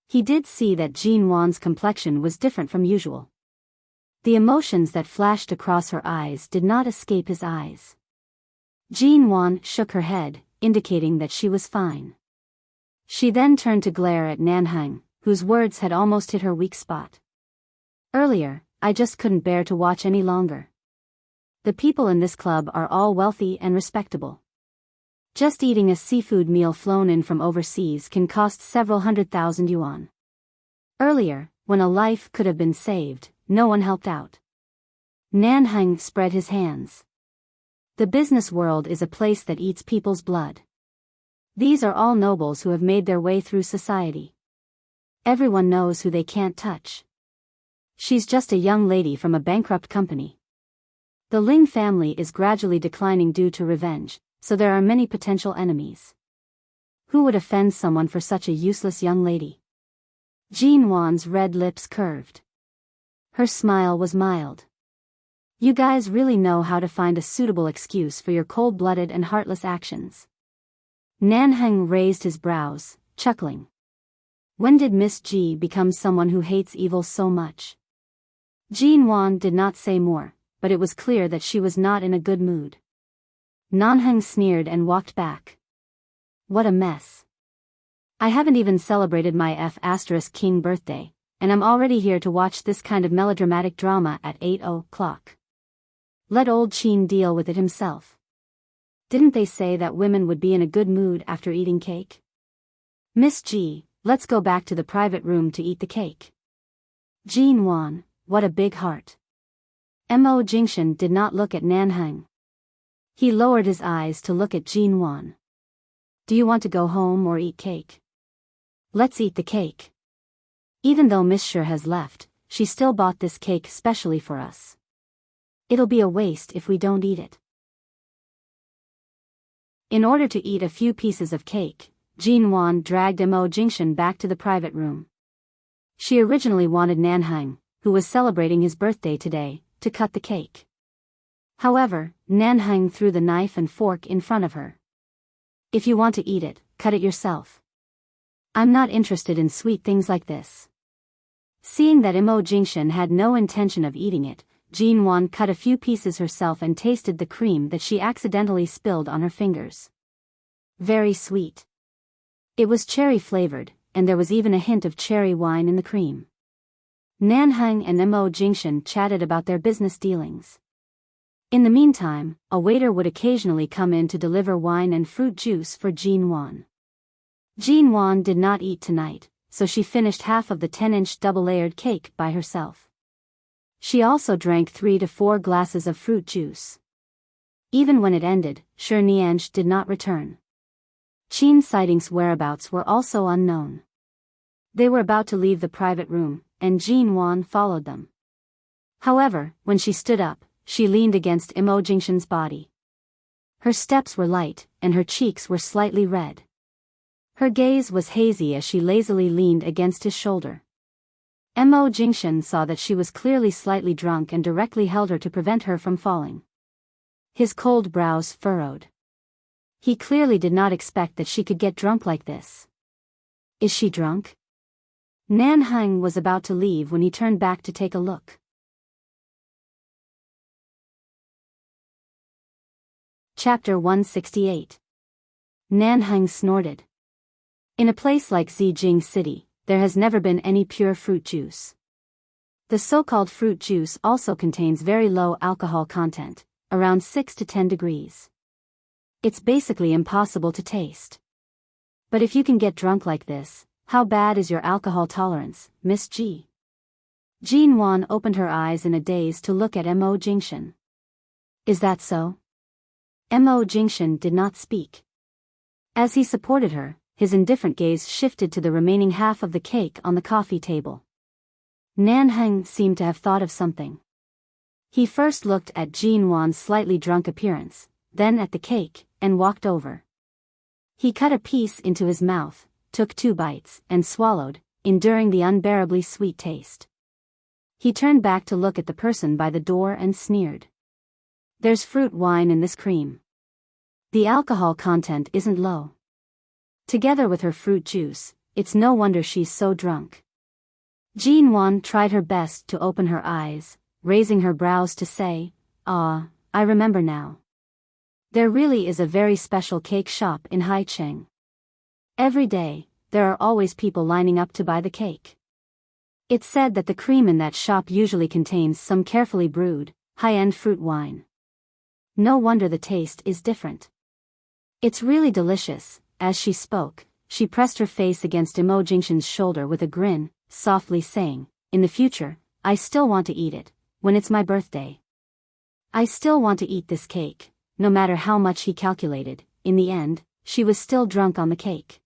S1: He did see that Jin Wan's complexion was different from usual. The emotions that flashed across her eyes did not escape his eyes. Jin Wan shook her head, indicating that she was fine. She then turned to glare at Nanheng, whose words had almost hit her weak spot. "Earlier, I just couldn't bear to watch any longer. The people in this club are all wealthy and respectable. Just eating a seafood meal flown in from overseas can cost several 100,000 yuan. Earlier, when a life could have been saved, no one helped out." Nanheng spread his hands. "The business world is a place that eats people's blood. These are all nobles who have made their way through society. Everyone knows who they can't touch. She's just a young lady from a bankrupt company. The Ling family is gradually declining due to revenge, so there are many potential enemies. Who would offend someone for such a useless young lady?" Jin Wan's red lips curved. Her smile was mild. "You guys really know how to find a suitable excuse for your cold-blooded and heartless actions." Nanheng raised his brows, chuckling. When did Miss Ji become someone who hates evil so much? Jin Wan did not say more, but it was clear that she was not in a good mood. Nanheng sneered and walked back. "What a mess. I haven't even celebrated my F***king birthday, and I'm already here to watch this kind of melodramatic drama at 8 o'clock. Let old Qin deal with it himself. Didn't they say that women would be in a good mood after eating cake? Miss Ji, let's go back to the private room to eat the cake." Jin Wan, what a big heart. Mo Jingshan did not look at Nanhang. He lowered his eyes to look at Jin Wan. Do you want to go home or eat cake? Let's eat the cake. Even though Miss Sher has left, she still bought this cake specially for us. It'll be a waste if we don't eat it. In order to eat a few pieces of cake, Jin Wan dragged Mo Jingshan back to the private room. She originally wanted Nanhang, who was celebrating his birthday today, to cut the cake. However, Nanhang threw the knife and fork in front of her. If you want to eat it, cut it yourself. I'm not interested in sweet things like this. Seeing that Mo Jingshan had no intention of eating it, Jin Wan cut a few pieces herself and tasted the cream that she accidentally spilled on her fingers. Very sweet. It was cherry-flavored, and there was even a hint of cherry wine in the cream. Nanhang and Mo Jingshan chatted about their business dealings. In the meantime, a waiter would occasionally come in to deliver wine and fruit juice for Jin Wan. Jin Wan did not eat tonight, so she finished half of the 10-inch double-layered cake by herself. She also drank 3 to 4 glasses of fruit juice. Even when it ended, Shi Nianzhi did not return. Qin Siding's whereabouts were also unknown. They were about to leave the private room, and Jin Wan followed them. However, when she stood up, she leaned against Mo Jingshan's body. Her steps were light, and her cheeks were slightly red. Her gaze was hazy as she lazily leaned against his shoulder. Mo Jingshan saw that she was clearly slightly drunk and directly held her to prevent her from falling. His cold brows furrowed. He clearly did not expect that she could get drunk like this. Is she drunk? Nanhang was about to leave when he turned back to take a look. Chapter 168. Nanhang snorted. In a place like Zijing City, there has never been any pure fruit juice. The so-called fruit juice also contains very low alcohol content, around 6 to 10 degrees. It's basically impossible to taste. But if you can get drunk like this, how bad is your alcohol tolerance, Miss G? Jin Wan opened her eyes in a daze to look at Mo Jingshan. Is that so? Mo Jingshan did not speak. As he supported her, his indifferent gaze shifted to the remaining half of the cake on the coffee table. Nanhang seemed to have thought of something. He first looked at Jin Wan's slightly drunk appearance, then at the cake, and walked over. He cut a piece into his mouth, took 2 bites, and swallowed, enduring the unbearably sweet taste. He turned back to look at the person by the door and sneered. There's fruit wine in this cream. The alcohol content isn't low. Together with her fruit juice, it's no wonder she's so drunk. Jin Wan tried her best to open her eyes, raising her brows to say, "Ah, I remember now. There really is a very special cake shop in Haicheng. Every day, there are always people lining up to buy the cake. It's said that the cream in that shop usually contains some carefully brewed, high-end fruit wine. No wonder the taste is different. It's really delicious." As she spoke, she pressed her face against Mo Jingshan's shoulder with a grin, softly saying, "In the future, I still want to eat it, when it's my birthday. I still want to eat this cake." No matter how much he calculated, in the end, she was still drunk on the cake.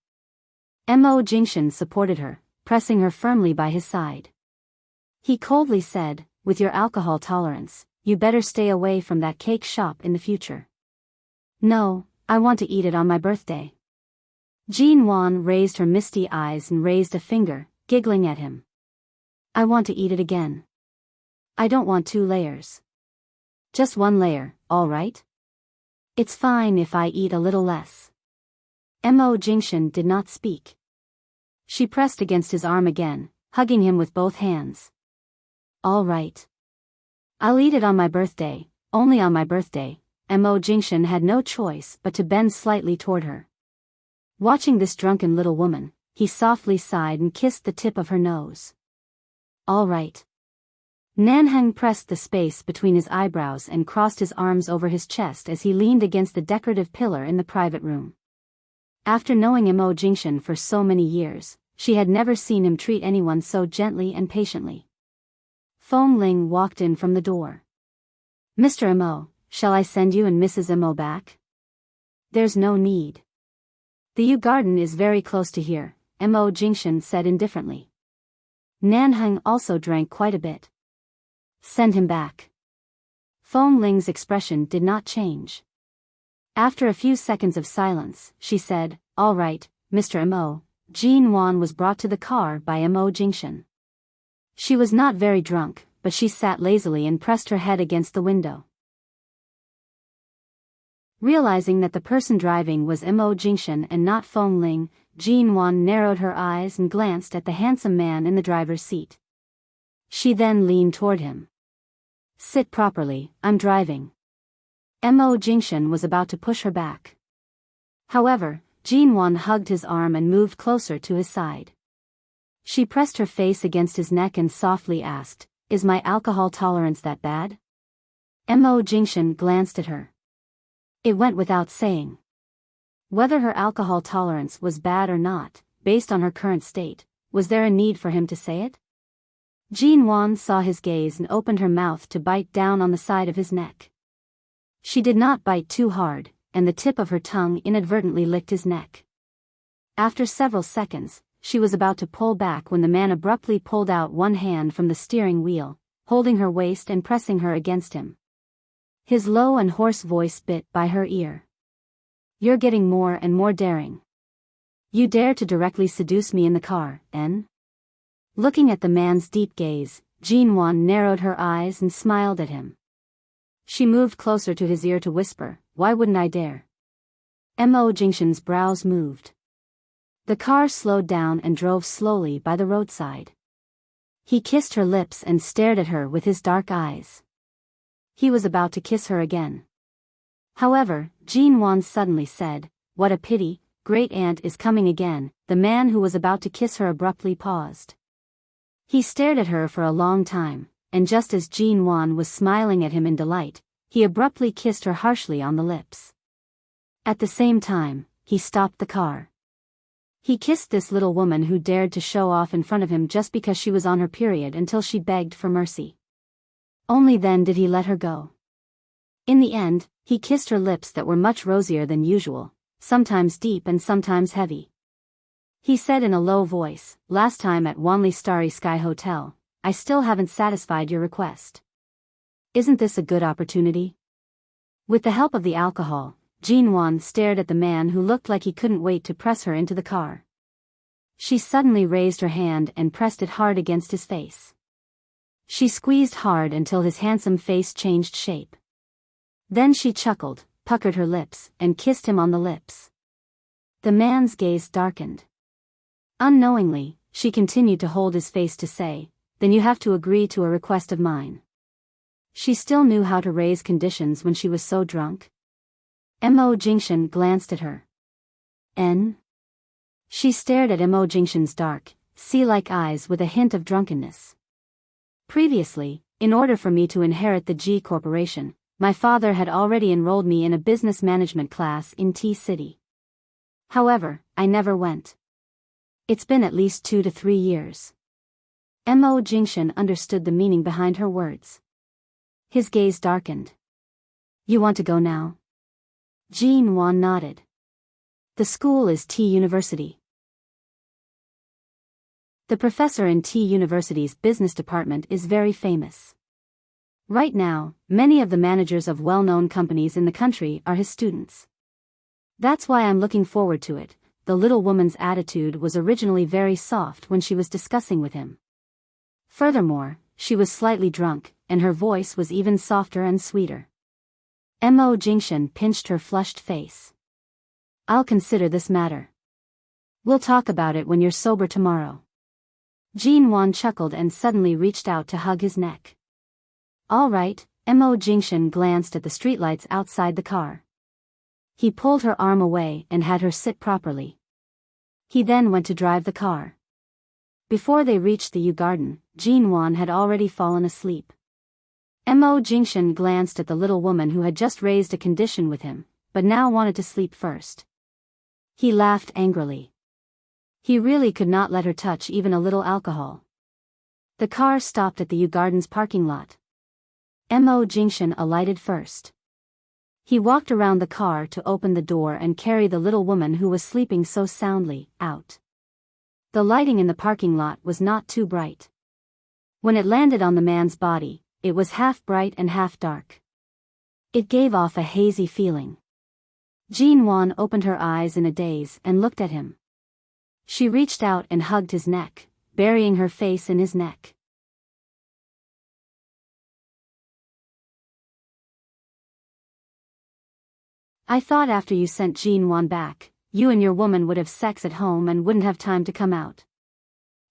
S1: Mo Jingshan supported her, pressing her firmly by his side. He coldly said, "With your alcohol tolerance, you better stay away from that cake shop in the future." "No, I want to eat it on my birthday." Jin Wan raised her misty eyes and raised a finger, giggling at him. "I want to eat it again. I don't want 2 layers. Just 1 layer, all right? It's fine if I eat a little less." Mo Jingshan did not speak. She pressed against his arm again, hugging him with both hands. "All right. I'll eat it on my birthday, only on my birthday." Mo Jingshan had no choice but to bend slightly toward her. Watching this drunken little woman, he softly sighed and kissed the tip of her nose. "All right." Nanhang pressed the space between his eyebrows and crossed his arms over his chest as he leaned against the decorative pillar in the private room. After knowing Mo Jingshan for so many years, she had never seen him treat anyone so gently and patiently. Feng Ling walked in from the door. Mr. Mo, shall I send you and Mrs. Mo back? There's no need. The Yew Garden is very close to here, Mo Jingshan said indifferently. Nanheng also drank quite a bit. Send him back. Feng Ling's expression did not change. After a few seconds of silence, she said, all right, Mr. Mo. Jean Wan was brought to the car by Mo Jingshan. She was not very drunk, but she sat lazily and pressed her head against the window. Realizing that the person driving was Mo Jingshan and not Feng Ling, Jean Wan narrowed her eyes and glanced at the handsome man in the driver's seat. She then leaned toward him. Sit properly, I'm driving. Mo Jingshan was about to push her back. However, Jean Wan hugged his arm and moved closer to his side. She pressed her face against his neck and softly asked, is my alcohol tolerance that bad? Mo Jingshan glanced at her. It went without saying. Whether her alcohol tolerance was bad or not, based on her current state, was there a need for him to say it? Jean Wan saw his gaze and opened her mouth to bite down on the side of his neck. She did not bite too hard, and the tip of her tongue inadvertently licked his neck. After several seconds, she was about to pull back when the man abruptly pulled out one hand from the steering wheel, holding her waist and pressing her against him. His low and hoarse voice bit by her ear. You're getting more and more daring. You dare to directly seduce me in the car, N? Looking at the man's deep gaze, Jean Wan narrowed her eyes and smiled at him. She moved closer to his ear to whisper, why wouldn't I dare? Mo Jingshan's brows moved. The car slowed down and drove slowly by the roadside. He kissed her lips and stared at her with his dark eyes. He was about to kiss her again. However, Jean Wan suddenly said, what a pity, great aunt is coming again. The man who was about to kiss her abruptly paused. He stared at her for a long time, and just as Jean Wan was smiling at him in delight, he abruptly kissed her harshly on the lips. At the same time, he stopped the car. He kissed this little woman who dared to show off in front of him just because she was on her period until she begged for mercy. Only then did he let her go. In the end, he kissed her lips that were much rosier than usual, sometimes deep and sometimes heavy. He said in a low voice, last time at Wanli Starry Sky Hotel, I still haven't satisfied your request. Isn't this a good opportunity? With the help of the alcohol, Jean Wan stared at the man who looked like he couldn't wait to press her into the car. She suddenly raised her hand and pressed it hard against his face. She squeezed hard until his handsome face changed shape. Then she chuckled, puckered her lips, and kissed him on the lips. The man's gaze darkened. Unknowingly, she continued to hold his face to say, then you have to agree to a request of mine. She still knew how to raise conditions when she was so drunk. Mo Jingshan glanced at her. N? She stared at Mo Jingshan's dark, sea-like eyes with a hint of drunkenness. Previously, in order for me to inherit the G Corporation, my father had already enrolled me in a business management class in T-City. However, I never went. It's been at least 2 to 3 years. Mo Jingshan understood the meaning behind her words. His gaze darkened. You want to go now? Jean Wan nodded. The school is T University. The professor in T University's business department is very famous. Right now, many of the managers of well-known companies in the country are his students. That's why I'm looking forward to it. The little woman's attitude was originally very soft when she was discussing with him. Furthermore, she was slightly drunk, and her voice was even softer and sweeter. Mo Jingshan pinched her flushed face. I'll consider this matter. We'll talk about it when you're sober tomorrow. Jean Wan chuckled and suddenly reached out to hug his neck. All right, Mo Jingshan glanced at the streetlights outside the car. He pulled her arm away and had her sit properly. He then went to drive the car. Before they reached the Yew Garden, Jean Wan had already fallen asleep. Mo Jingshan glanced at the little woman who had just raised a condition with him, but now wanted to sleep first. He laughed angrily. He really could not let her touch even a little alcohol. The car stopped at the Yew Garden's parking lot. Mo Jingshan alighted first. He walked around the car to open the door and carry the little woman who was sleeping so soundly out. The lighting in the parking lot was not too bright. When it landed on the man's body, it was half bright and half dark. It gave off a hazy feeling. Jean Wan opened her eyes in a daze and looked at him. She reached out and hugged his neck, burying her face in his neck. I thought after you sent Jean Wan back, you and your woman would have sex at home and wouldn't have time to come out.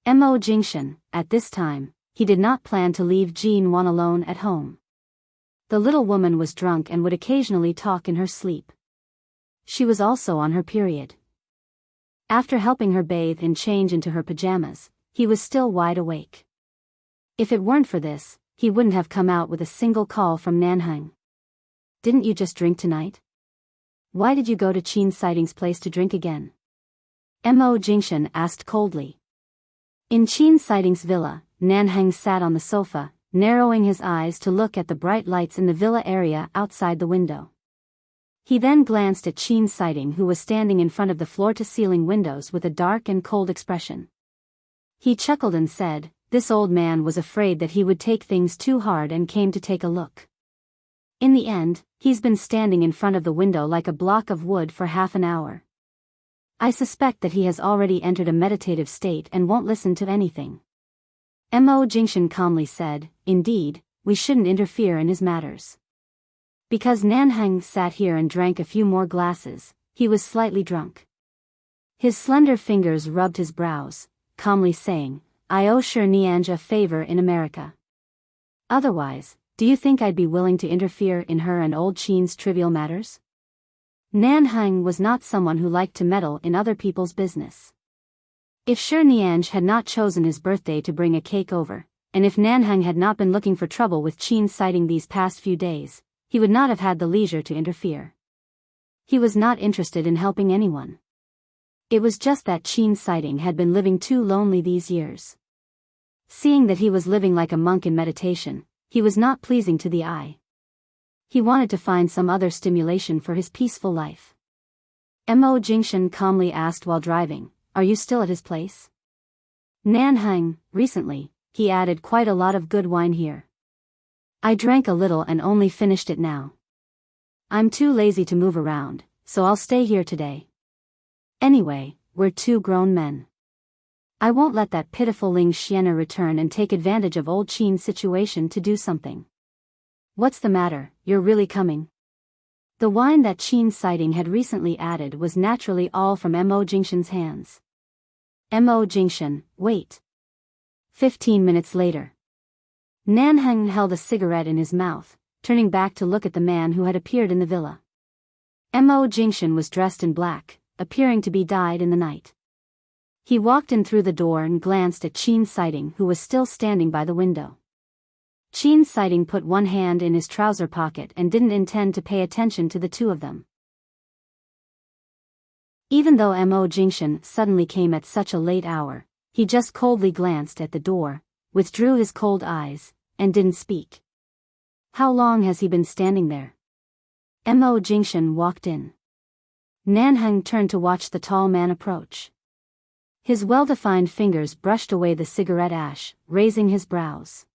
S1: Mo Jingshan, at this time, he did not plan to leave Jean Wan alone at home. The little woman was drunk and would occasionally talk in her sleep. She was also on her period. After helping her bathe and change into her pajamas, he was still wide awake. If it weren't for this, he wouldn't have come out with a single call from Nanhang. Didn't you just drink tonight? Why did you go to Qin Sighting's place to drink again? Mo Jingshan asked coldly. In Qin Sighting's villa, Nanhang sat on the sofa, narrowing his eyes to look at the bright lights in the villa area outside the window. He then glanced at Qin Sighting, who was standing in front of the floor-to-ceiling windows with a dark and cold expression. He chuckled and said, "This old man was afraid that he would take things too hard and came to take a look. In the end, he's been standing in front of the window like a block of wood for half an hour. I suspect that he has already entered a meditative state and won't listen to anything." Mo Jingshan calmly said, "Indeed, we shouldn't interfere in his matters." Because Nanhang sat here and drank a few more glasses, he was slightly drunk. His slender fingers rubbed his brows, calmly saying, "I owe Shi Nianj a favor in America. Otherwise, do you think I'd be willing to interfere in her and old Qin's trivial matters?" Nanhang was not someone who liked to meddle in other people's business. If Shi Nianj had not chosen his birthday to bring a cake over, and if Nanhang had not been looking for trouble with Qin Sighting these past few days, he would not have had the leisure to interfere. He was not interested in helping anyone. It was just that Qin Sighting had been living too lonely these years. Seeing that he was living like a monk in meditation, he was not pleasing to the eye. He wanted to find some other stimulation for his peaceful life. Mo Jingshan calmly asked while driving, "Are you still at his place?" Nanhang, recently, he added quite a lot of good wine here. I drank a little and only finished it now. I'm too lazy to move around, so I'll stay here today. Anyway, we're two grown men. I won't let that pitiful Ling Xian'er return and take advantage of old Qin's situation to do something. What's the matter, you're really coming? The wine that Qin Sighting had recently added was naturally all from Mo Jingshan's hands. Mo Jingshan, wait. 15 minutes later. Nanhang held a cigarette in his mouth, turning back to look at the man who had appeared in the villa. Mo Jingshan was dressed in black, appearing to be dyed in the night. He walked in through the door and glanced at Qin Sighting, who was still standing by the window. Qin Sighting put one hand in his trouser pocket and didn't intend to pay attention to the two of them. Even though Mo Jingshan suddenly came at such a late hour, he just coldly glanced at the door, withdrew his cold eyes, and didn't speak. How long has he been standing there? Mo Jingshan walked in. Nanhang turned to watch the tall man approach. His well-defined fingers brushed away the cigarette ash, raising his brows.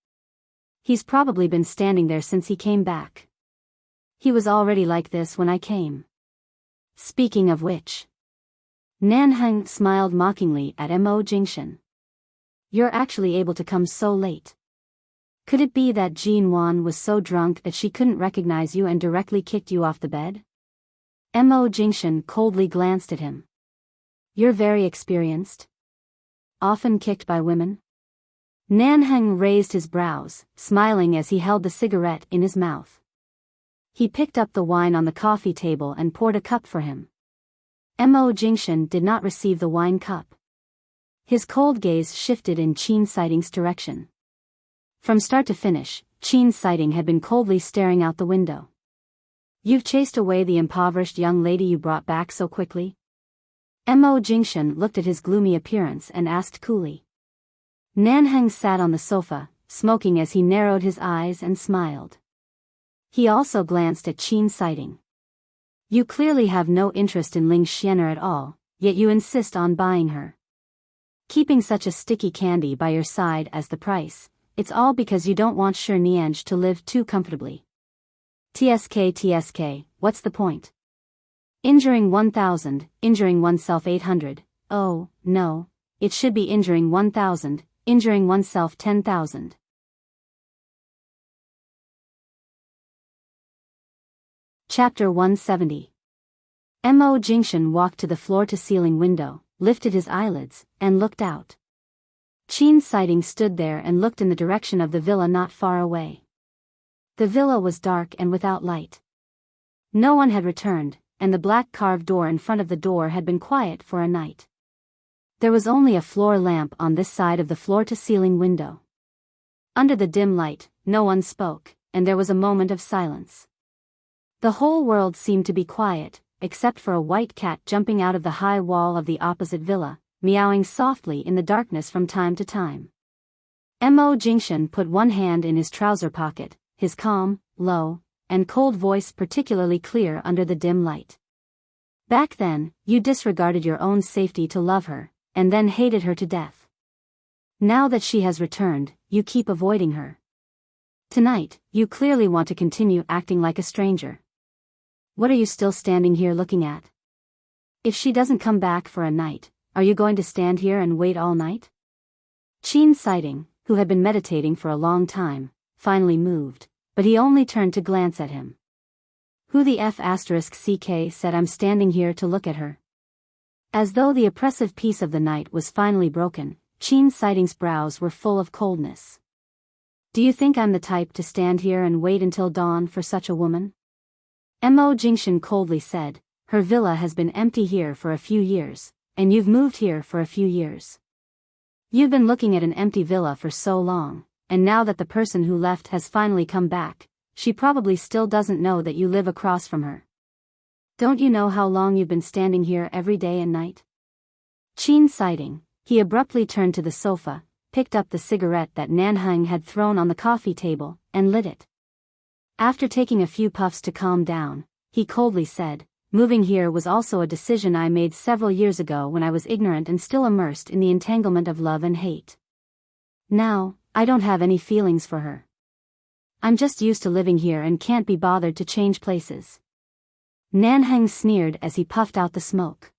S1: He's probably been standing there since he came back. He was already like this when I came. Speaking of which. Nanhang smiled mockingly at Mo Jingshan. You're actually able to come so late. Could it be that Jean Wan was so drunk that she couldn't recognize you and directly kicked you off the bed? Mo Jingshan coldly glanced at him. You're very experienced. Often kicked by women? Nanhang raised his brows, smiling as he held the cigarette in his mouth. He picked up the wine on the coffee table and poured a cup for him. Mo Jingshan did not receive the wine cup. His cold gaze shifted in Qin Sighting's direction. From start to finish, Qin Sighting had been coldly staring out the window. You've chased away the impoverished young lady you brought back so quickly? Mo Jingshan looked at his gloomy appearance and asked coolly. Nanhang sat on the sofa, smoking as he narrowed his eyes and smiled. He also glanced at Qin Sighting. You clearly have no interest in Ling Xian'er at all, yet you insist on buying her. Keeping such a sticky candy by your side as the price, it's all because you don't want Shi Nianzhi to live too comfortably. TSK, what's the point? Injuring 1,000, injuring oneself 800, oh, no, it should be injuring 1,000, injuring oneself 10,000. Chapter 170. Mo Jingshan walked to the floor-to-ceiling window, lifted his eyelids, and looked out. Qin Sighting stood there and looked in the direction of the villa not far away. The villa was dark and without light. No one had returned, and the black carved door in front of the door had been quiet for a night. There was only a floor lamp on this side of the floor-to-ceiling window. Under the dim light, no one spoke, and there was a moment of silence. The whole world seemed to be quiet, except for a white cat jumping out of the high wall of the opposite villa, meowing softly in the darkness from time to time. Mo Jingshan put one hand in his trouser pocket, his calm, low, and cold voice particularly clear under the dim light. Back then, you disregarded your own safety to love her, and then hated her to death. Now that she has returned, you keep avoiding her. Tonight, you clearly want to continue acting like a stranger. What are you still standing here looking at? If she doesn't come back for a night, are you going to stand here and wait all night? Qin Sighting, who had been meditating for a long time, finally moved, but he only turned to glance at him. Who the F***ck said I'm standing here to look at her? As though the oppressive peace of the night was finally broken, Qin Sighting's brows were full of coldness. Do you think I'm the type to stand here and wait until dawn for such a woman? Mo Jingshan coldly said, her villa has been empty here for a few years, and you've moved here for a few years. You've been looking at an empty villa for so long, and now that the person who left has finally come back, she probably still doesn't know that you live across from her. Don't you know how long you've been standing here every day and night? Qin Sighting, he abruptly turned to the sofa, picked up the cigarette that Nanhang had thrown on the coffee table, and lit it. After taking a few puffs to calm down, he coldly said, moving here was also a decision I made several years ago when I was ignorant and still immersed in the entanglement of love and hate. Now, I don't have any feelings for her. I'm just used to living here and can't be bothered to change places. Nanhang sneered as he puffed out the smoke.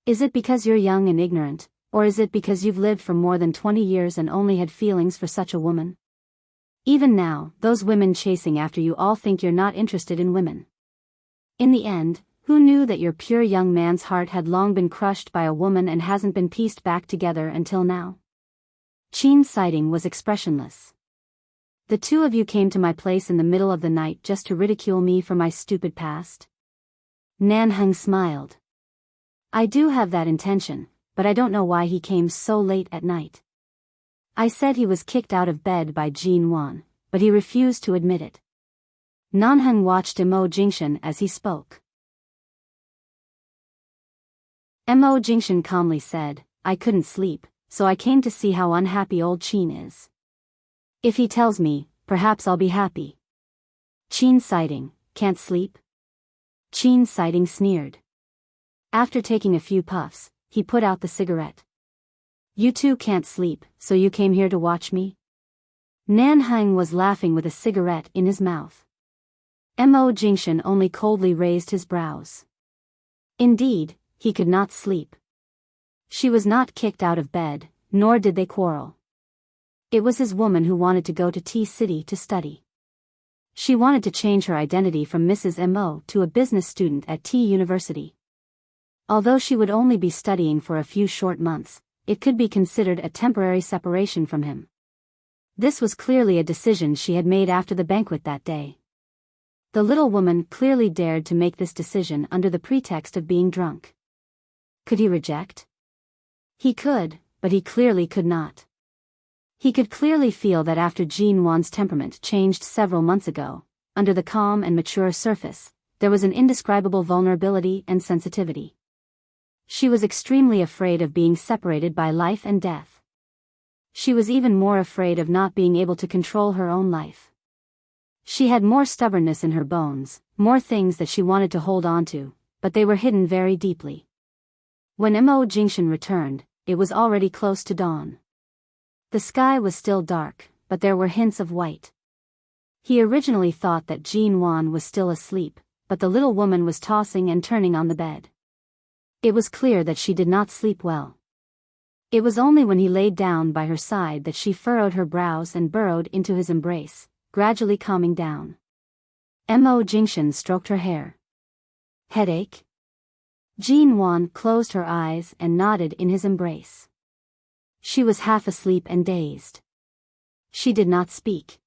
S1: Is it because you're young and ignorant, or is it because you've lived for more than 20 years and only had feelings for such a woman? Even now, those women chasing after you all think you're not interested in women. In the end, who knew that your pure young man's heart had long been crushed by a woman and hasn't been pieced back together until now? Qin Sighting was expressionless. The two of you came to my place in the middle of the night just to ridicule me for my stupid past? Nanhang smiled. I do have that intention, but I don't know why he came so late at night. I said he was kicked out of bed by Jin Wan, but he refused to admit it. Nanhang watched Mo Jingshan as he spoke. Mo Jingshan calmly said, I couldn't sleep, so I came to see how unhappy old Qin is. If he tells me, perhaps I'll be happy. Qin Sighting, can't sleep? Qin Sighting sneered. After taking a few puffs, he put out the cigarette. You too can't sleep, so you came here to watch me? Nanhang was laughing with a cigarette in his mouth. Mo Jingshan only coldly raised his brows. Indeed, he could not sleep. She was not kicked out of bed, nor did they quarrel. It was his woman who wanted to go to T-City to study. She wanted to change her identity from Mrs. Mo to a business student at T University. Although she would only be studying for a few short months, it could be considered a temporary separation from him. This was clearly a decision she had made after the banquet that day. The little woman clearly dared to make this decision under the pretext of being drunk. Could he reject? He could, but he clearly could not. He could clearly feel that after Jin Wan's temperament changed several months ago, under the calm and mature surface, there was an indescribable vulnerability and sensitivity. She was extremely afraid of being separated by life and death. She was even more afraid of not being able to control her own life. She had more stubbornness in her bones, more things that she wanted to hold on to, but they were hidden very deeply. When Mo Jingshan returned, it was already close to dawn. The sky was still dark, but there were hints of white. He originally thought that Jean Wan was still asleep, but the little woman was tossing and turning on the bed. It was clear that she did not sleep well. It was only when he laid down by her side that she furrowed her brows and burrowed into his embrace, gradually calming down. Mo Jingshan stroked her hair. Headache? Jean Wan closed her eyes and nodded in his embrace. She was half asleep and dazed. She did not speak.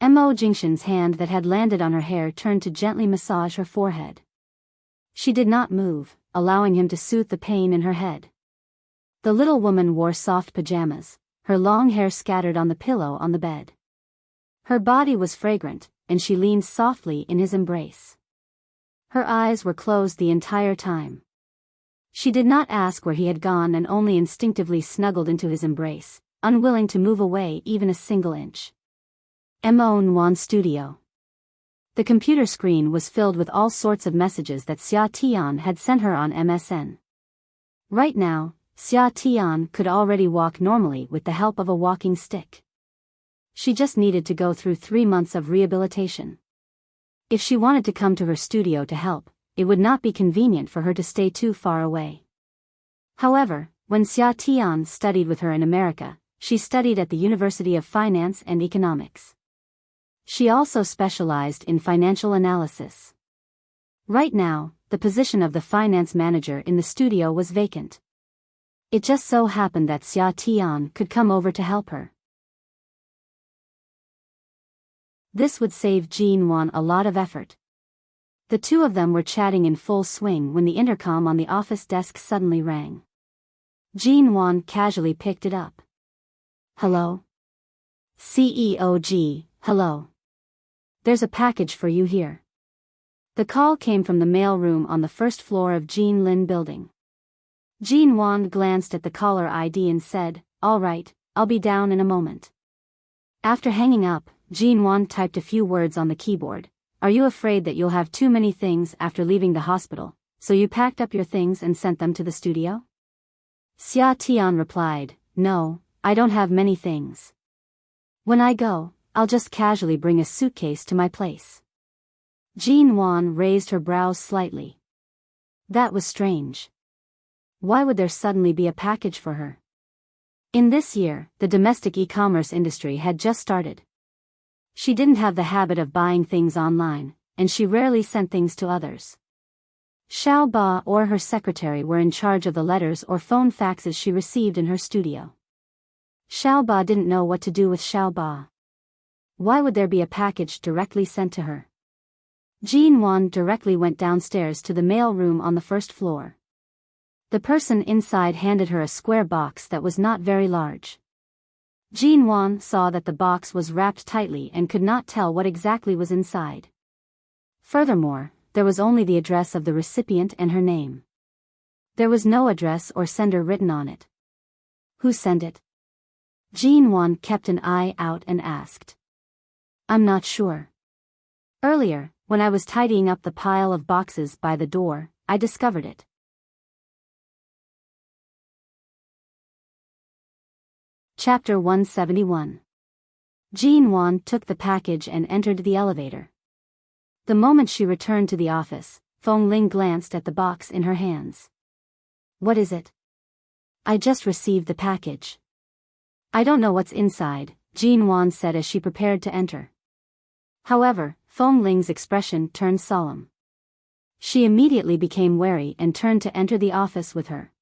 S1: Mo Jingshan's hand that had landed on her hair turned to gently massage her forehead. She did not move, allowing him to soothe the pain in her head. The little woman wore soft pajamas, her long hair scattered on the pillow on the bed. Her body was fragrant, and she leaned softly in his embrace. Her eyes were closed the entire time. She did not ask where he had gone and only instinctively snuggled into his embrace, unwilling to move away even a single inch. Mo Nwan's studio. The computer screen was filled with all sorts of messages that Xia Tian had sent her on MSN. Right now, Xia Tian could already walk normally with the help of a walking stick. She just needed to go through 3 months of rehabilitation. If she wanted to come to her studio to help, it would not be convenient for her to stay too far away. However, when Xia Tian studied with her in America, she studied at the University of Finance and Economics. She also specialized in financial analysis. Right now, the position of the finance manager in the studio was vacant. It just so happened that Xia Tian could come over to help her. This would save Jean Wan a lot of effort. The two of them were chatting in full swing when the intercom on the office desk suddenly rang. Jean Wan casually picked it up. Hello? CEO, hello. There's a package for you here. The call came from the mail room on the first floor of Jean Lin building. Jean Wan glanced at the caller ID and said, "All right, I'll be down in a moment." After hanging up, Jean Wan typed a few words on the keyboard. "Are you afraid that you'll have too many things after leaving the hospital, so you packed up your things and sent them to the studio?" Xia Tian replied, "No, I don't have many things. When I go, I'll just casually bring a suitcase to my place." Jean Wan raised her brows slightly. That was strange. Why would there suddenly be a package for her? In this year, the domestic e-commerce industry had just started. She didn't have the habit of buying things online, and she rarely sent things to others. Xiao Ba or her secretary were in charge of the letters or phone faxes she received in her studio. Xiao Ba didn't know what to do with Xiao Ba. Why would there be a package directly sent to her? Jean Wan directly went downstairs to the mail room on the first floor. The person inside handed her a square box that was not very large. Jean Wan saw that the box was wrapped tightly and could not tell what exactly was inside. Furthermore, there was only the address of the recipient and her name. There was no address or sender written on it. Who sent it? Jean Wan kept an eye out and asked. "I'm not sure. Earlier, when I was tidying up the pile of boxes by the door, I discovered it." Chapter 171. Jean Wan took the package and entered the elevator. The moment she returned to the office, Feng Ling glanced at the box in her hands. "What is it?" "I just received the package." "I don't know what's inside," Jean Wan said as she prepared to enter. However, Feng Ling's expression turned solemn. She immediately became wary and turned to enter the office with her.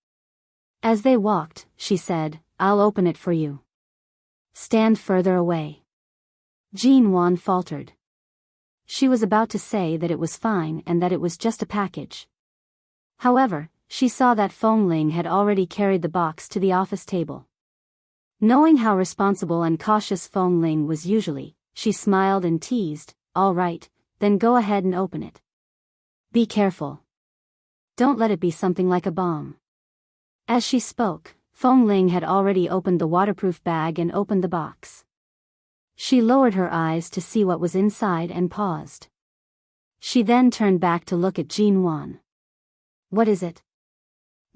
S1: As they walked, she said, "I'll open it for you." "Stand further away." Jean Wan faltered. She was about to say that it was fine and that it was just a package. However, she saw that Feng Ling had already carried the box to the office table. Knowing how responsible and cautious Feng Ling was usually, she smiled and teased, "All right, then go ahead and open it. Be careful. Don't let it be something like a bomb." As she spoke, Feng Ling had already opened the waterproof bag and opened the box. She lowered her eyes to see what was inside and paused. She then turned back to look at Jean Wan. What is it?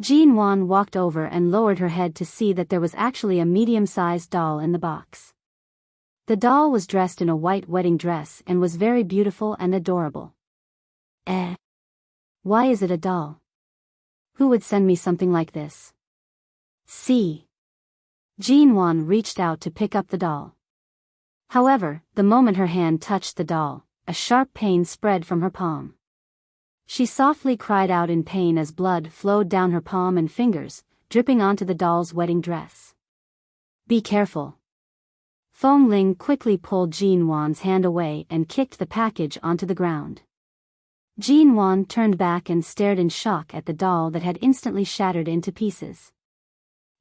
S1: Jean Wan walked over and lowered her head to see that there was actually a medium-sized doll in the box. The doll was dressed in a white wedding dress and was very beautiful and adorable. Why is it a doll? Who would send me something like this? See. Jean Wan reached out to pick up the doll. However, the moment her hand touched the doll, a sharp pain spread from her palm. She softly cried out in pain as blood flowed down her palm and fingers, dripping onto the doll's wedding dress. Be careful. Feng Ling quickly pulled Jean Wan's hand away and kicked the package onto the ground. Jean Wan turned back and stared in shock at the doll that had instantly shattered into pieces.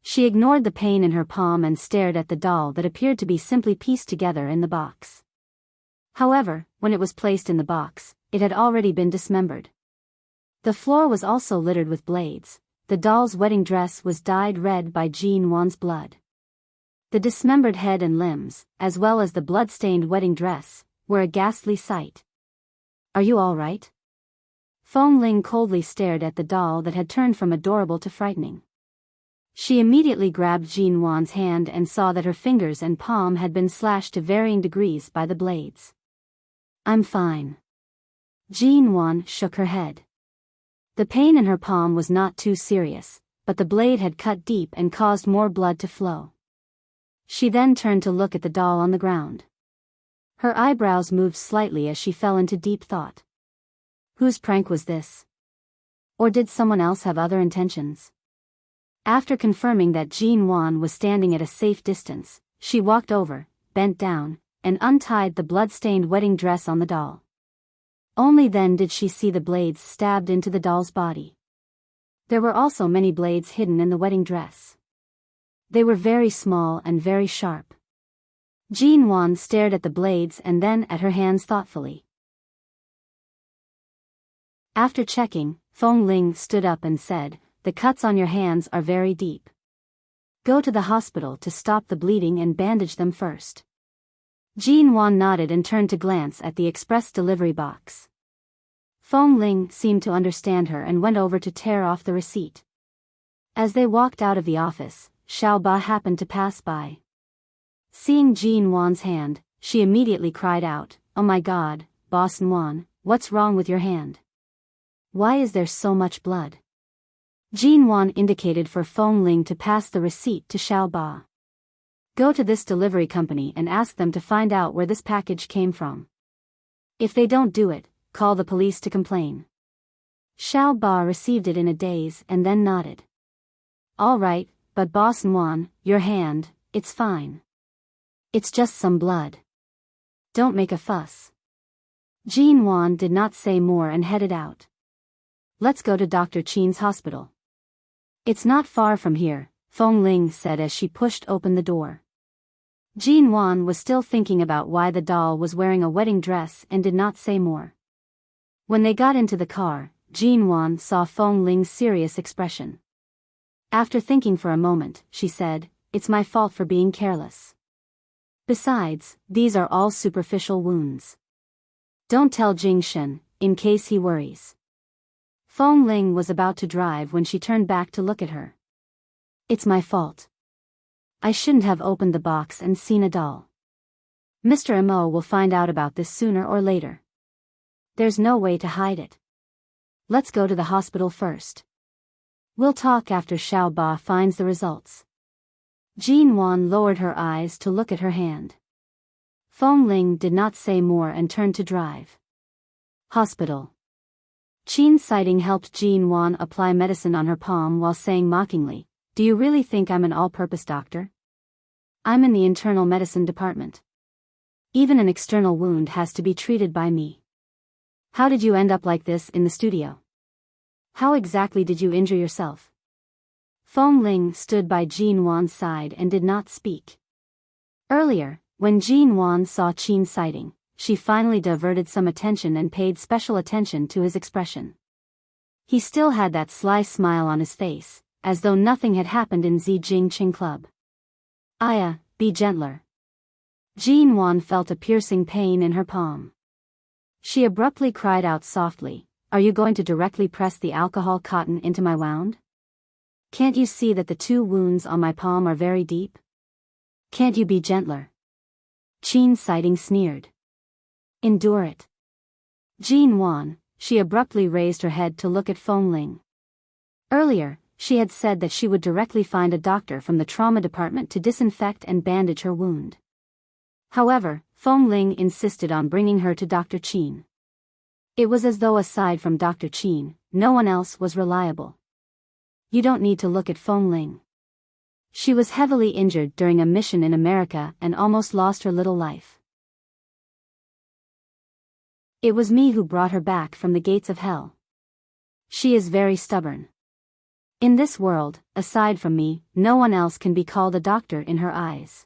S1: She ignored the pain in her palm and stared at the doll that appeared to be simply pieced together in the box. However, when it was placed in the box, it had already been dismembered. The floor was also littered with blades. The doll's wedding dress was dyed red by Jean Wan's blood. The dismembered head and limbs, as well as the blood-stained wedding dress, were a ghastly sight. Are you all right? Feng Ling coldly stared at the doll that had turned from adorable to frightening. She immediately grabbed Jean Wan's hand and saw that her fingers and palm had been slashed to varying degrees by the blades. I'm fine. Jean Wan shook her head. The pain in her palm was not too serious, but the blade had cut deep and caused more blood to flow. She then turned to look at the doll on the ground. Her eyebrows moved slightly as she fell into deep thought. Whose prank was this? Or did someone else have other intentions? After confirming that Jean Wan was standing at a safe distance, she walked over, bent down, and untied the blood-stained wedding dress on the doll. Only then did she see the blades stabbed into the doll's body. There were also many blades hidden in the wedding dress. They were very small and very sharp. Jean Wan stared at the blades and then at her hands thoughtfully. After checking, Feng Ling stood up and said, "The cuts on your hands are very deep. Go to the hospital to stop the bleeding and bandage them first." Jean Wan nodded and turned to glance at the express delivery box. Feng Ling seemed to understand her and went over to tear off the receipt. As they walked out of the office, Xiao Ba happened to pass by. Seeing Jean Wan's hand, she immediately cried out, "Oh my God, Boss Wan, what's wrong with your hand? Why is there so much blood?" Jean Wan indicated for Feng Ling to pass the receipt to Xiao Ba. Go to this delivery company and ask them to find out where this package came from. If they don't do it, call the police to complain. Xiao Ba received it in a daze and then nodded. All right, but Boss Wan, your hand, it's fine. It's just some blood. Don't make a fuss. Jean Wan did not say more and headed out. Let's go to Dr. Qin's hospital. It's not far from here, Feng Ling said as she pushed open the door. Jean Wan was still thinking about why the doll was wearing a wedding dress and did not say more. When they got into the car, Jean Wan saw Feng Ling's serious expression. After thinking for a moment, she said, "It's my fault for being careless. Besides, these are all superficial wounds. Don't tell Jing Shen, in case he worries." Feng Ling was about to drive when she turned back to look at her. "It's my fault. I shouldn't have opened the box and seen a doll. Mr. Mo will find out about this sooner or later. There's no way to hide it. Let's go to the hospital first. We'll talk after Xiao Ba finds the results." Jean Wan lowered her eyes to look at her hand. Feng Ling did not say more and turned to drive. Hospital. Qin's sighting helped Jean Wan apply medicine on her palm while saying mockingly, "Do you really think I'm an all-purpose doctor? I'm in the internal medicine department. Even an external wound has to be treated by me. How did you end up like this in the studio? How exactly did you injure yourself?" Feng Ling stood by Jean Wan's side and did not speak. Earlier, when Jean Wan saw Qin's sighting, she finally diverted some attention and paid special attention to his expression. He still had that sly smile on his face, as though nothing had happened in Zijing Qing Club. "Aya, be gentler. Jean Wan felt a piercing pain in her palm. She abruptly cried out softly, "Are you going to directly press the alcohol cotton into my wound? Can't you see that the 2 wounds on my palm are very deep? Can't you be gentler?" Qin Sighting sneered. "Endure it." Jean Wan, she abruptly raised her head to look at Feng Ling. Earlier, she had said that she would directly find a doctor from the trauma department to disinfect and bandage her wound. However, Feng Ling insisted on bringing her to Dr. Qin. It was as though aside from Dr. Qin, no one else was reliable. You don't need to look at Feng Ling. She was heavily injured during a mission in America and almost lost her little life. It was me who brought her back from the gates of hell. She is very stubborn. In this world, aside from me, no one else can be called a doctor in her eyes.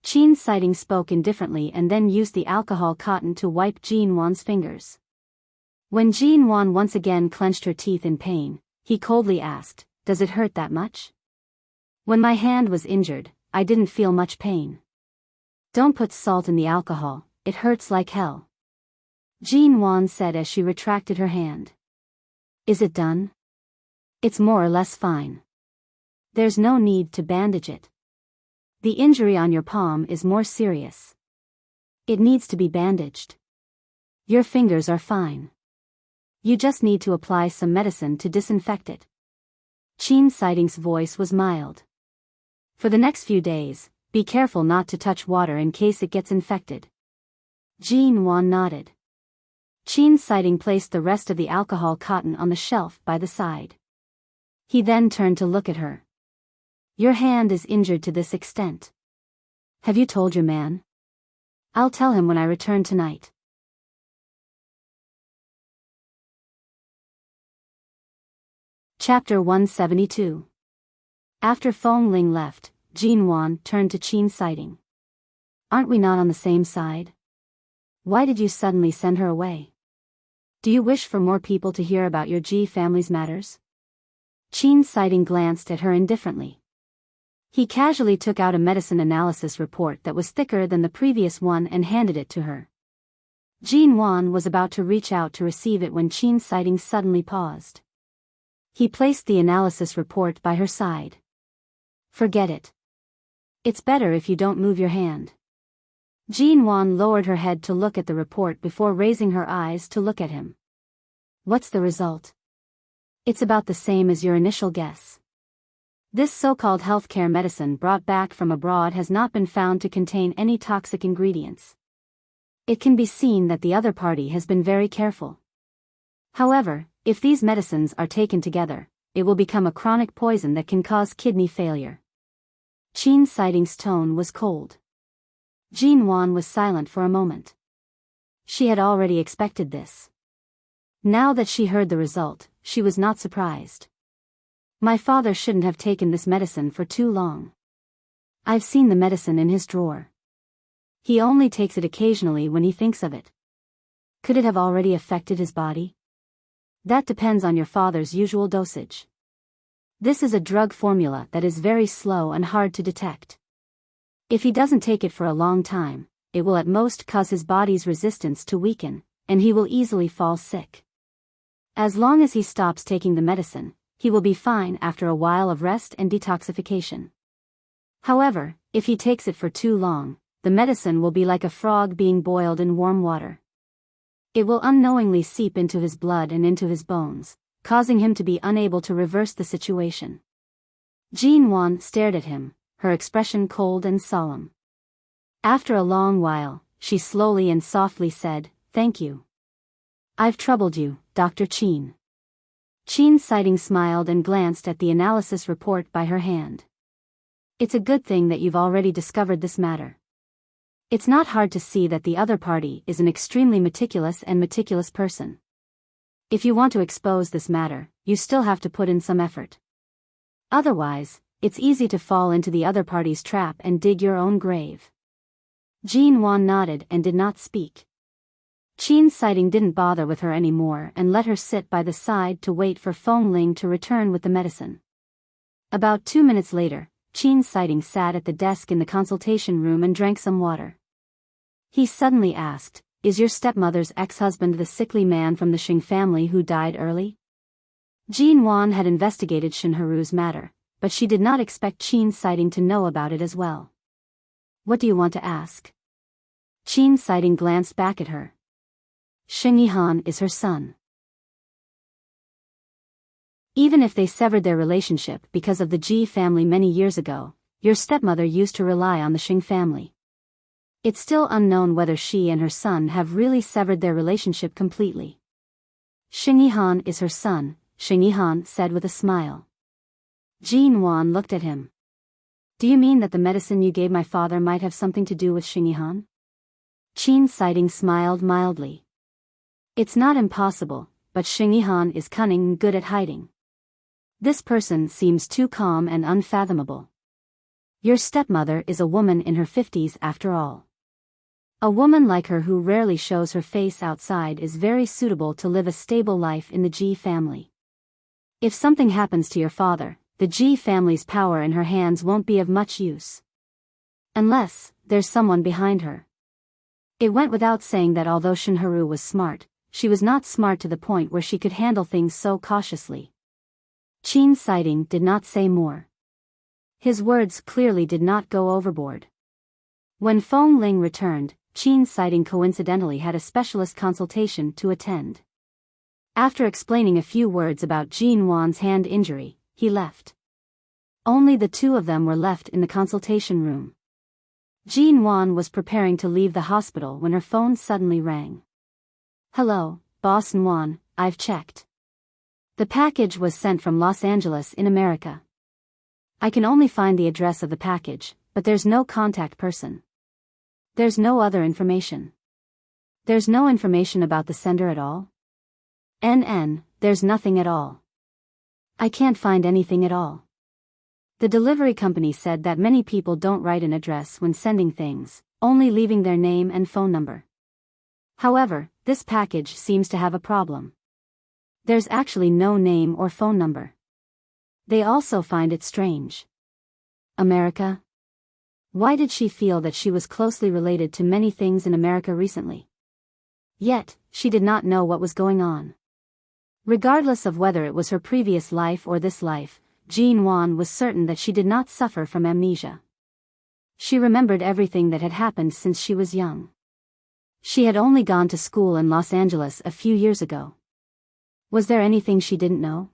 S1: Qin Sighting spoke indifferently and then used the alcohol cotton to wipe Jean Wan's fingers. When Jean Wan once again clenched her teeth in pain, he coldly asked, "Does it hurt that much?" "When my hand was injured, I didn't feel much pain." "Don't put salt in the alcohol, it hurts like hell," Jean Wan said as she retracted her hand. "Is it done?" "It's more or less fine. There's no need to bandage it. The injury on your palm is more serious. It needs to be bandaged. Your fingers are fine. You just need to apply some medicine to disinfect it." Qin Sighting's voice was mild. "For the next few days, be careful not to touch water in case it gets infected." Jean Wan nodded. Qin Sighting placed the rest of the alcohol cotton on the shelf by the side. He then turned to look at her. "Your hand is injured to this extent. Have you told your man?" "I'll tell him when I return tonight." Chapter 172. After Feng Ling left, Jean Wan turned to Qin Sighting. "Aren't we not on the same side? Why did you suddenly send her away? Do you wish for more people to hear about your Ji family's matters?" Qin Sighting glanced at her indifferently. He casually took out a medicine analysis report that was thicker than the previous one and handed it to her. Jean Wan was about to reach out to receive it when Qin Sighting suddenly paused. He placed the analysis report by her side. "Forget it. It's better if you don't move your hand." Jean Wan lowered her head to look at the report before raising her eyes to look at him. "What's the result?" "It's about the same as your initial guess. This so-called healthcare medicine brought back from abroad has not been found to contain any toxic ingredients. It can be seen that the other party has been very careful. However, if these medicines are taken together, it will become a chronic poison that can cause kidney failure." Qin Sighting's tone was cold. Jean Wan was silent for a moment. She had already expected this. Now that she heard the result, she was not surprised. "My father shouldn't have taken this medicine for too long. I've seen the medicine in his drawer. He only takes it occasionally when he thinks of it. Could it have already affected his body? That depends on your father's usual dosage. This is a drug formula that is very slow and hard to detect. If he doesn't take it for a long time, it will at most cause his body's resistance to weaken, and he will easily fall sick. As long as he stops taking the medicine, he will be fine after a while of rest and detoxification. However, if he takes it for too long, the medicine will be like a frog being boiled in warm water. It will unknowingly seep into his blood and into his bones, causing him to be unable to reverse the situation." Jean Wan stared at him, her expression cold and solemn. After a long while, she slowly and softly said, "Thank you. I've troubled you, Dr. Qin." Qin Sighting smiled and glanced at the analysis report by her hand. "It's a good thing that you've already discovered this matter. It's not hard to see that the other party is an extremely meticulous person. If you want to expose this matter, you still have to put in some effort. Otherwise, it's easy to fall into the other party's trap and dig your own grave." Jean Wan nodded and did not speak. Qin Sighting didn't bother with her anymore and let her sit by the side to wait for Feng Ling to return with the medicine. About 2 minutes later, Qin Sighting sat at the desk in the consultation room and drank some water. He suddenly asked, "Is your stepmother's ex-husband the sickly man from the Xing family who died early?" Jin Wan had investigated Shinharu's matter, but she did not expect Qin Sighting to know about it as well. "What do you want to ask?" Qin Sighting glanced back at her. "Xing Yihan is her son. Even if they severed their relationship because of the Ji family many years ago, your stepmother used to rely on the Xing family. It's still unknown whether she and her son have really severed their relationship completely." "Xing Yihan is her son," Xing Yihan said with a smile. Jin Wan looked at him. "Do you mean that the medicine you gave my father might have something to do with Xing Yihan?" Qin Sighting smiled mildly. "It's not impossible, but Xing Yihan is cunning and good at hiding. This person seems too calm and unfathomable. Your stepmother is a woman in her 50s after all. A woman like her who rarely shows her face outside is very suitable to live a stable life in the Ji family. If something happens to your father, the Ji family's power in her hands won't be of much use. Unless there's someone behind her." It went without saying that although Shinharu was smart, she was not smart to the point where she could handle things so cautiously. Qin Sighting did not say more. His words clearly did not go overboard. When Feng Ling returned, Qin Sighting coincidentally had a specialist consultation to attend. After explaining a few words about Jin Wan's hand injury, he left. Only the two of them were left in the consultation room. Jin Wan was preparing to leave the hospital when her phone suddenly rang. "Hello, Boss Wan, I've checked. The package was sent from Los Angeles in America. I can only find the address of the package, but there's no contact person. There's no other information. There's no information about the sender at all? There's nothing at all. I can't find anything at all. The delivery company said that many people don't write an address when sending things, only leaving their name and phone number. However, this package seems to have a problem. There's actually no name or phone number. They also find it strange. America? Why did she feel that she was closely related to many things in America recently? Yet, she did not know what was going on. Regardless of whether it was her previous life or this life, Jin Wan was certain that she did not suffer from amnesia. She remembered everything that had happened since she was young. She had only gone to school in Los Angeles a few years ago. Was there anything she didn't know?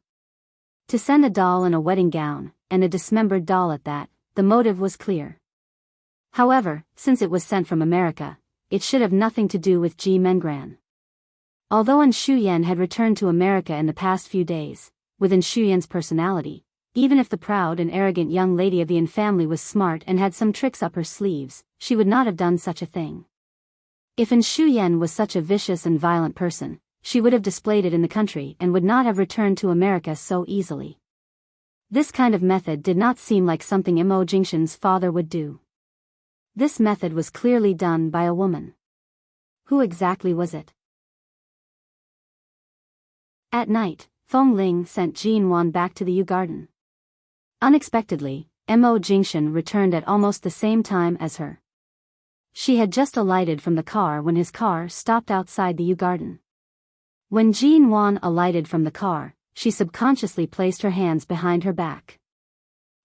S1: To send a doll in a wedding gown, and a dismembered doll at that, the motive was clear. However, since it was sent from America, it should have nothing to do with Ji Mengran. Although An Shuyan had returned to America in the past few days, with An Shuyan's personality, even if the proud and arrogant young lady of the An family was smart and had some tricks up her sleeves, she would not have done such a thing. If An Shuyan was such a vicious and violent person, she would have displayed it in the country and would not have returned to America so easily. This kind of method did not seem like something Imo Jingshan's father would do. This method was clearly done by a woman. Who exactly was it? At night, Feng Ling sent Jin Wan back to the Yu Garden. Unexpectedly, Imo Jingshan returned at almost the same time as her. She had just alighted from the car when his car stopped outside the Yu Garden. When Jin Wan alighted from the car, she subconsciously placed her hands behind her back.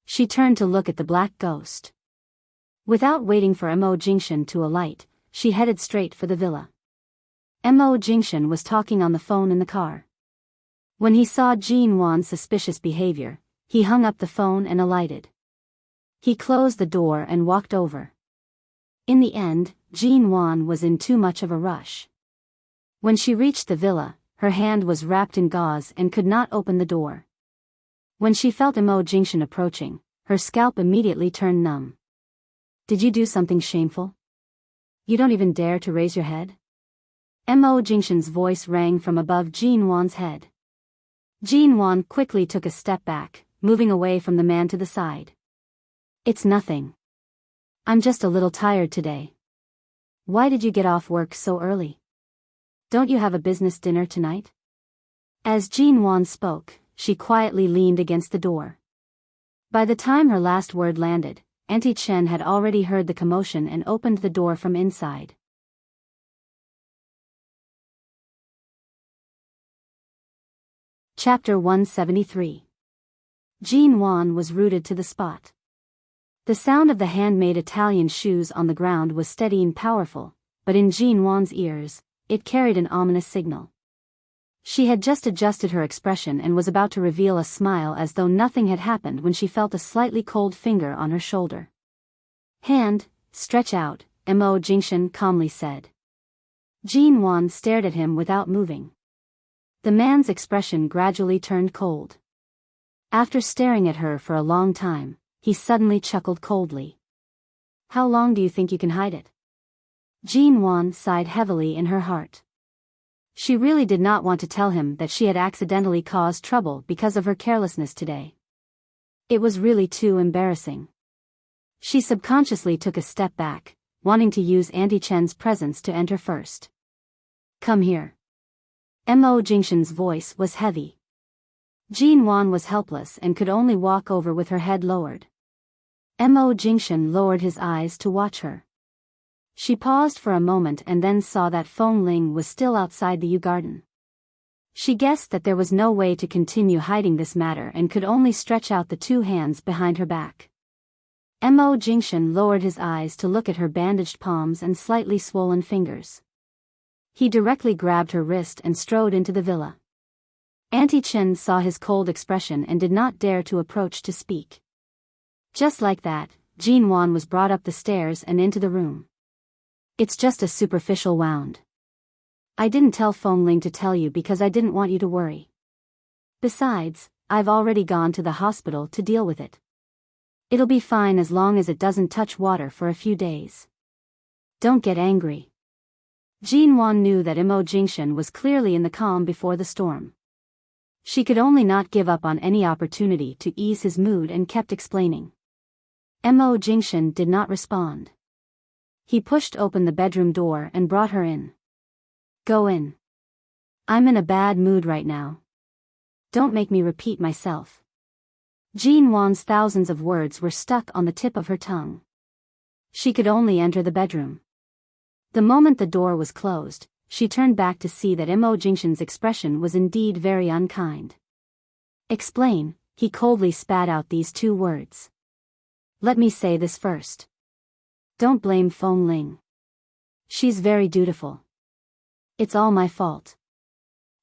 S1: She turned to look at the black ghost. Without waiting for Imo Jingshan to alight, she headed straight for the villa. Imo Jingshan was talking on the phone in the car. When he saw Jin Wan's suspicious behavior, he hung up the phone and alighted. He closed the door and walked over. In the end, Jin Wan was in too much of a rush. When she reached the villa, her hand was wrapped in gauze and could not open the door. When she felt Imo Jingshan approaching, her scalp immediately turned numb. "Did you do something shameful? You don't even dare to raise your head?" Imo Jingshan's voice rang from above Jin Wan's head. Jin Wan quickly took a step back, moving away from the man to the side. "It's nothing. I'm just a little tired today. Why did you get off work so early? Don't you have a business dinner tonight?" As Jin Wan spoke, she quietly leaned against the door. By the time her last word landed, Auntie Chen had already heard the commotion and opened the door from inside. Chapter 173. Jean Wan was rooted to the spot. The sound of the handmade Italian shoes on the ground was steady and powerful, but in Jean Wan's ears, it carried an ominous signal. She had just adjusted her expression and was about to reveal a smile as though nothing had happened when she felt a slightly cold finger on her shoulder. "Hand, stretch out," Mo Jingshan calmly said. Jean Wan stared at him without moving. The man's expression gradually turned cold. After staring at her for a long time, he suddenly chuckled coldly. "How long do you think you can hide it?" Jean Wan sighed heavily in her heart. She really did not want to tell him that she had accidentally caused trouble because of her carelessness today. It was really too embarrassing. She subconsciously took a step back, wanting to use Auntie Chen's presence to enter first. "Come here." Mo Jingshan's voice was heavy. Jean Wan was helpless and could only walk over with her head lowered. Mo Jingshan lowered his eyes to watch her. She paused for a moment and then saw that Feng Ling was still outside the Yu garden. She guessed that there was no way to continue hiding this matter and could only stretch out the two hands behind her back. Mo Jingshan lowered his eyes to look at her bandaged palms and slightly swollen fingers. He directly grabbed her wrist and strode into the villa. Auntie Chen saw his cold expression and did not dare to approach to speak. Just like that, Jean Wan was brought up the stairs and into the room. "It's just a superficial wound. I didn't tell Feng Ling to tell you because I didn't want you to worry. Besides, I've already gone to the hospital to deal with it. It'll be fine as long as it doesn't touch water for a few days. Don't get angry." Jean Wan knew that Mo Jingshan was clearly in the calm before the storm. She could only not give up on any opportunity to ease his mood and kept explaining. Mo Jingshan did not respond. He pushed open the bedroom door and brought her in. "Go in. I'm in a bad mood right now. Don't make me repeat myself." Jean Wan's thousands of words were stuck on the tip of her tongue. She could only enter the bedroom. The moment the door was closed, she turned back to see that Mo Jingshan's expression was indeed very unkind. "Explain," he coldly spat out these two words. "Let me say this first. Don't blame Feng Ling. She's very dutiful. It's all my fault.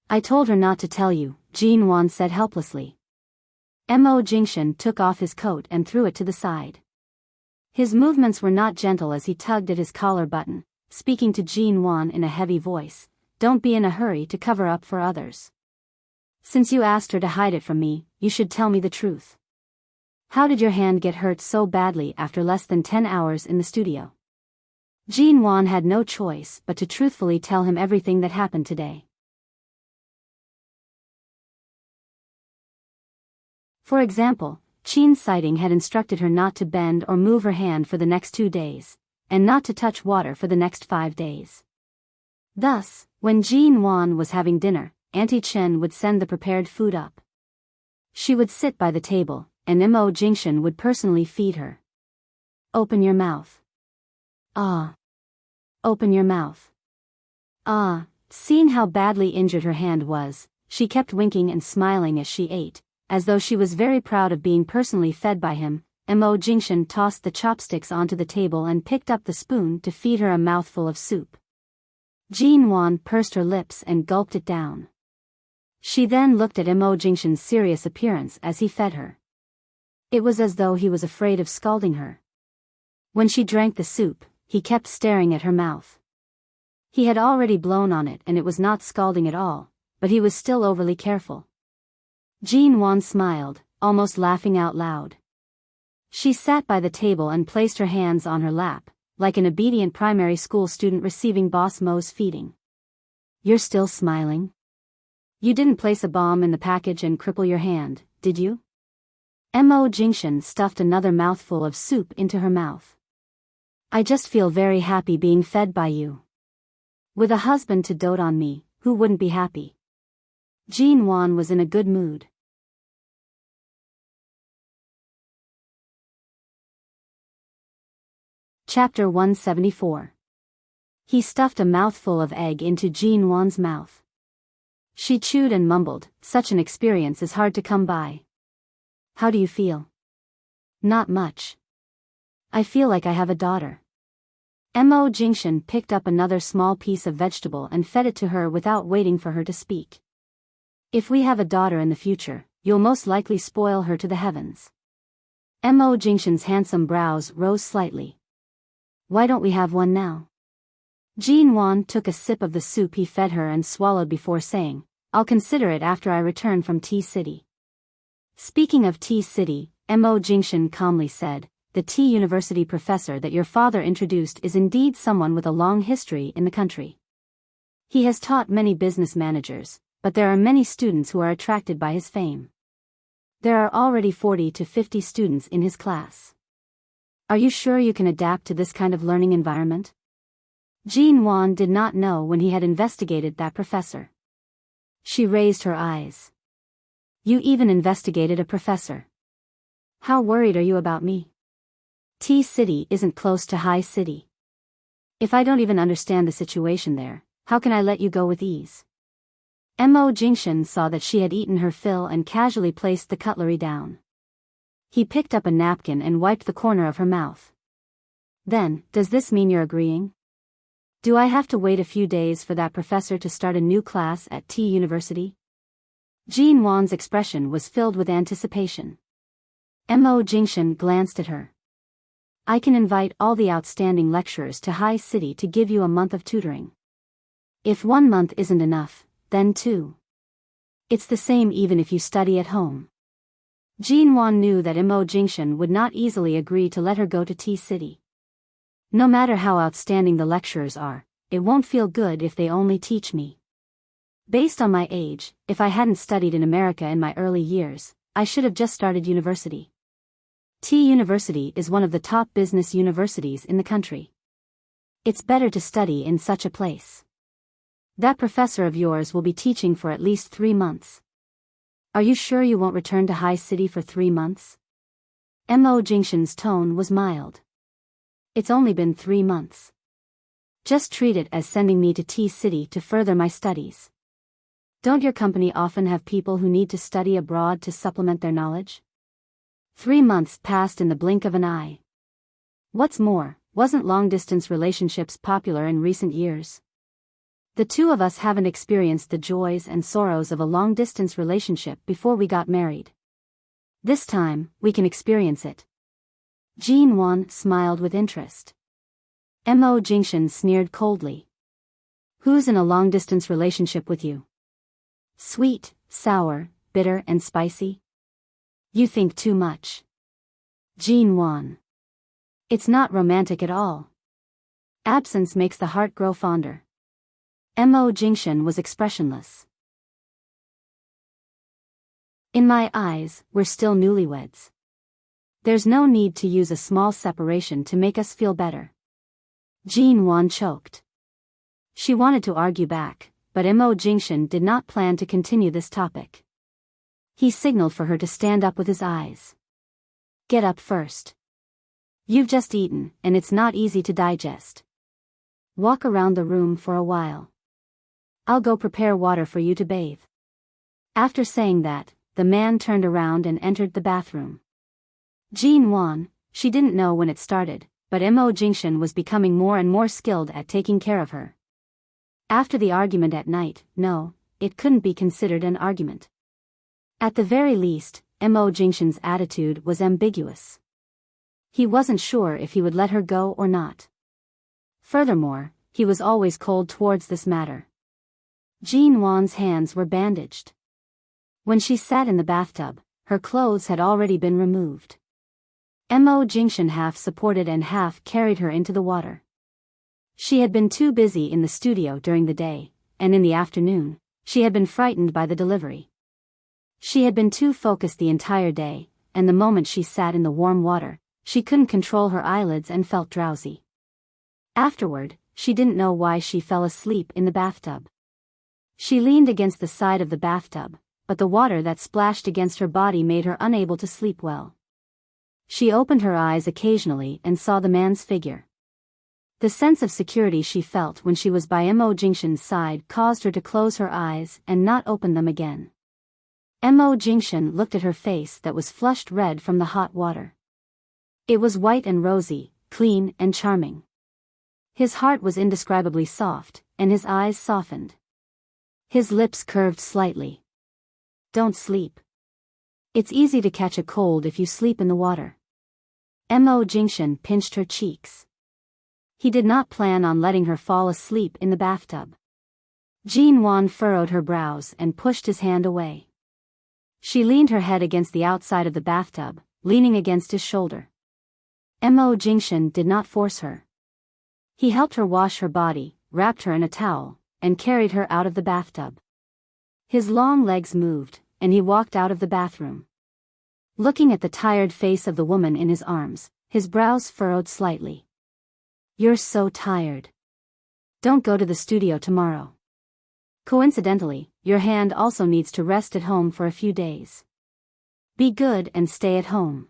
S1: I told her not to tell you," Jean Wan said helplessly. Mo Jingshan took off his coat and threw it to the side. His movements were not gentle as he tugged at his collar button, speaking to Jean Wan in a heavy voice. "Don't be in a hurry to cover up for others. Since you asked her to hide it from me, you should tell me the truth. How did your hand get hurt so badly after less than 10 hours in the studio?" Jean Wan had no choice but to truthfully tell him everything that happened today. For example, Qin's sighting had instructed her not to bend or move her hand for the next 2 days, and not to touch water for the next 5 days. Thus, when Jean Wan was having dinner, Auntie Chen would send the prepared food up. She would sit by the table, and Mo Jingshan would personally feed her. "Open your mouth. Ah. Open your mouth. Ah." Seeing how badly injured her hand was, she kept winking and smiling as she ate, as though she was very proud of being personally fed by him. Mo Jingshan tossed the chopsticks onto the table and picked up the spoon to feed her a mouthful of soup. Jean Wan pursed her lips and gulped it down. She then looked at Mo Jingshan's serious appearance as he fed her. It was as though he was afraid of scalding her. When she drank the soup, he kept staring at her mouth. He had already blown on it and it was not scalding at all, but he was still overly careful. Jean Wan smiled, almost laughing out loud. She sat by the table and placed her hands on her lap, like an obedient primary school student receiving Boss Mo's feeding. "You're still smiling? You didn't place a bomb in the package and cripple your hand, did you?" Mo Jingshan stuffed another mouthful of soup into her mouth. "I just feel very happy being fed by you. With a husband to dote on me, who wouldn't be happy?" Jean Wan was in a good mood. Chapter 174. He stuffed a mouthful of egg into Jean Wan's mouth. She chewed and mumbled, "Such an experience is hard to come by." "How do you feel?" "Not much. I feel like I have a daughter." Mo Jingshan picked up another small piece of vegetable and fed it to her without waiting for her to speak. "If we have a daughter in the future, you'll most likely spoil her to the heavens." Mo Jingshan's handsome brows rose slightly. "Why don't we have one now?" Jean Wan took a sip of the soup he fed her and swallowed before saying, "I'll consider it after I return from Tea City." Speaking of Tea City, Mo Jingshan calmly said, "The Tea University professor that your father introduced is indeed someone with a long history in the country. He has taught many business managers, but there are many students who are attracted by his fame. There are already 40 to 50 students in his class. Are you sure you can adapt to this kind of learning environment?" Jean Wan did not know when he had investigated that professor. She raised her eyes. "You even investigated a professor. How worried are you about me? Tea City isn't close to High City. If I don't even understand the situation there, how can I let you go with ease?" Mo Jingshan saw that she had eaten her fill and casually placed the cutlery down. He picked up a napkin and wiped the corner of her mouth. "Then, does this mean you're agreeing? Do I have to wait a few days for that professor to start a new class at Tea University?" Jean Wan's expression was filled with anticipation. Mo Jingshan glanced at her. "I can invite all the outstanding lecturers to High City to give you a month of tutoring. If 1 month isn't enough, then 2. It's the same even if you study at home." Jean Wan knew that Mo Jingshan would not easily agree to let her go to Tea City. "No matter how outstanding the lecturers are, it won't feel good if they only teach me. Based on my age, if I hadn't studied in America in my early years, I should have just started university. Tea University is one of the top business universities in the country. It's better to study in such a place. That professor of yours will be teaching for at least 3 months. Are you sure you won't return to High City for 3 months? Mo Jingshan's tone was mild. "It's only been 3 months. Just treat it as sending me to Tea City to further my studies. Don't your company often have people who need to study abroad to supplement their knowledge?" 3 months passed in the blink of an eye. What's more, wasn't long-distance relationships popular in recent years? The two of us haven't experienced the joys and sorrows of a long-distance relationship before we got married. This time, we can experience it. Jean Wan smiled with interest. Mo Jingshan sneered coldly. "Who's in a long-distance relationship with you? Sweet, sour, bitter and spicy? You think too much. Jean Wan. It's not romantic at all. Absence makes the heart grow fonder." Mo Jingshan was expressionless. "In my eyes, we're still newlyweds. There's no need to use a small separation to make us feel better." Jean Wan choked. She wanted to argue back, but Mo Jingshan did not plan to continue this topic. He signaled for her to stand up with his eyes. "Get up first. You've just eaten, and it's not easy to digest. Walk around the room for a while. I'll go prepare water for you to bathe." After saying that, the man turned around and entered the bathroom. Jean Wan, she didn't know when it started, but Mo Jingshan was becoming more and more skilled at taking care of her. After the argument at night, no, it couldn't be considered an argument. At the very least, Mo Jingshan's attitude was ambiguous. He wasn't sure if he would let her go or not. Furthermore, he was always cold towards this matter. Jean Wan's hands were bandaged. When she sat in the bathtub, her clothes had already been removed. Mo Jingshan half supported and half carried her into the water. She had been too busy in the studio during the day, and in the afternoon, she had been frightened by the delivery. She had been too focused the entire day, and the moment she sat in the warm water, she couldn't control her eyelids and felt drowsy. Afterward, she didn't know why she fell asleep in the bathtub. She leaned against the side of the bathtub, but the water that splashed against her body made her unable to sleep well. She opened her eyes occasionally and saw the man's figure. The sense of security she felt when she was by Mo Jingshan's side caused her to close her eyes and not open them again. Mo Jingshan looked at her face that was flushed red from the hot water. It was white and rosy, clean and charming. His heart was indescribably soft, and his eyes softened. His lips curved slightly. Don't sleep. It's easy to catch a cold if you sleep in the water. Mo Jingshan pinched her cheeks. He did not plan on letting her fall asleep in the bathtub. Jin Wan furrowed her brows and pushed his hand away. She leaned her head against the outside of the bathtub, leaning against his shoulder. Mo Jingshan did not force her. He helped her wash her body, wrapped her in a towel, and carried her out of the bathtub. His long legs moved, and he walked out of the bathroom. Looking at the tired face of the woman in his arms, his brows furrowed slightly. You're so tired. Don't go to the studio tomorrow. Coincidentally, your hand also needs to rest at home for a few days. Be good and stay at home.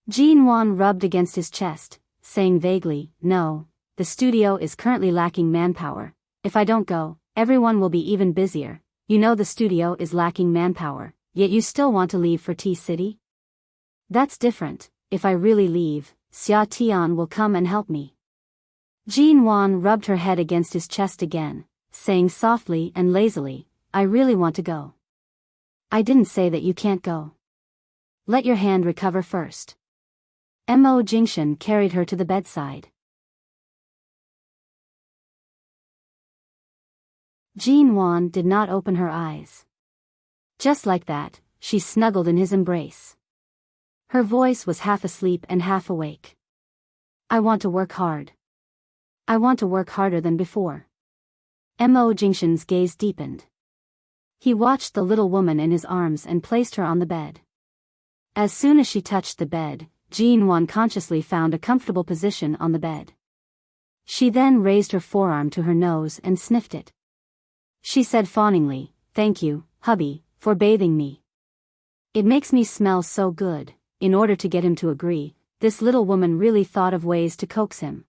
S1: Jin Wan rubbed against his chest, saying vaguely, No, the studio is currently lacking manpower. If I don't go, everyone will be even busier. You know the studio is lacking manpower, yet you still want to leave for T-City? That's different. If I really leave, Xia Tian will come and help me. Jin Wan rubbed her head against his chest again, saying softly and lazily, I really want to go. I didn't say that you can't go. Let your hand recover first. Mo Jingshan carried her to the bedside. Jin Wan did not open her eyes. Just like that, she snuggled in his embrace. Her voice was half asleep and half awake. I want to work hard. I want to work harder than before. Mo Jingshan's gaze deepened. He watched the little woman in his arms and placed her on the bed. As soon as she touched the bed, Jin Wan consciously found a comfortable position on the bed. She then raised her forearm to her nose and sniffed it. She said fawningly, Thank you, hubby, for bathing me. It makes me smell so good. In order to get him to agree, this little woman really thought of ways to coax him.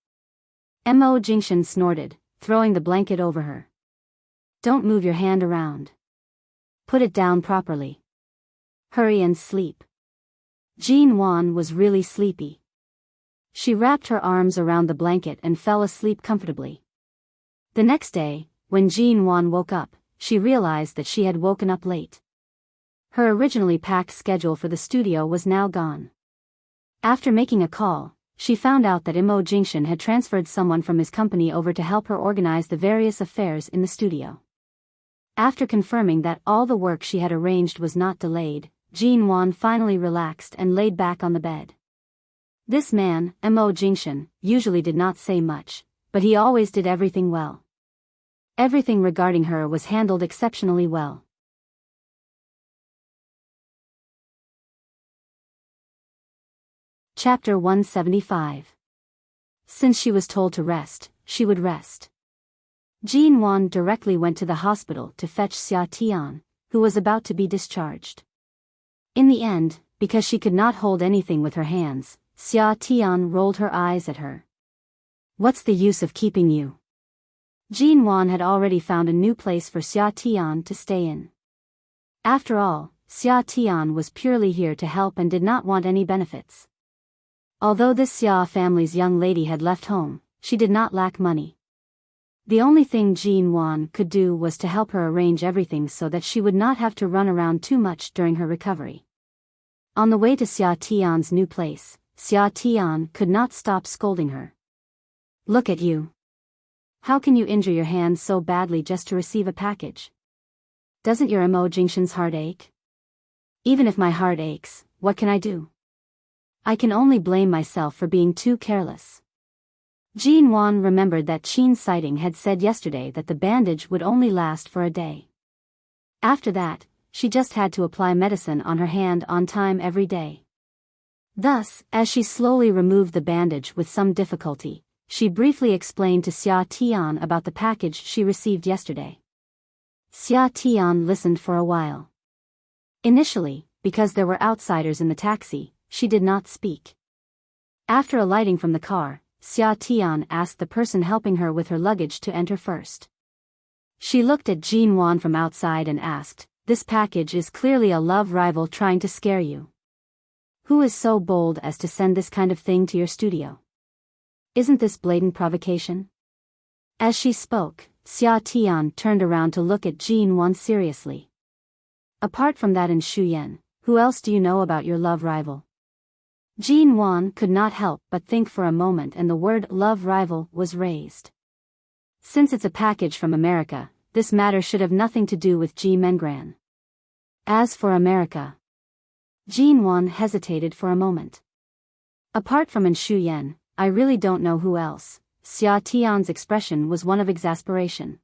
S1: Mo Jingshan snorted, throwing the blanket over her. Don't move your hand around. Put it down properly. Hurry and sleep. Jin Wan was really sleepy. She wrapped her arms around the blanket and fell asleep comfortably. The next day, when Jin Wan woke up, she realized that she had woken up late. Her originally packed schedule for the studio was now gone. After making a call, she found out that Mo Jingshan had transferred someone from his company over to help her organize the various affairs in the studio. After confirming that all the work she had arranged was not delayed, Jin Wan finally relaxed and laid back on the bed. This man, Mo Jingshan, usually did not say much, but he always did everything well. Everything regarding her was handled exceptionally well. Chapter 175. Since she was told to rest, she would rest. Jin Wan directly went to the hospital to fetch Xia Tian, who was about to be discharged. In the end, because she could not hold anything with her hands, Xia Tian rolled her eyes at her. What's the use of keeping you? Jin Wan had already found a new place for Xia Tian to stay in. After all, Xia Tian was purely here to help and did not want any benefits. Although this Xia family's young lady had left home, she did not lack money. The only thing Jin Wan could do was to help her arrange everything so that she would not have to run around too much during her recovery. On the way to Xia Tian's new place, Xia Tian could not stop scolding her. Look at you. How can you injure your hand so badly just to receive a package? Doesn't your Mo Jingshan's heart ache? Even if my heart aches, what can I do? I can only blame myself for being too careless. Jin Wan remembered that Qin Sighting had said yesterday that the bandage would only last for a day. After that, she just had to apply medicine on her hand on time every day. Thus, as she slowly removed the bandage with some difficulty, she briefly explained to Xia Tian about the package she received yesterday. Xia Tian listened for a while. Initially, because there were outsiders in the taxi, she did not speak. After alighting from the car, Xia Tian asked the person helping her with her luggage to enter first. She looked at Jin Wan from outside and asked, "This package is clearly a love rival trying to scare you. Who is so bold as to send this kind of thing to your studio? Isn't this blatant provocation?" As she spoke, Xia Tian turned around to look at Jin Wan seriously. "Apart from that and Shu Yan, who else do you know about your love rival?" Jin Wan could not help but think for a moment, and the word love rival was raised. Since it's a package from America, this matter should have nothing to do with Ji Mengran. As for America, Jin Wan hesitated for a moment. "Apart from Shu Yan, I really don't know who else." Xia Tian's expression was one of exasperation.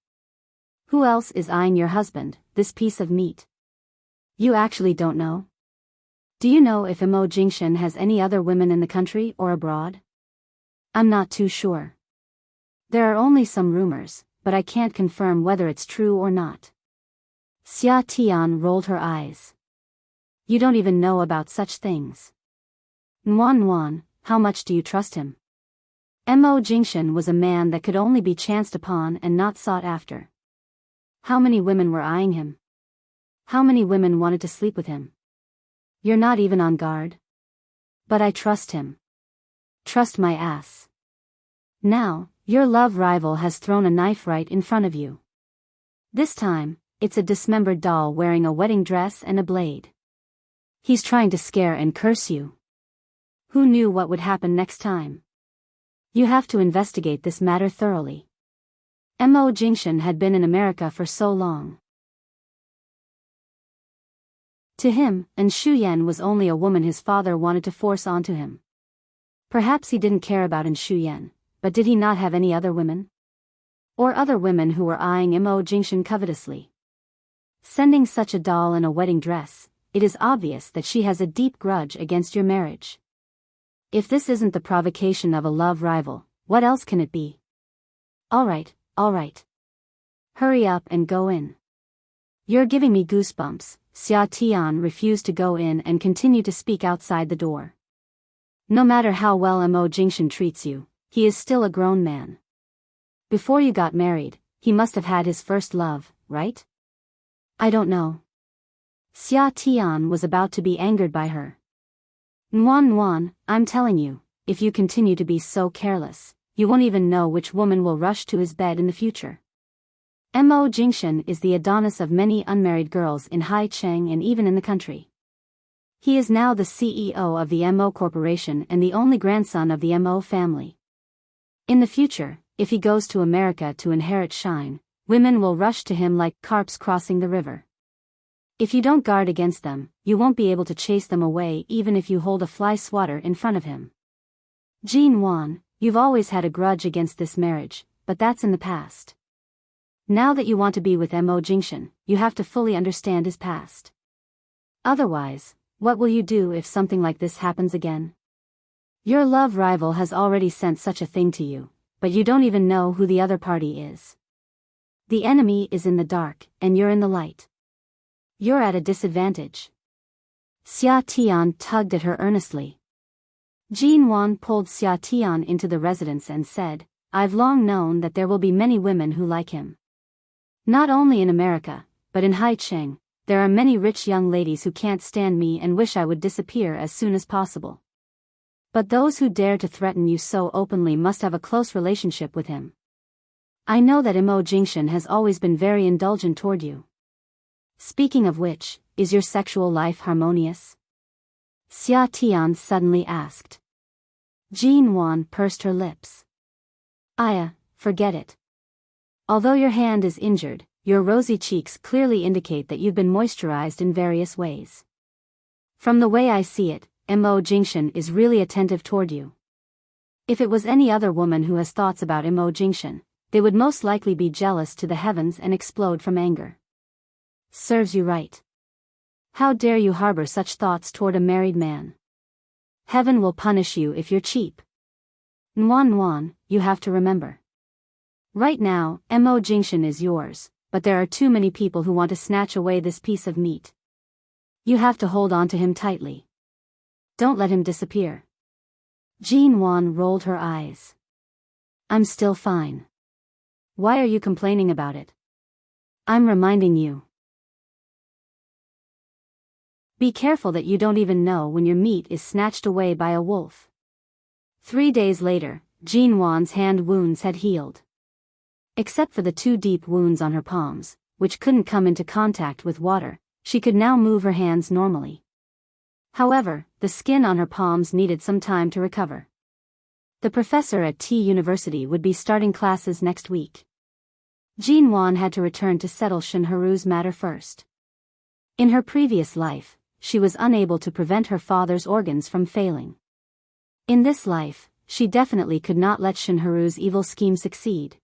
S1: "Who else is eyeing your husband, this piece of meat? You actually don't know? Do you know if Imo Jingshan has any other women in the country or abroad?" "I'm not too sure. There are only some rumors, but I can't confirm whether it's true or not." Xia Tian rolled her eyes. "You don't even know about such things. Nuan, how much do you trust him?" Imo Jingshan was a man that could only be chanced upon and not sought after. How many women were eyeing him? How many women wanted to sleep with him? You're not even on guard? But I trust him. Trust my ass. Now, your love rival has thrown a knife right in front of you. This time, it's a dismembered doll wearing a wedding dress and a blade. He's trying to scare and curse you. Who knew what would happen next time? You have to investigate this matter thoroughly. Imo Jingshan had been in America for so long. To him, and Shu Yan was only a woman his father wanted to force onto him. Perhaps he didn't care about Shu Yan, but did he not have any other women? Or other women who were eyeing Imo Jingshan covetously? Sending such a doll in a wedding dress, it is obvious that she has a deep grudge against your marriage. If this isn't the provocation of a love rival, what else can it be? All right. Hurry up and go in. You're giving me goosebumps." Xia Tian refused to go in and continued to speak outside the door. "No matter how well Imo Jingshan treats you, he is still a grown man. Before you got married, he must have had his first love, right?" "I don't know." Xia Tian was about to be angered by her. Nuan, I'm telling you, if you continue to be so careless, you won't even know which woman will rush to his bed in the future. Imo Jingshan is the Adonis of many unmarried girls in Haicheng and even in the country. He is now the CEO of the Mo Corporation and the only grandson of the Mo family. In the future, if he goes to America to inherit shine, women will rush to him like carps crossing the river. If you don't guard against them, you won't be able to chase them away even if you hold a fly swatter in front of him. Jin Wan, you've always had a grudge against this marriage, but that's in the past. Now that you want to be with Imo Jingshan, you have to fully understand his past. Otherwise, what will you do if something like this happens again? Your love rival has already sent such a thing to you, but you don't even know who the other party is. The enemy is in the dark, and you're in the light. You're at a disadvantage. Xia Tian tugged at her earnestly. Jin Wan pulled Xia Tian into the residence and said, "I've long known that there will be many women who like him. Not only in America, but in Haicheng, there are many rich young ladies who can't stand me and wish I would disappear as soon as possible. But those who dare to threaten you so openly must have a close relationship with him. I know that Imo Jingshan has always been very indulgent toward you. Speaking of which, is your sexual life harmonious?" Xia Tian suddenly asked. Jin Wan pursed her lips. "Aya, forget it. Although your hand is injured, your rosy cheeks clearly indicate that you've been moisturized in various ways. From the way I see it, Imo Jingshan is really attentive toward you. If it was any other woman who has thoughts about Imo Jingshan, they would most likely be jealous to the heavens and explode from anger. Serves you right. How dare you harbor such thoughts toward a married man? Heaven will punish you if you're cheap. Nuan, you have to remember. Right now, Imo Jingshan is yours, but there are too many people who want to snatch away this piece of meat. You have to hold on to him tightly. Don't let him disappear." Jin Wan rolled her eyes. I'm still fine. Why are you complaining about it? I'm reminding you. Be careful that you don't even know when your meat is snatched away by a wolf. 3 days later, Jean Wan's hand wounds had healed. Except for the 2 deep wounds on her palms, which couldn't come into contact with water, she could now move her hands normally. However, the skin on her palms needed some time to recover. The professor at T University would be starting classes next week. Jean Wan had to return to settle Shinharu's matter first. In her previous life, she was unable to prevent her father's organs from failing. In this life, she definitely could not let Shinharu's evil scheme succeed.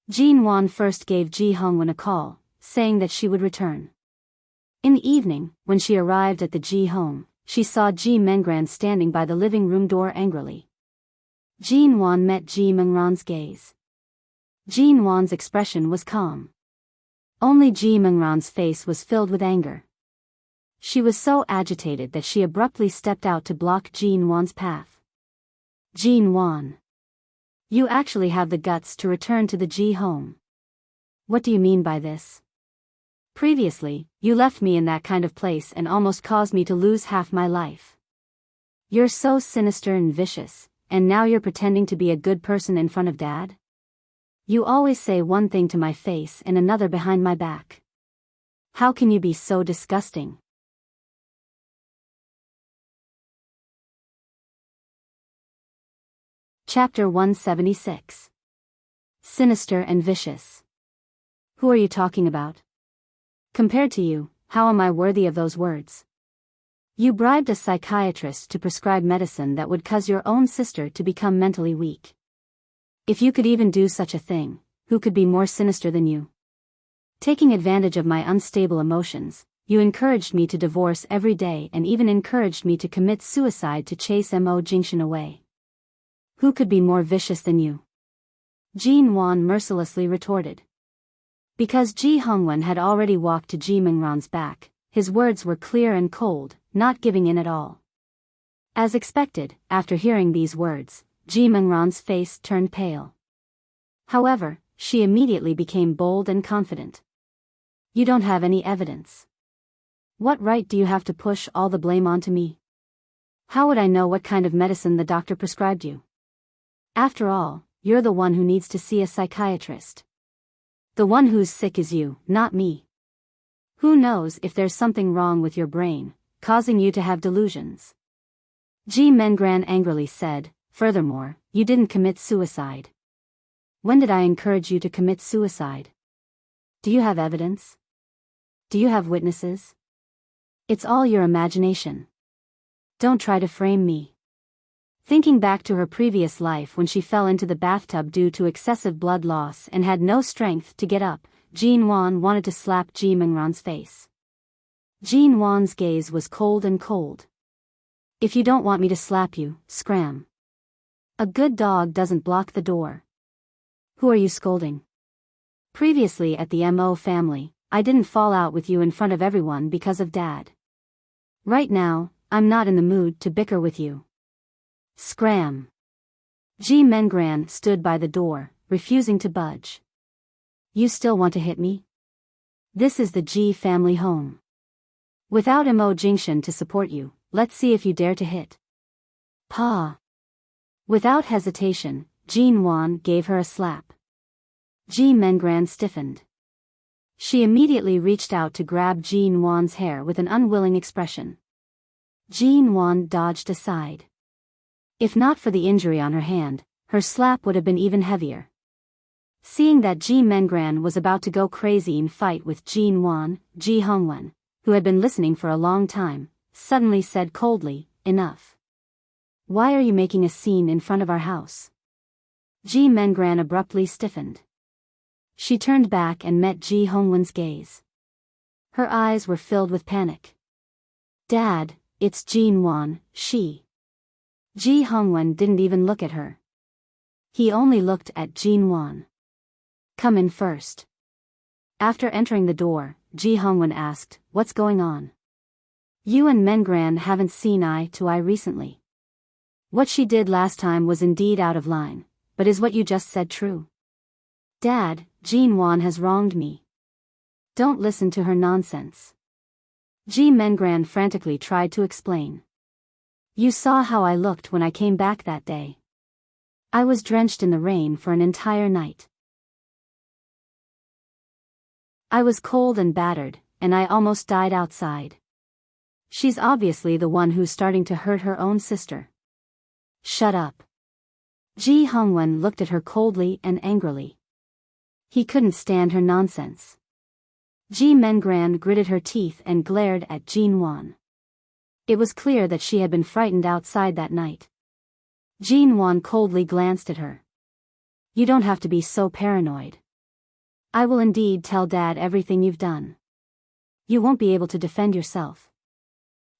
S1: Jean Wan first gave Ji Hongwen a call, saying that she would return. In the evening, when she arrived at the Ji home, she saw Ji Mengran standing by the living room door angrily. Jean Wan met Ji Mengran's gaze. Jean Wan's expression was calm. Only Ji Mengran's face was filled with anger. She was so agitated that she abruptly stepped out to block Jean Wan's path. Jean Wan. You actually have the guts to return to the Ji home. What do you mean by this? Previously, you left me in that kind of place and almost caused me to lose half my life. You're so sinister and vicious, and now you're pretending to be a good person in front of Dad? You always say one thing to my face and another behind my back. How can you be so disgusting? Chapter 176. Sinister and vicious. Who are you talking about? Compared to you, how am I worthy of those words? You bribed a psychiatrist to prescribe medicine that would cause your own sister to become mentally weak. If you could even do such a thing, who could be more sinister than you? Taking advantage of my unstable emotions, you encouraged me to divorce every day and even encouraged me to commit suicide to chase Mo Jingshan away. Who could be more vicious than you? Jean Wan mercilessly retorted. Because Ji Hongwen had already walked to Ji Mengran's back, his words were clear and cold, not giving in at all. As expected, after hearing these words, Ji Mengran's face turned pale. However, she immediately became bold and confident. You don't have any evidence. What right do you have to push all the blame onto me? How would I know what kind of medicine the doctor prescribed you? After all, you're the one who needs to see a psychiatrist. The one who's sick is you, not me. Who knows if there's something wrong with your brain, causing you to have delusions? Ji Mengran angrily said, furthermore, you didn't commit suicide. When did I encourage you to commit suicide? Do you have evidence? Do you have witnesses? It's all your imagination. Don't try to frame me. Thinking back to her previous life when she fell into the bathtub due to excessive blood loss and had no strength to get up, Jean Wan wanted to slap Ji Mengran's face. Jean Wan's gaze was cold and cold. If you don't want me to slap you, scram. A good dog doesn't block the door. Who are you scolding? Previously at the Mo family, I didn't fall out with you in front of everyone because of Dad. Right now, I'm not in the mood to bicker with you. Scram. Ji Mengran stood by the door, refusing to budge. You still want to hit me? This is the Ji family home. Without Mo Jingshan to support you, let's see if you dare to hit. Pa. Without hesitation, Jean Wan gave her a slap. Ji Mengran stiffened. She immediately reached out to grab Jean Wan's hair with an unwilling expression. Jean Wan dodged aside. If not for the injury on her hand, her slap would have been even heavier. Seeing that Ji Mengran was about to go crazy in fight with Jean Wan, Ji Hongwen, who had been listening for a long time, suddenly said coldly, enough. Why are you making a scene in front of our house? Ji Mengran abruptly stiffened. She turned back and met Ji Hongwen's gaze. Her eyes were filled with panic. Dad, it's Jean Wan, she. Ji Hongwen didn't even look at her. He only looked at Jean Wan. Come in first. After entering the door, Ji Hongwen asked, what's going on? You and Mengran haven't seen eye to eye recently. What she did last time was indeed out of line, but is what you just said true? Dad, Jean Wan has wronged me. Don't listen to her nonsense. Ji Mengran frantically tried to explain. You saw how I looked when I came back that day. I was drenched in the rain for an entire night. I was cold and battered, and I almost died outside. She's obviously the one who's starting to hurt her own sister. Shut up. Ji Hongwen looked at her coldly and angrily. He couldn't stand her nonsense. Ji Mengran gritted her teeth and glared at Jean Wan. It was clear that she had been frightened outside that night. Jean Wan coldly glanced at her. You don't have to be so paranoid. I will indeed tell Dad everything you've done. You won't be able to defend yourself.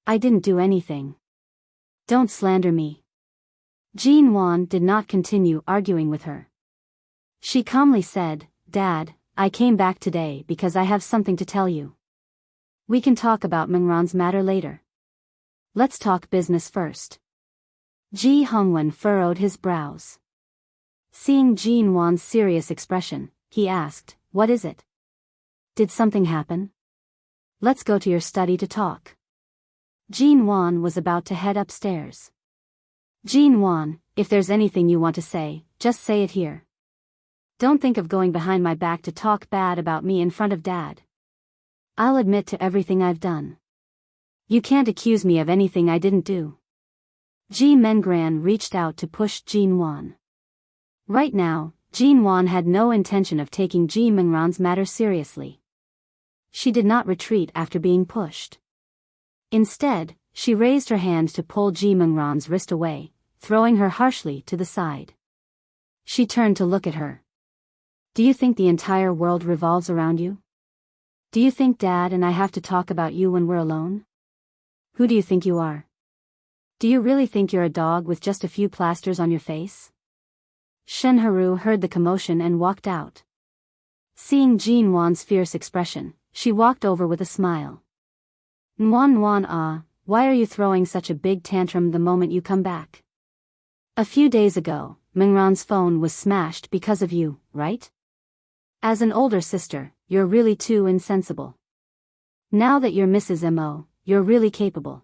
S1: I didn't do anything. Don't slander me. Jean Wan did not continue arguing with her. She calmly said, Dad, I came back today because I have something to tell you. We can talk about Mengran's matter later. Let's talk business first. Ji Hongwen furrowed his brows. Seeing Jean Wan's serious expression, he asked, What is it? Did something happen? Let's go to your study to talk. Jean Wan was about to head upstairs. Jean Wan, if there's anything you want to say, just say it here. Don't think of going behind my back to talk bad about me in front of Dad. I'll admit to everything I've done. You can't accuse me of anything I didn't do. Ji Mengran reached out to push Jean Wan. Right now, Jean Wan had no intention of taking Ji Mengran's matter seriously. She did not retreat after being pushed. Instead, she raised her hand to pull Ji Mengran's wrist away, throwing her harshly to the side. She turned to look at her. Do you think the entire world revolves around you? Do you think Dad and I have to talk about you when we're alone? Who do you think you are? Do you really think you're a dog with just a few plasters on your face? Shenharu heard the commotion and walked out. Seeing Jean Wan's fierce expression, she walked over with a smile. Nwan, why are you throwing such a big tantrum the moment you come back? A few days ago, Mengran's phone was smashed because of you, right? As an older sister, you're really too insensible. Now that you're Mrs. Mo, you're really capable.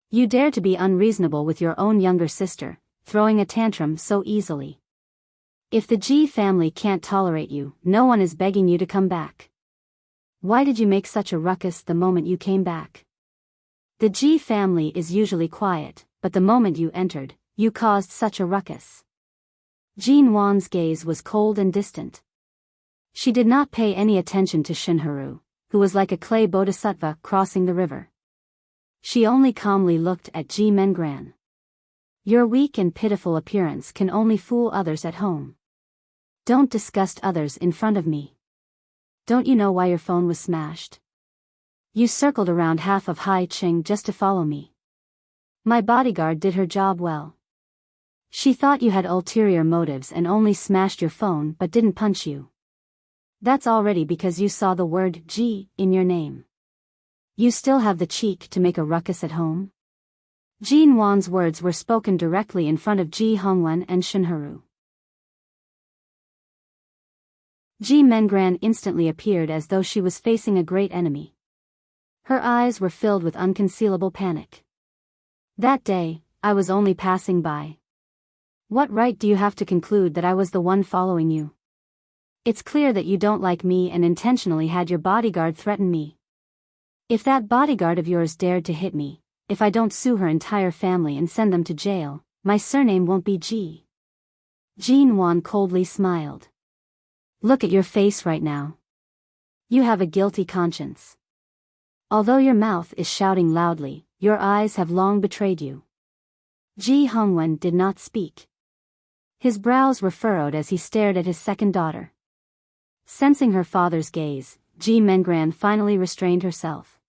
S1: You dare to be unreasonable with your own younger sister, throwing a tantrum so easily. If the Ji family can't tolerate you, no one is begging you to come back. Why did you make such a ruckus the moment you came back? The Ji family is usually quiet, but the moment you entered, you caused such a ruckus. Jean Wan's gaze was cold and distant. She did not pay any attention to Shinharu, who was like a clay bodhisattva crossing the river. She only calmly looked at Ji Mengran. Your weak and pitiful appearance can only fool others at home. Don't disgust others in front of me. Don't you know why your phone was smashed? You circled around half of Hai Qing just to follow me. My bodyguard did her job well. She thought you had ulterior motives and only smashed your phone but didn't punch you. That's already because you saw the word Ji in your name. You still have the cheek to make a ruckus at home? Jean Wan's words were spoken directly in front of Ji Hongwen and Shinharu. Ji Mengran instantly appeared as though she was facing a great enemy. Her eyes were filled with unconcealable panic. That day, I was only passing by. What right do you have to conclude that I was the one following you? It's clear that you don't like me and intentionally had your bodyguard threaten me. If that bodyguard of yours dared to hit me, if I don't sue her entire family and send them to jail, my surname won't be Ji. Jean Wan coldly smiled. Look at your face right now. You have a guilty conscience. Although your mouth is shouting loudly, your eyes have long betrayed you. Ji Hongwen did not speak. His brows were furrowed as he stared at his second daughter. Sensing her father's gaze, Ji Mengran finally restrained herself.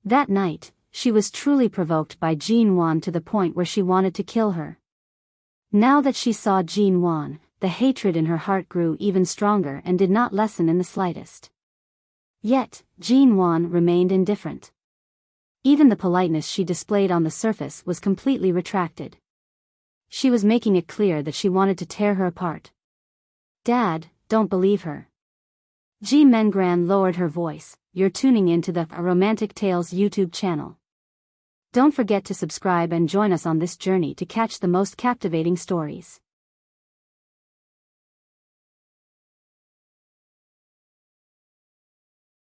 S1: That night, she was truly provoked by Jean Wan to the point where she wanted to kill her. Now that she saw Jean Wan, the hatred in her heart grew even stronger and did not lessen in the slightest. Yet, Jean Wan remained indifferent. Even the politeness she displayed on the surface was completely retracted. She was making it clear that she wanted to tear her apart. Dad, don't believe her. Ji Mengran lowered her voice. You're tuning into the Romantic Tales YouTube channel. Don't forget to subscribe and join us on this journey to catch the most captivating stories.